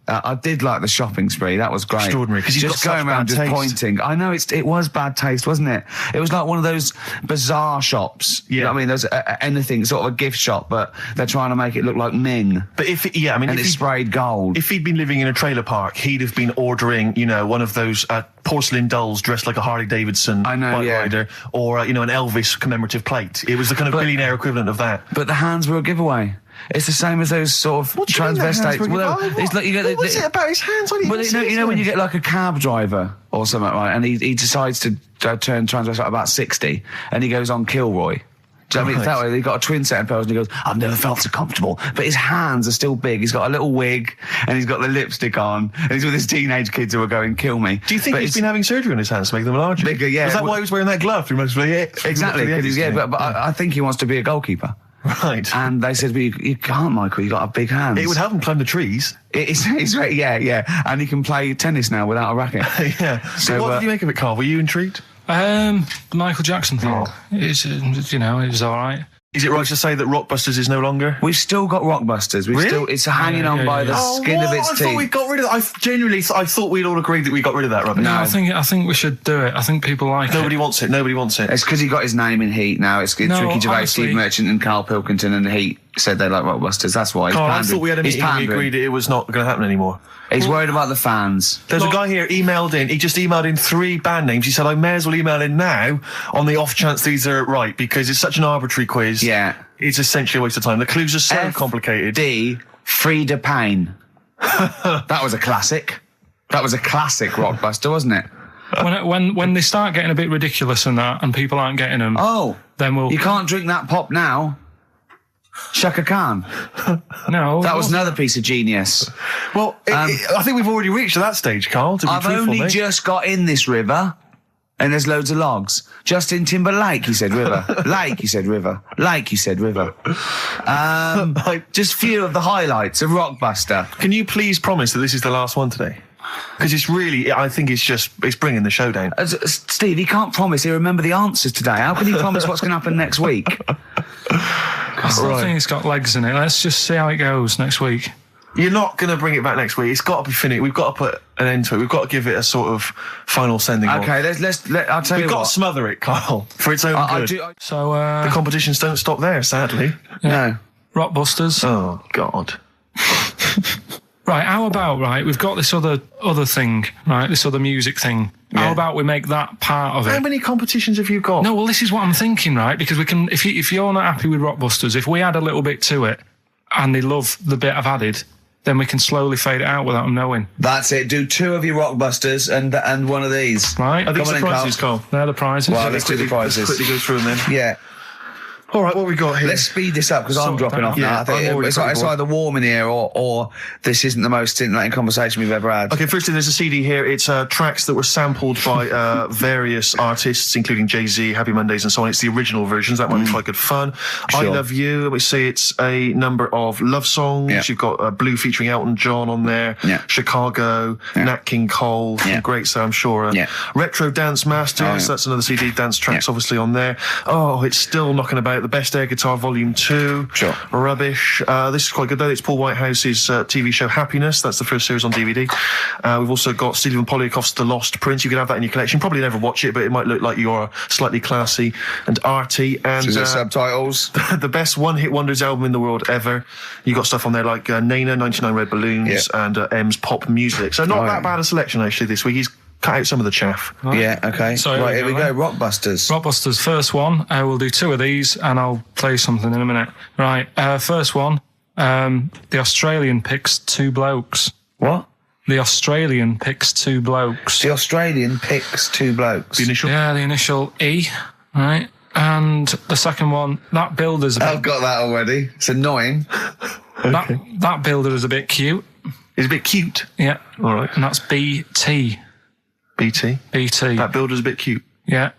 I did like the shopping spree. That was great. Extraordinary, because he's just got going such around bad just taste. pointing. I know it was bad taste, wasn't it? It was like one of those bizarre shops. Yeah. You know what I mean? There's anything, sort of a gift shop, but they're trying to make it look like Ming. But if And if it's he, sprayed gold. if he'd been living in a trailer park, he'd have been ordering, one of those porcelain dolls dressed like a Harley Davidson I know, bike yeah. rider, or an Elvis commemorative plate. It was the kind of billionaire equivalent of that. But the hands were a giveaway. It's the same as those sort of What do you mean the hands transvestites. were a Well, giveaway? it's like you get What was it about his hands? I didn't Well, even see you his know when you hands. get like a cab driver or something, right? And he decides to turn transvestite about 60, and he goes on Kilroy. Do you know what I mean? It's that way. He got a twin set of pearls, and he goes, "I've never felt so comfortable." But his hands are still big. He's got a little wig, and he's got the lipstick on, and he's with his teenage kids who are going, "Kill me." Do you think But he's it's been having surgery on his hands to make them larger? bigger? Yeah. Is that why he was wearing that glove through most of the Exactly. through the Because edits, but I think he wants to be a goalkeeper. Right. And they said, "Well, you can't, Michael. You got a big hands." It would help him climb the trees. It's right, yeah, and he can play tennis now without a racket. Yeah. So what did you make of it, Karl? Were you intrigued? The Michael Jackson thing. It's, it was all right. Is it right to say that Rockbusters is no longer? We've still got Rockbusters. It's hanging on by the Oh, skin of what? its I teeth. thought we got rid of that. I thought we'd all agreed that we got rid of that rubbish. No. I think we should do it. I think people like Nobody it. wants it. Nobody wants it. It's because he got his name in Heat now. It's No, Ricky Gervais, honestly- Steve Merchant, and Karl Pilkington, and Heat said they like Rockbusters. That's why. He's Karl, I pandering. thought we had a He's meeting and we pandering. agreed it was not going to happen anymore. He's worried about the fans. There's a guy here emailed in. He just emailed in 3 band names. He said, I may as well email in now on the off chance these are right, because it's such an arbitrary quiz. Yeah. It's essentially a waste of time. The clues are so complicated. D. Frida Payne. That was a classic. That was a classic Rockbuster, wasn't it? When they start getting a bit ridiculous and that, and people aren't getting them, Oh. then we'll. You can't drink that pop now. Shaka Khan. No, That was another piece of genius. Well, I think we've already reached that stage, Karl, to be I've truthful, only mate. just got in this river, and there's loads of logs. Justin Timberlake, he said river. Lake, he said river. Lake, he said river. Just few of the highlights of Rockbuster. Can you please promise that this is the last one today? Because it's really, I think it's bringing the show down. Steve, he can't promise he'll remember the answers today. How can he promise what's going to happen next week? I still think it's got legs in it. Let's just see how it goes next week. You're not going to bring it back next week. It's got to be finished. We've got to put an end to it. We've got to give it a sort of final sending off. Okay, I'll tell you We've got what. to smother it, Karl, for its own good. So, The competitions don't stop there, sadly. No. Rockbusters. Oh, God. Right, how about, we've got this other thing, right, this other music thing. Yeah. How about we make that part of it? How many competitions have you got? No, well, this is what I'm thinking, right? Because we can, if you're not happy with Rockbusters, if we add a little bit to it, and they love the bit I've added, then we can slowly fade it out without them knowing. That's it. Do 2 of your Rockbusters and one of these. Right. I think Come the on in, prizes, Carl. They're the prizes. Well, let's do the prizes. Quickly go through them then. Yeah. All right, what we got here? Let's speed this up because I'm Sort dropping that off out. now. Yeah, I think I'm already it's pretty bored. either warm in here or this isn't the most scintillating conversation we've ever had. Okay, firstly, there's a CD here. It's tracks that were sampled by various artists, including Jay-Z, Happy Mondays, and so on. It's the original versions. That might be quite good fun. I Sure. Love You. Let me see. It's a number of love songs. Yeah. You've got Blue featuring Elton John on there. Yeah. Chicago, Nat King Cole. Yeah. Great, so I'm sure. Yeah. Retro Dance Masters. Oh, yeah. That's another CD. Dance tracks, obviously, on there. Oh, it's still knocking about. The Best Air Guitar Volume 2. Sure. Rubbish. This is quite good though. It's Paul Whitehouse's TV show Happiness. That's the first series on DVD. We've also got Stephen Polyakoff's The Lost Prince. You can have that in your collection. Probably never watch it, but it might look like you're slightly classy and arty. And Is it subtitles? the best one-hit wonders album in the world ever. You got stuff on there like Nena, 99 Red Balloons, and M's Pop Music. So not that bad a selection actually this week. He's cut out some of the chaff. Yeah, okay. So right, here we go. then. Rockbusters. Rockbusters, first one. We'll do 2 of these and I'll play something in a minute. Right, first one. The Australian picks 2 blokes. What? The Australian picks 2 blokes. The Australian picks 2 blokes. The initial. Yeah, the initial E, right? And the second one, that builder's a bit, I've got that already. It's annoying. that builder is a bit cute. It's a bit cute. Yeah. All right. And that's BT. BT. BT. That builder's a bit cute. Yeah.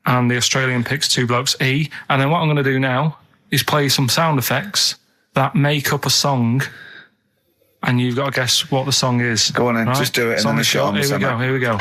And the Australian picks 2 blokes, E. And then what I'm going to do now is play some sound effects that make up a song. And you've got to guess what the song is. Go on then, right? just do it and Song then is show short. them Here we go, something. here we go.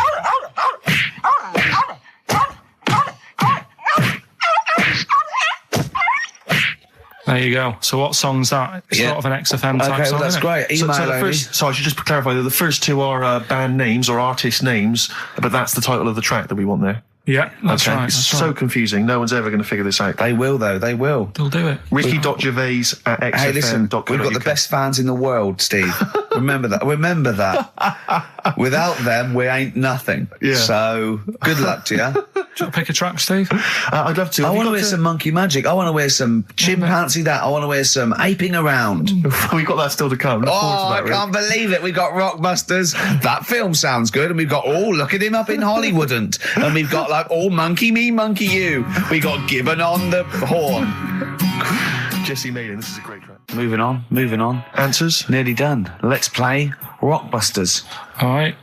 There you go. So what song's that? It's Yeah. sort of an XFM type Okay, song, well, that's isn't it? great. So Email the only. first, I should just clarify that the first 2 are band names or artist names, but that's the title of the track that we want there. Yeah, that's Okay. right. It's That's so right. confusing. No one's ever going to figure this out. They will, though. They will. They'll do it. Ricky.gervais at XFM. Hey, listen, we've got the best fans in the world, Steve. Remember that. Remember that. Without them, we ain't nothing. Yeah. So, good luck to you. Do you want to pick a track, Steve? I'd love to. I Have you want to got wear some monkey magic. I want to wear some chimpanzee that. I want to wear some aping around. We've got that still to come. Look Oh, forward I to that, Rick. can't believe it. We got Rockbusters. That film sounds good. And we've got, look at him up in Hollywoodant. And we've got like, monkey me, monkey you. We got Gibbon on the horn. Jesse Malin, this is a great track. Moving on. Answers? Nearly done. Let's play Rockbusters. All right.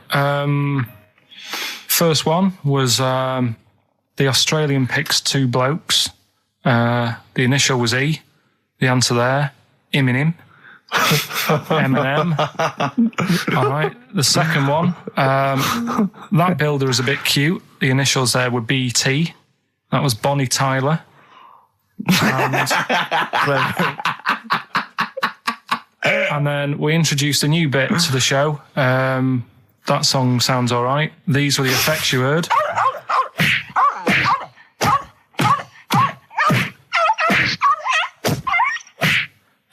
First one was the Australian picks 2 blokes. The initial was E. The answer there, Eminem. Eminem. All right. The second one, that builder is a bit cute. The initials there were BT. That was Bonnie Tyler. And then we introduced a new bit to the show. That song sounds all right. These were the effects you heard.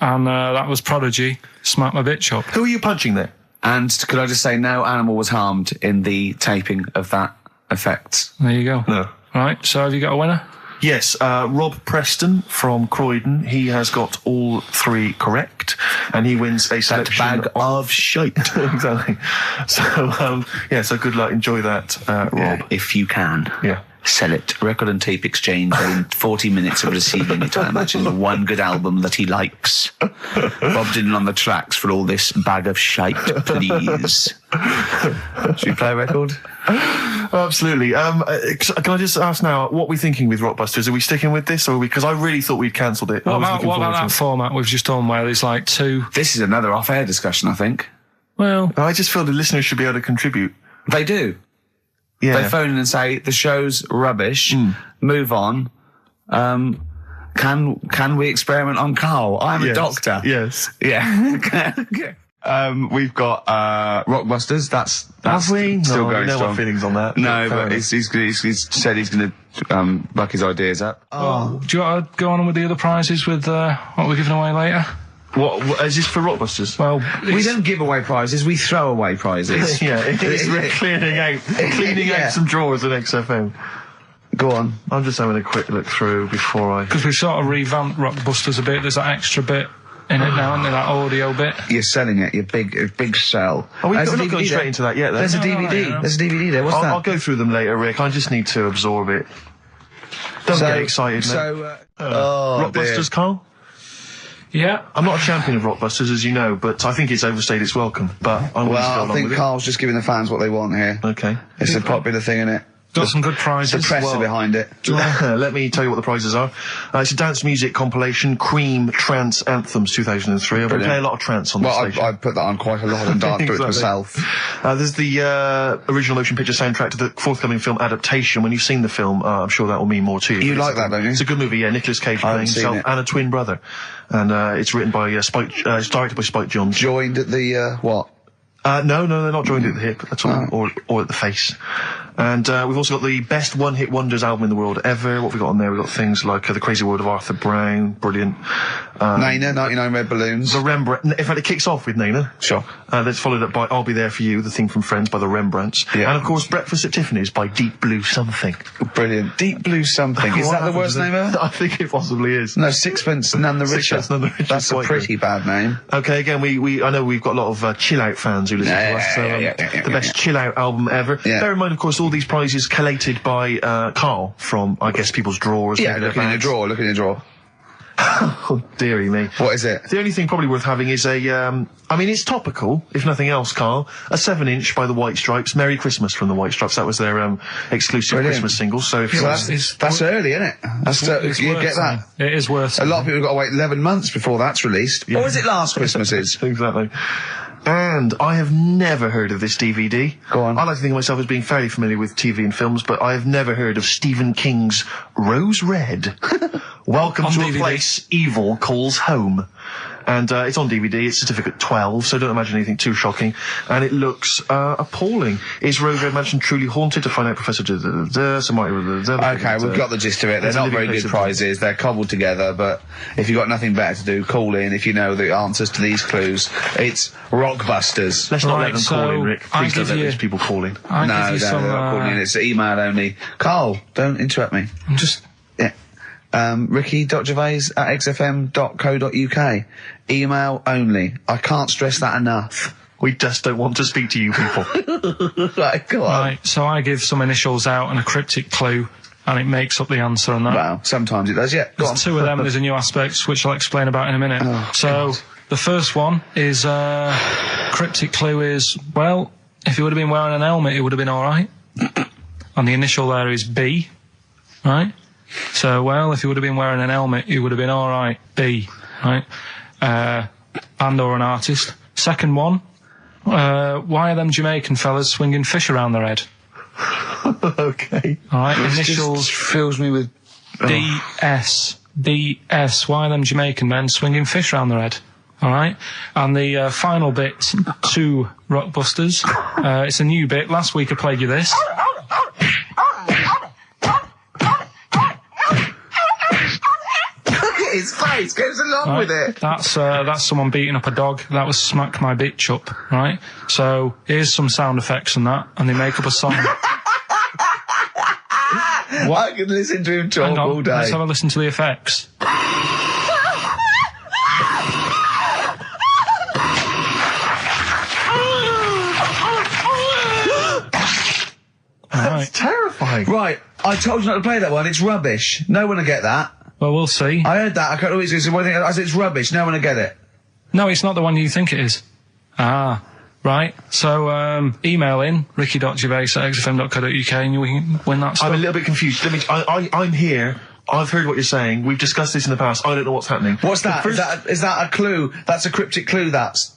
And that was Prodigy, Smack My Bitch Up. Who are you punching there? And could I just say, no animal was harmed in the taping of that effect. There you go. No. Right, so have you got a winner? Yes, Rob Preston from Croydon. He has got all 3 correct, and he wins a selection bag of shite. Exactly. So, so good luck. Enjoy that, Rob. Yeah, if you can. Yeah. Sell it. Record and tape exchange within 40 minutes of receiving it. I imagine one good album that he likes. Bob Dylan on the tracks for all this bag of shite, please. Should we play a record? Absolutely. Can I just ask now, what are we thinking with Rockbusters? Are we sticking with this, or because I really thought we'd cancelled it? What about that format we've just done where there's like 2... This is another off-air discussion, I think. Well, I just feel the listeners should be able to contribute. They do. Yeah. They phone in and say, the show's rubbish, move on. Can we experiment on Karl? I'm a doctor. Yes. Yeah. We've got Rockbusters. That's Have we? still No, going no strong. feelings on that. No, Fair but enough. he's said he's going to buck his ideas up. do you want to go on with the other prizes with what we're giving away later? What is this for Rockbusters? Well, We don't give away prizes. We throw away prizes. Yeah, it's cleaning out some drawers at XFM. Go on. I'm just having a quick look through before I... because we've sort of revamped Rockbusters a bit. There's that extra bit in it now, isn't there, that audio bit? You're selling it. You're big sell. Oh, we're There's not a going DVD straight there. into that yet, then. There's a DVD. yeah. There's a DVD there. What's that? I'll go through them later, Rick. I just need to absorb it. Don't get excited, mate. So, Rockbusters, Carl? Yeah. I'm not a champion of Rockbusters, as you know, but I think it's overstayed its welcome. But I'm willing to go Well, I along think with Carl's just giving the fans what they want here. it. Okay. It's a popular thing, isn't it? Got some good The prizes. press are behind it. Let me tell you what the prizes are. It's a dance music compilation, Cream Trance Anthems 2003. I've been Brilliant. playing a lot of trance on the Well, station. I put that on quite a lot and danced to it Exactly. myself. There's the original motion picture soundtrack to the forthcoming film adaptation. When you've seen the film, I'm sure that will mean more to you. You like that, don't you? It's a good movie, yeah. Nicolas Cage I playing haven't seen himself it. and a twin brother. And it's written by Spike, it's directed by Spike Jonze. Joined at the, what? No, they're not joined at the hip at all, or at the face. And we've also got the best one-hit wonders album in the world ever. What have we got on there? We've got things like The Crazy World of Arthur Brown, brilliant. Nina, 99 Red Balloons. The Rembrandt. In fact, it kicks off with Nina. Sure. That's followed up by I'll Be There For You, the theme from Friends by the Rembrandts. Yeah. And of course, Breakfast at Tiffany's by Deep Blue Something. Brilliant. Deep Blue Something. Is What that the happened worst to name ever? I think it possibly is. No, Sixpence None the Richer. Sixpence None the Richer, That's a quite pretty bad name. Okay, again, I know we've got a lot of chill-out fans who listen to us, so the best chill-out album ever. Yeah. Bear in mind, of course, all these prizes collated by Karl from, I guess, people's drawers. Yeah, maybe their look in your bags. drawer, look in your drawer. Oh, dearie me. What is it? The only thing probably worth having is it's topical, if nothing else, Karl. A 7-inch by the White Stripes, Merry Christmas from the White Stripes. That was their exclusive Brilliant. Christmas single. So if you So want that's early, isn't it? It's You worth get that. saying. It is worth A lot of people have got to wait 11 months before that's released. Or is it last Christmas's? Exactly. And I have never heard of this DVD. Go on. I like to think of myself as being fairly familiar with TV and films, but I have never heard of Stephen King's Rose Red. Welcome On to DVD. a place evil calls home. And it's on DVD, it's certificate 12, so don't imagine anything too shocking. And it looks appalling. Is Rose Red Mansion truly haunted? To find out, Professor... Okay, we've got the gist of it. They're There's a not living very place good of prizes. They're cobbled together, but if you've got nothing better to do, call in if you know the answers to these clues. It's Rockbusters. Let's not let Right, them call in, so Rick. I Please don't give let you- these people call in. I'll No, give you no, some, they're not calling in. It's email only. Carl, don't interrupt me. I'm just... Yeah. Ricky.gervais@xfm.co.uk. Email only. I can't stress that enough. We just don't want to speak to you people. Right, go on. Right, so I give some initials out and a cryptic clue, and it makes up the answer on that. Well, sometimes it does, yeah. Go on. There's two of them, there's a new aspect, which I'll explain about in a minute. So, the first one is, cryptic clue is, well, if he would have been wearing an helmet, it would have been alright. And the initial there is B, right? So, well, if he would have been wearing an helmet, it would have been alright. B, right? Band or an artist. Second one, why are them Jamaican fellas swinging fish around their head? Okay. Alright, This initials just fills me with... DS. DS. Why are them Jamaican men swinging fish around their head? Alright? And the final bit to Rockbusters. It's a new bit. Last week I played you this. His face goes along with it. That's someone beating up a dog. That was Smack My Bitch Up, right? So here's some sound effects and that, and they make up a song. I could listen to him talk Hang on, all day. let's have a listen to the effects. That's terrifying. Right, I told you not to play that one. It's rubbish. No one will get that. Well, we'll see. I heard that. I can't always say one thing. I said it's rubbish. No one will get it. No, it's not the one you think it is. Ah, right. So, email in, ricky.gervais@xfm.co.uk and you can win that stuff. I'm a little bit confused. I'm here. I've heard what you're saying. We've discussed this in the past. I don't know what's happening. What's that? Is that a clue? That's a cryptic clue. That's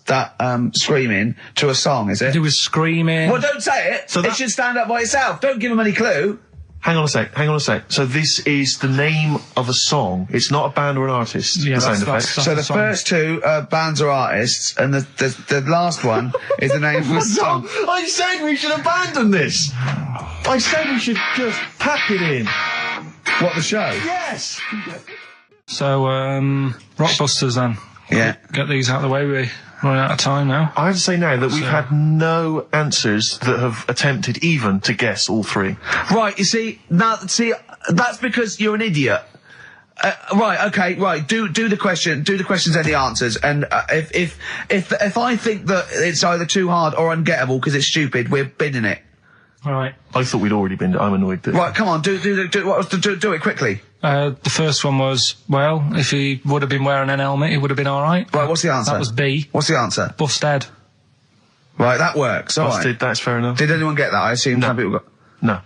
screaming to a song, is it? It was screaming. Well, don't say it. So It should stand up by itself. Don't give him any clue. Hang on a sec. So this is the name of a song. It's not a band or an artist. Yeah, the sound that's- effect. that's- So the song. first two are bands or artists, and the last one is the name of a song. I said we should abandon this. I said we should just pack it in. What, the show? Yes. So, Rockbusters then. Yeah. Get these out of the way, we're running out of time now. I have to say now that we've had no answers that have attempted even to guess all three. Right, you see, that's because you're an idiot. Right, okay, right. Do the question. Do the questions and the answers. And if I think that it's either too hard or ungettable because it's stupid, we're bidding it. All right. I thought we'd already been. I'm annoyed that. Right, come on. Do it quickly. The first one was, well, if he would have been wearing an helmet, he would have been all right. Right, what's the answer? That was B. What's the answer? Busted. Right, that works. All right. Busted, that's fair enough. Did anyone get that? I assume some people got. No.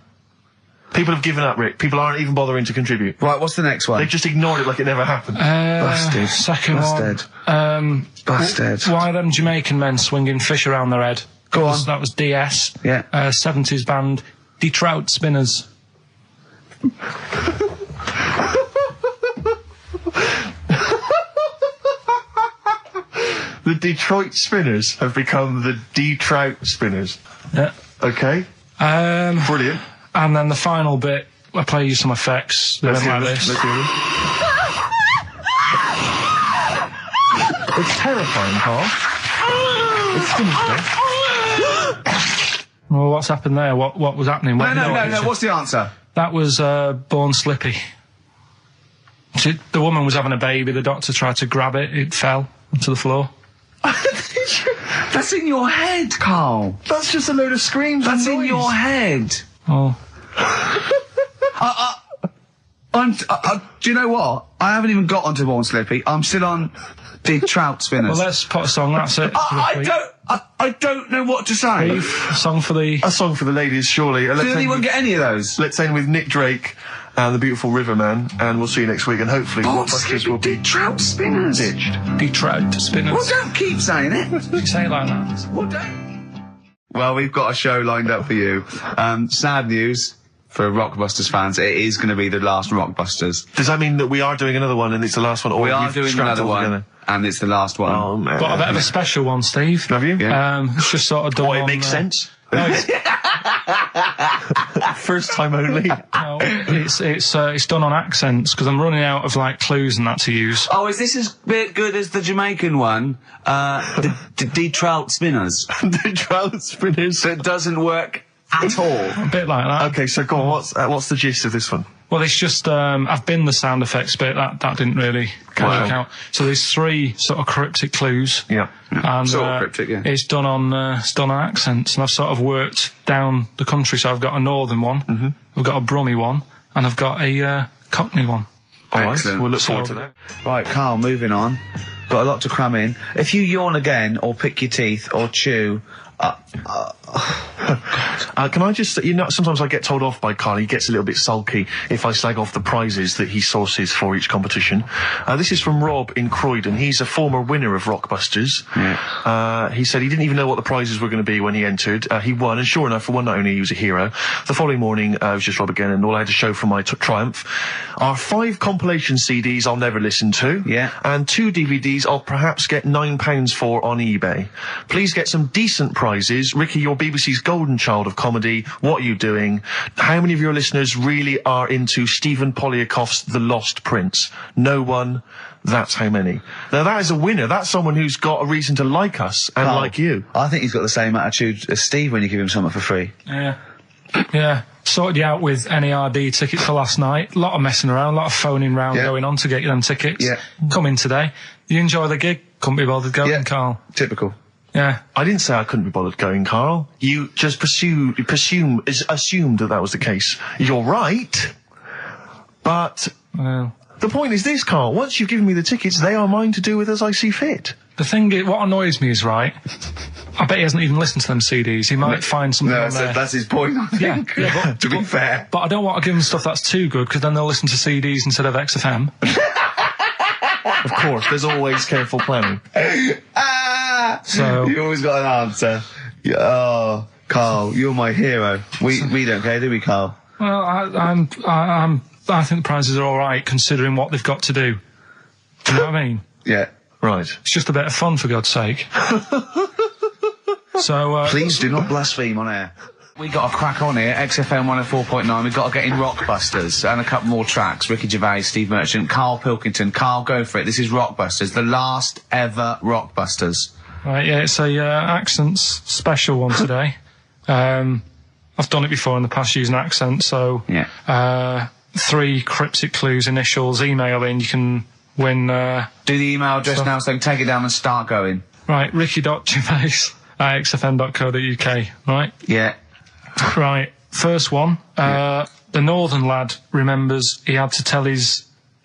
People have given up, Rick. People aren't even bothering to contribute. Right, what's the next one? They've just ignored it like it never happened. Busted. Second Busted. one. Busted. Why are them Jamaican men swinging fish around their head? Go on. That was DS. Yeah. 70s band, Die Trout Spinners. The Detroit Spinners have become the D-Trout Spinners. Yeah. Okay. Brilliant. And then the final bit, I play you some effects. They went like this. Let's hear this. It's terrifying, Karl. It's sinister. Well, what's happened there? What was happening? No. What's the answer? That was Born Slippy. The woman was having a baby. The doctor tried to grab it. It fell onto the floor. That's in your head, Karl. That's just a load of screams. That's and in noise. your head. Oh. Do you know what? I haven't even got onto Born Slippy. I'm still on the Trout Spinners. Well, let's put a song. That's it. I don't know what to say. A song for the ladies, surely. Did anyone get any of those? Let's end with Nick Drake and the Beautiful Riverman, and we'll see you next week. And hopefully, Born Blockbusters will be Slippy, Trout Spinners. ditched. Die Trout Spinners. Well, don't keep saying it. You say it like that. Well, don't. Well, we've got a show lined up for you. Sad news for Rockbusters fans. It is going to be the last Rockbusters. Does that mean that we are doing another one and it's the last one? Or We are you've doing scrapped another all one, together? and it's the last one. Oh, man. Got a bit of a special one, Steve. Have you? Yeah. It's just sort of done. Oh, it on, makes sense. No, it's, First time only. no, it's done on accents because I'm running out of like clues and that to use. Oh, is this as good as the Jamaican one? The Trout Spinners. The Trout Spinners. That doesn't work at all. A bit like that. Okay, so go on. What's the gist of this one? Well, it's just I've been the sound effects bit that didn't really work out. So there's 3 sort of cryptic clues. Yeah. And, Sort of cryptic, yeah. It's done on accents, and I've sort of worked down the country. So I've got a northern one, I've got a Brummie one, and I've got a Cockney one. All right, Excellent. we'll look forward to that. Right, Karl, moving on. Got a lot to cram in. If you yawn again, or pick your teeth, or chew... Can I just, sometimes I get told off by Karl. He gets a little bit sulky if I slag off the prizes that he sources for each competition. This is from Rob in Croydon. He's a former winner of Rockbusters. Yeah. He said he didn't even know what the prizes were going to be when he entered. He won, and sure enough, for one night only, he was a hero. The following morning, it was just Rob again, and all I had to show for my triumph are 5 compilation CDs I'll never listen to. Yeah. And 2 DVDs I'll perhaps get £9 for on eBay. Please get some decent prizes. Ricky, you're BBC's golden child of comedy. What are you doing? How many of your listeners really are into Stephen Polyakoff's The Lost Prince? No one. That's how many. Now, that is a winner. That's someone who's got a reason to like us and Karl, like you. I think he's got the same attitude as Steve when you give him something for free. Yeah. Sorted you out with NERD tickets for last night. A lot of messing around, a lot of phoning round going on to get you them tickets. Yeah. Come in today. You enjoy the gig? Couldn't be bothered going, Karl. Typical. Yeah. I didn't say I couldn't be bothered going, Karl. You just assumed that was the case. You're right, but Well, the point is this, Karl. Once you've given me the tickets, they are mine to do with as I see fit. the thing is, what annoys me is, right, I bet he hasn't even listened to them CDs. He might find something on there. That's his point, I think. Yeah, to be fair. But I don't want to give them stuff that's too good, because then they'll listen to CDs instead of XFM. Of course, there's always careful planning. So You always got an answer. Oh, Karl, you're my hero. We don't care, do we, Karl? well, I think the prizes are all right considering what they've got to do. Do you know what I mean? Yeah. Right. It's just a bit of fun, for God's sake. So Please do not blaspheme on air. We got a crack on here, XFM 104.9. We've got to get in Rockbusters and a couple more tracks. Ricky Gervais, Steve Merchant, Karl Pilkington. Karl, go for it. This is Rockbusters, the last ever Rockbusters. Right, yeah, it's a accents special one today. I've done it before in the past using accents, so Yeah. 3 cryptic clues, initials, email in, you can win... Do the email address now, so take it down and start going. Right, ricky.gervais@xfm.co.uk, right? Yeah. Right, first one. The northern lad remembers he had to tell his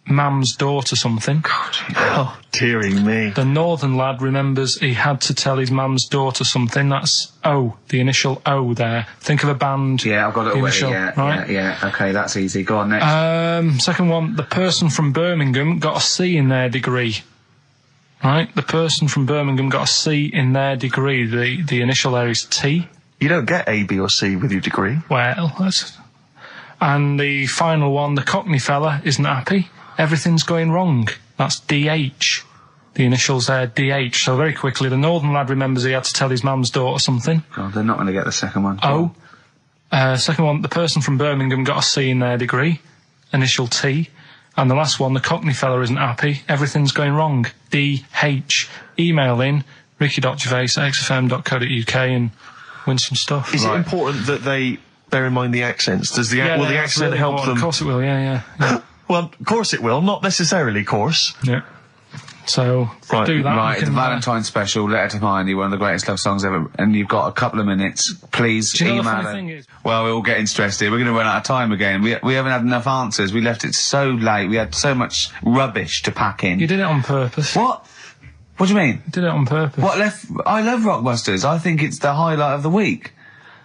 mum's daughter something. Oh, dearie me. The northern lad remembers he had to tell his mum's daughter something. That's O, the initial O there. Think of a band. Yeah, I've got it already. initial, Yeah, right? yeah. Okay, that's easy. Go on, next. Second one, the person from Birmingham got a C in their degree. Right? The person from Birmingham got a C in their degree. The initial there is T. You don't get A, B or C with your degree. Well, that's... And the final one, the Cockney fella isn't happy. Everything's going wrong. That's DH. The initials there, DH. So very quickly, the northern lad remembers he had to tell his mum's daughter something. God, they're not going to get the second one. O. Second one, the person from Birmingham got a C in their degree. Initial T. And the last one, the Cockney fella isn't happy. Everything's going wrong. DH. Email in, ricky.gervais@xfm.co.uk and win some stuff. Is it important that they bear in mind the accents? Will the accent really help important. them? Of course it will, yeah. Well, of course it will. Not necessarily, of course. Yeah. So, Right, do that. Right, You the can, Valentine special, Letter to Hermione, one of the greatest love songs ever, and you've got a couple of minutes. Please Do you know the email funny it. thing is? Well, we're all getting stressed here. We're going to run out of time again. We haven't had enough answers. We left it so late. We had so much rubbish to pack in. You did it on purpose. What? What do you mean? You did it on purpose. What left? I love Rockbusters. I think it's the highlight of the week.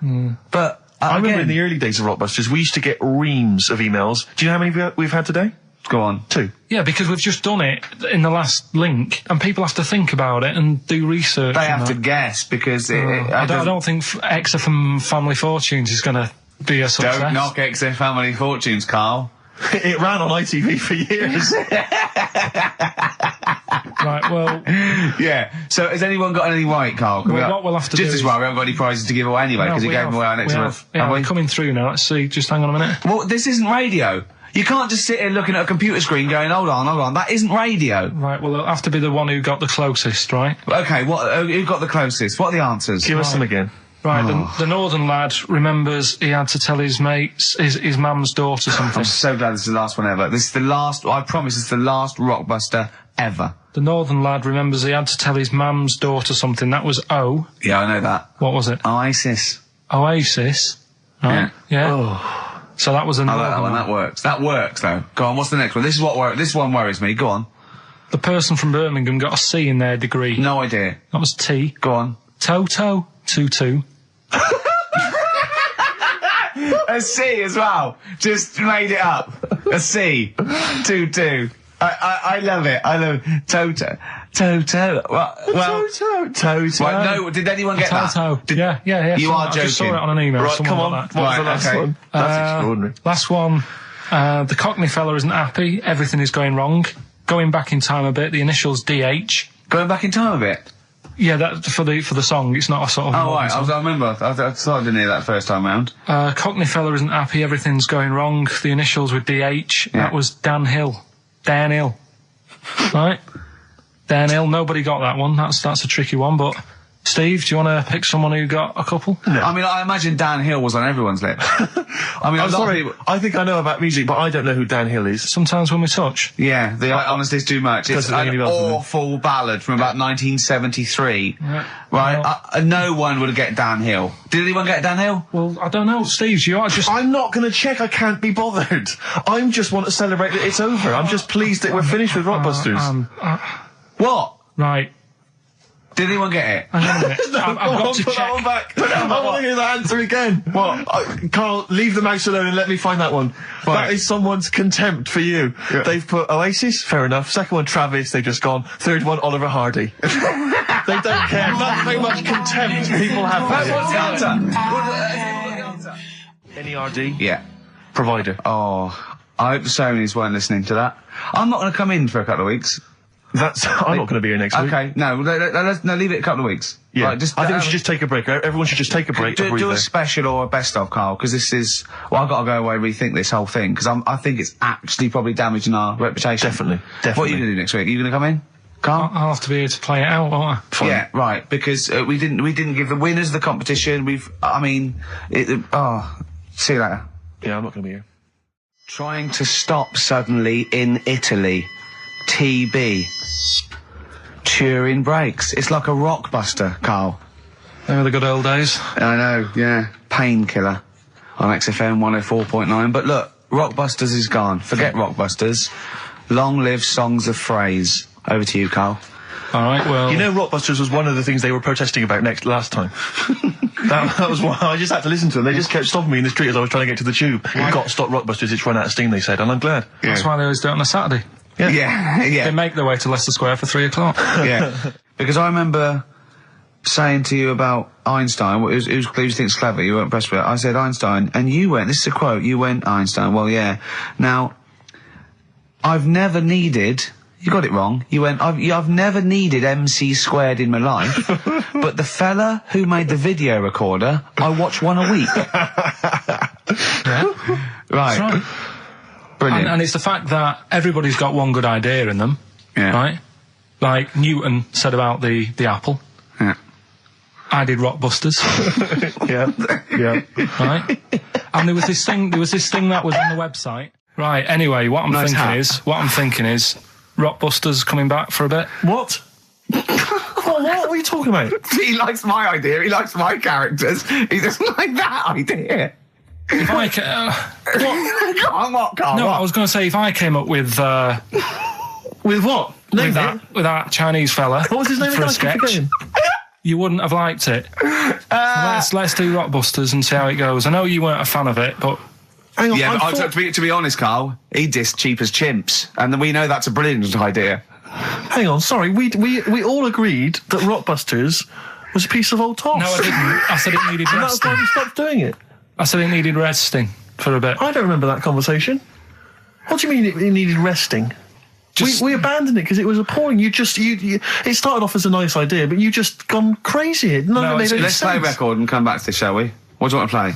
But I remember again, in the early days of Rockbusters, we used to get reams of emails. Do you know how many we've had today? go on. 2. Yeah, because we've just done it in the last link, and people have to think about it and do research. They and have to that. guess because I don't think XFM Family Fortunes is going to be a success. Don't knock XFM Family Fortunes, Karl. It ran on ITV for years. Right, well... Yeah. So has anyone got anything right, Karl? Well, what we'll have to do just as well, we haven't got any prizes to give away anyway, because we gave them away our next month. Yeah, Have we? we're coming through now. Let's see. Just hang on a minute. Well, this isn't radio. You can't just sit here looking at a computer screen going, hold on. That isn't radio. Right, well, it'll have to be the one who got the closest, right? Okay, who got the closest? What are the answers? Give us them again. Right, the northern lad remembers he had to tell his mates, his mum's daughter something. I'm so glad this is the last one ever. This is the last, I promise, it's the last Rockbuster ever. The northern lad remembers he had to tell his mum's daughter something. That was O. Yeah, I know that. What was it? Oasis. Oasis. Right. Yeah. Oh. So that was a I northern like that one. lad. That works. That works, though. Go on, what's the next one? This one worries me. Go on. The person from Birmingham got a C in their degree. No idea. That was T. Go on. Toto. 2-2. A C as well. Just made it up. A C. 2-2. I love it. I love it. Toto. Well, Toto. right, no, did anyone get Toto. that? Yeah. You are I just saw joking. it on an email. Right, Someone come on. got that. What was the Right, last okay. one? That's extraordinary. Last one. The Cockney fella isn't happy. Everything is going wrong. Going back in time a bit. The initials DH. Going back in time a bit. Yeah, that for the song. It's not a sort of. Oh, modern right. song. I remember. I thought I didn't hear that first time round. Cockney fella isn't happy. Everything's going wrong. The initials were DH. Yeah. That was Dan Hill. Right. Dan Hill. Nobody got that one. That's a tricky one. But Steve, do you want to pick someone who got a couple? No. I mean, I imagine Dan Hill was on everyone's lips. I mean, I'm a lot of sorry, people- I think I know about music, but I don't know who Dan Hill is. Sometimes when we touch. Yeah, the honesty is too much. It's Doesn't ring any an bells to me. awful ballad from about 1973. Yeah. Right? No one would get Dan Hill. Did anyone get Dan Hill? Well, I don't know, Steve. You are just. I'm not going to check. I can't be bothered. I just want to celebrate that it's over. I'm just pleased that we're finished with Rockbusters. What? Right. Did anyone get it? Hang on a minute. I've got to Put that one check. back. I want to hear that answer again. What? Carl, leave the mouse alone and let me find that one. Right. That is someone's contempt for you. Yeah. They've put Oasis, fair enough. Second one, Travis, they've just gone. Third one, Oliver Hardy. They don't care. That's how much contempt people have for What's the you. answer? NERD? Yeah. Provider. Oh, I hope the Sonys weren't listening to that. I'm not going to come in for a couple of weeks. I'm not going to be here next week. Okay, no, leave it a couple of weeks. Yeah. Right, I think we should just take a break. Everyone should just take a break. do a special or a best of, Karl, because this is. Well, I've got to go away and rethink this whole thing because I think it's actually probably damaging our reputation. Definitely. What are you going to do next week? Are you going to come in, Karl? I'll have to be here to play it out, won't I? Fine. Yeah, right. Because we didn't give the winners of the competition. See you later. Yeah, I'm not going to be here. Trying to stop suddenly in Italy. TB. Turing brakes. It's like a rockbuster, Karl. They were the good old days. I know, yeah. Painkiller on XFM 104.9. But look, Rockbusters is gone. Forget Rockbusters. Long live Songs of Phrase. Over to you, Karl. All right, well... You know, Rockbusters was one of the things they were protesting about last time. that was why I just had to listen to them. They just kept stopping me in the street as I was trying to get to the tube. You've got to stop Rockbusters, it's run out of steam, they said, and I'm glad. Yeah. That's why they always do it on a Saturday. Yeah. They make their way to Leicester Square for 3 o'clock. Yeah. Because I remember saying to you about Einstein, who do you think's clever? You weren't impressed with it. I said Einstein, and you went, this is a quote, you went Einstein, well, yeah. Now, I've never needed... You got it wrong. You went, I've never needed MC squared in my life, but the fella who made the video recorder, I watch one a week. Yeah. Right. That's right. Brilliant. And it's the fact that everybody's got one good idea in them, Yeah. right? Like Newton said about the apple. Yeah. I did Rockbusters, Yeah. right? And there was this thing that was on the website. Right, anyway, what I'm thinking is Rockbusters coming back for a bit. What? What are you talking about? He likes my idea, he likes my characters, he doesn't like that idea. If I Go on, what, Karl? no, what? I was going to say if I came up with With what? Name it. with that Chinese fella What was his name for again? a I keep sketch, forgetting. you wouldn't have liked it. So let's do Rockbusters and see how it goes. I know you weren't a fan of it, but Hang on, Yeah, I but thought- to be honest, Karl, he dissed Cheap as Chimps, and we know that's a brilliant idea. Hang on, sorry, we all agreed that Rockbusters was a piece of old toss. no, I didn't. I said it needed And that's why resting. we stopped doing it. I said it needed resting for a bit. I don't remember that conversation. What do you mean it needed resting? We abandoned it because it was appalling. You it started off as a nice idea, but you just gone crazy. None of it made any Let's play a sense. record and come back to this, shall we? What do you want to play?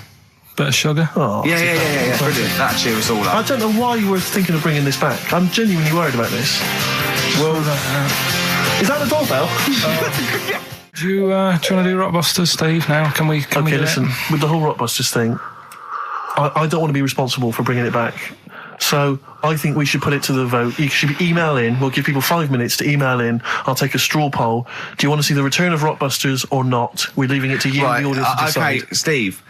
Bit of sugar. Oh. Yeah, brilliant. That cheer us all I up. don't know why you were thinking of bringing this back. I'm genuinely worried about this. Well, Is that the doorbell? Do you want to do Rockbusters, Steve? Now can we? Okay, do listen. It? With the whole Rockbusters thing, I don't want to be responsible for bringing it back. So I think we should put it to the vote. You should email in. We'll give people 5 minutes to email in. I'll take a straw poll. Do you want to see the return of Rockbusters or not? We're leaving it to you, right, the audience, to decide. okay, Steve.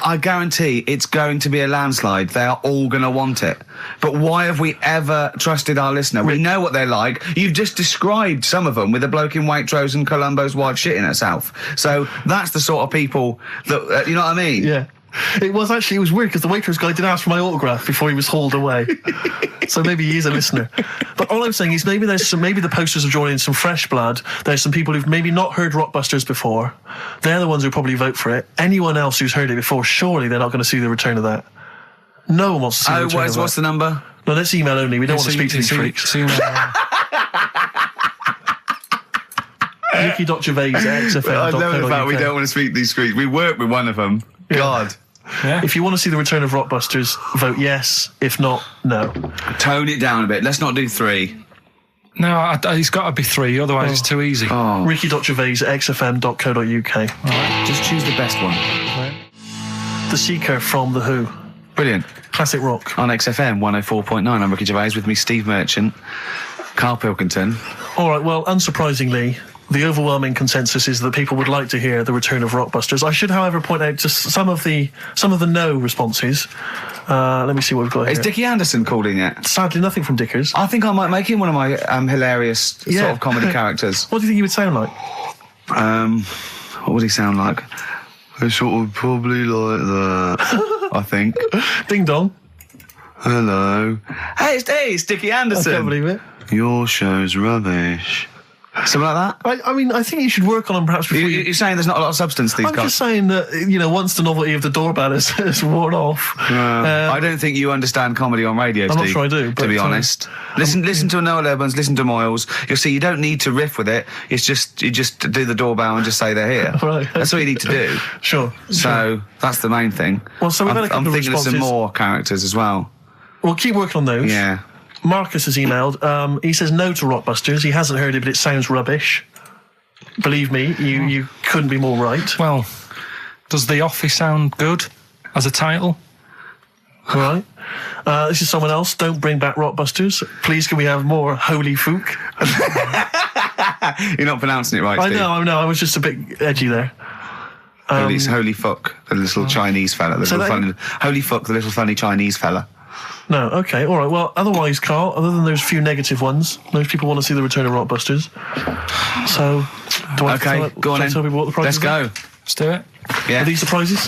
I guarantee it's going to be a landslide. They are all going to want it. But why have we ever trusted our listener? We know what they're like. You've just described some of them with a bloke in Waitrose and Columbo's wife shitting herself. So that's the sort of people that, you know what I mean? Yeah. It was weird because the Waitrose guy did ask for my autograph before he was hauled away. So maybe he is a listener. But all I'm saying is maybe the posters have drawn in some fresh blood. There's some people who've maybe not heard Rockbusters before. They're the ones who probably vote for it. Anyone else who's heard it before, surely they're not going to see the return of that. No one wants to see the return of that. What's the number? No, let's email only. We don't want to speak to these freaks. Ricky.Gervais at XFM. I know the fact we don't want to speak to these freaks. We work with one of them. Yeah. God. Yeah. If you want to see the return of Rockbusters, vote yes. If not, no. Tone it down a bit. Let's not do 3. No, he's got to be 3, otherwise it's too easy. Oh. Ricky.Gervais at xfm.co.uk. Right, just choose the best one. The Seeker from The Who. Brilliant. Classic rock. On XFM 104.9, I'm Ricky Gervais, with me Steve Merchant, Karl Pilkington. All right, well, unsurprisingly, the overwhelming consensus is that people would like to hear the return of Rockbusters. I should, however, point out just some of the no responses. Let me see what we've got Is here. Dickie Anderson called in yet? Sadly, nothing from Dickers. I think I might make him one of my hilarious sort Yeah. of comedy characters. What do you think he would sound like? What would he sound like? I sort of probably like that, I think. Ding dong. Hello. Hey, it's Dickie I Anderson. can't believe it. Your show's rubbish. Something like that? I mean, I think you should work on them perhaps before you... You're saying there's not a lot of substance to these I'm guys? just saying that, once the novelty of the doorbell has worn off... I don't think you understand comedy on radio, I'm not Steve, sure I do, to but, be honest. Listen to Noel Evans, listen to Moyles. You'll see you don't need to riff with it. It's just, you just do the doorbell and just say they're here. Right. That's all you need to do. Sure. So that's the main thing. Well, so we've had a couple I'm of thinking of some responses. more characters as well. We'll keep working on those. Yeah. Marcus has emailed. He says no to Rockbusters. He hasn't heard it, but it sounds rubbish. Believe me, you couldn't be more right. Well, does The Office sound good as a title? All right. This is someone else. Don't bring back Rockbusters. Please, can we have more Holy Fook? You're not pronouncing it right, I Steve. know. I was just a bit edgy there. It's Holy Fuck, the little Chinese fella. Holy Fuck, the little funny Chinese fella. No, okay, all right. Well, otherwise, Carl, other than those few negative ones, most people want to see the return of Rockbusters. So, Go on then. tell people what the prizes Let's go. Let's do it. Yeah. Are these the prizes?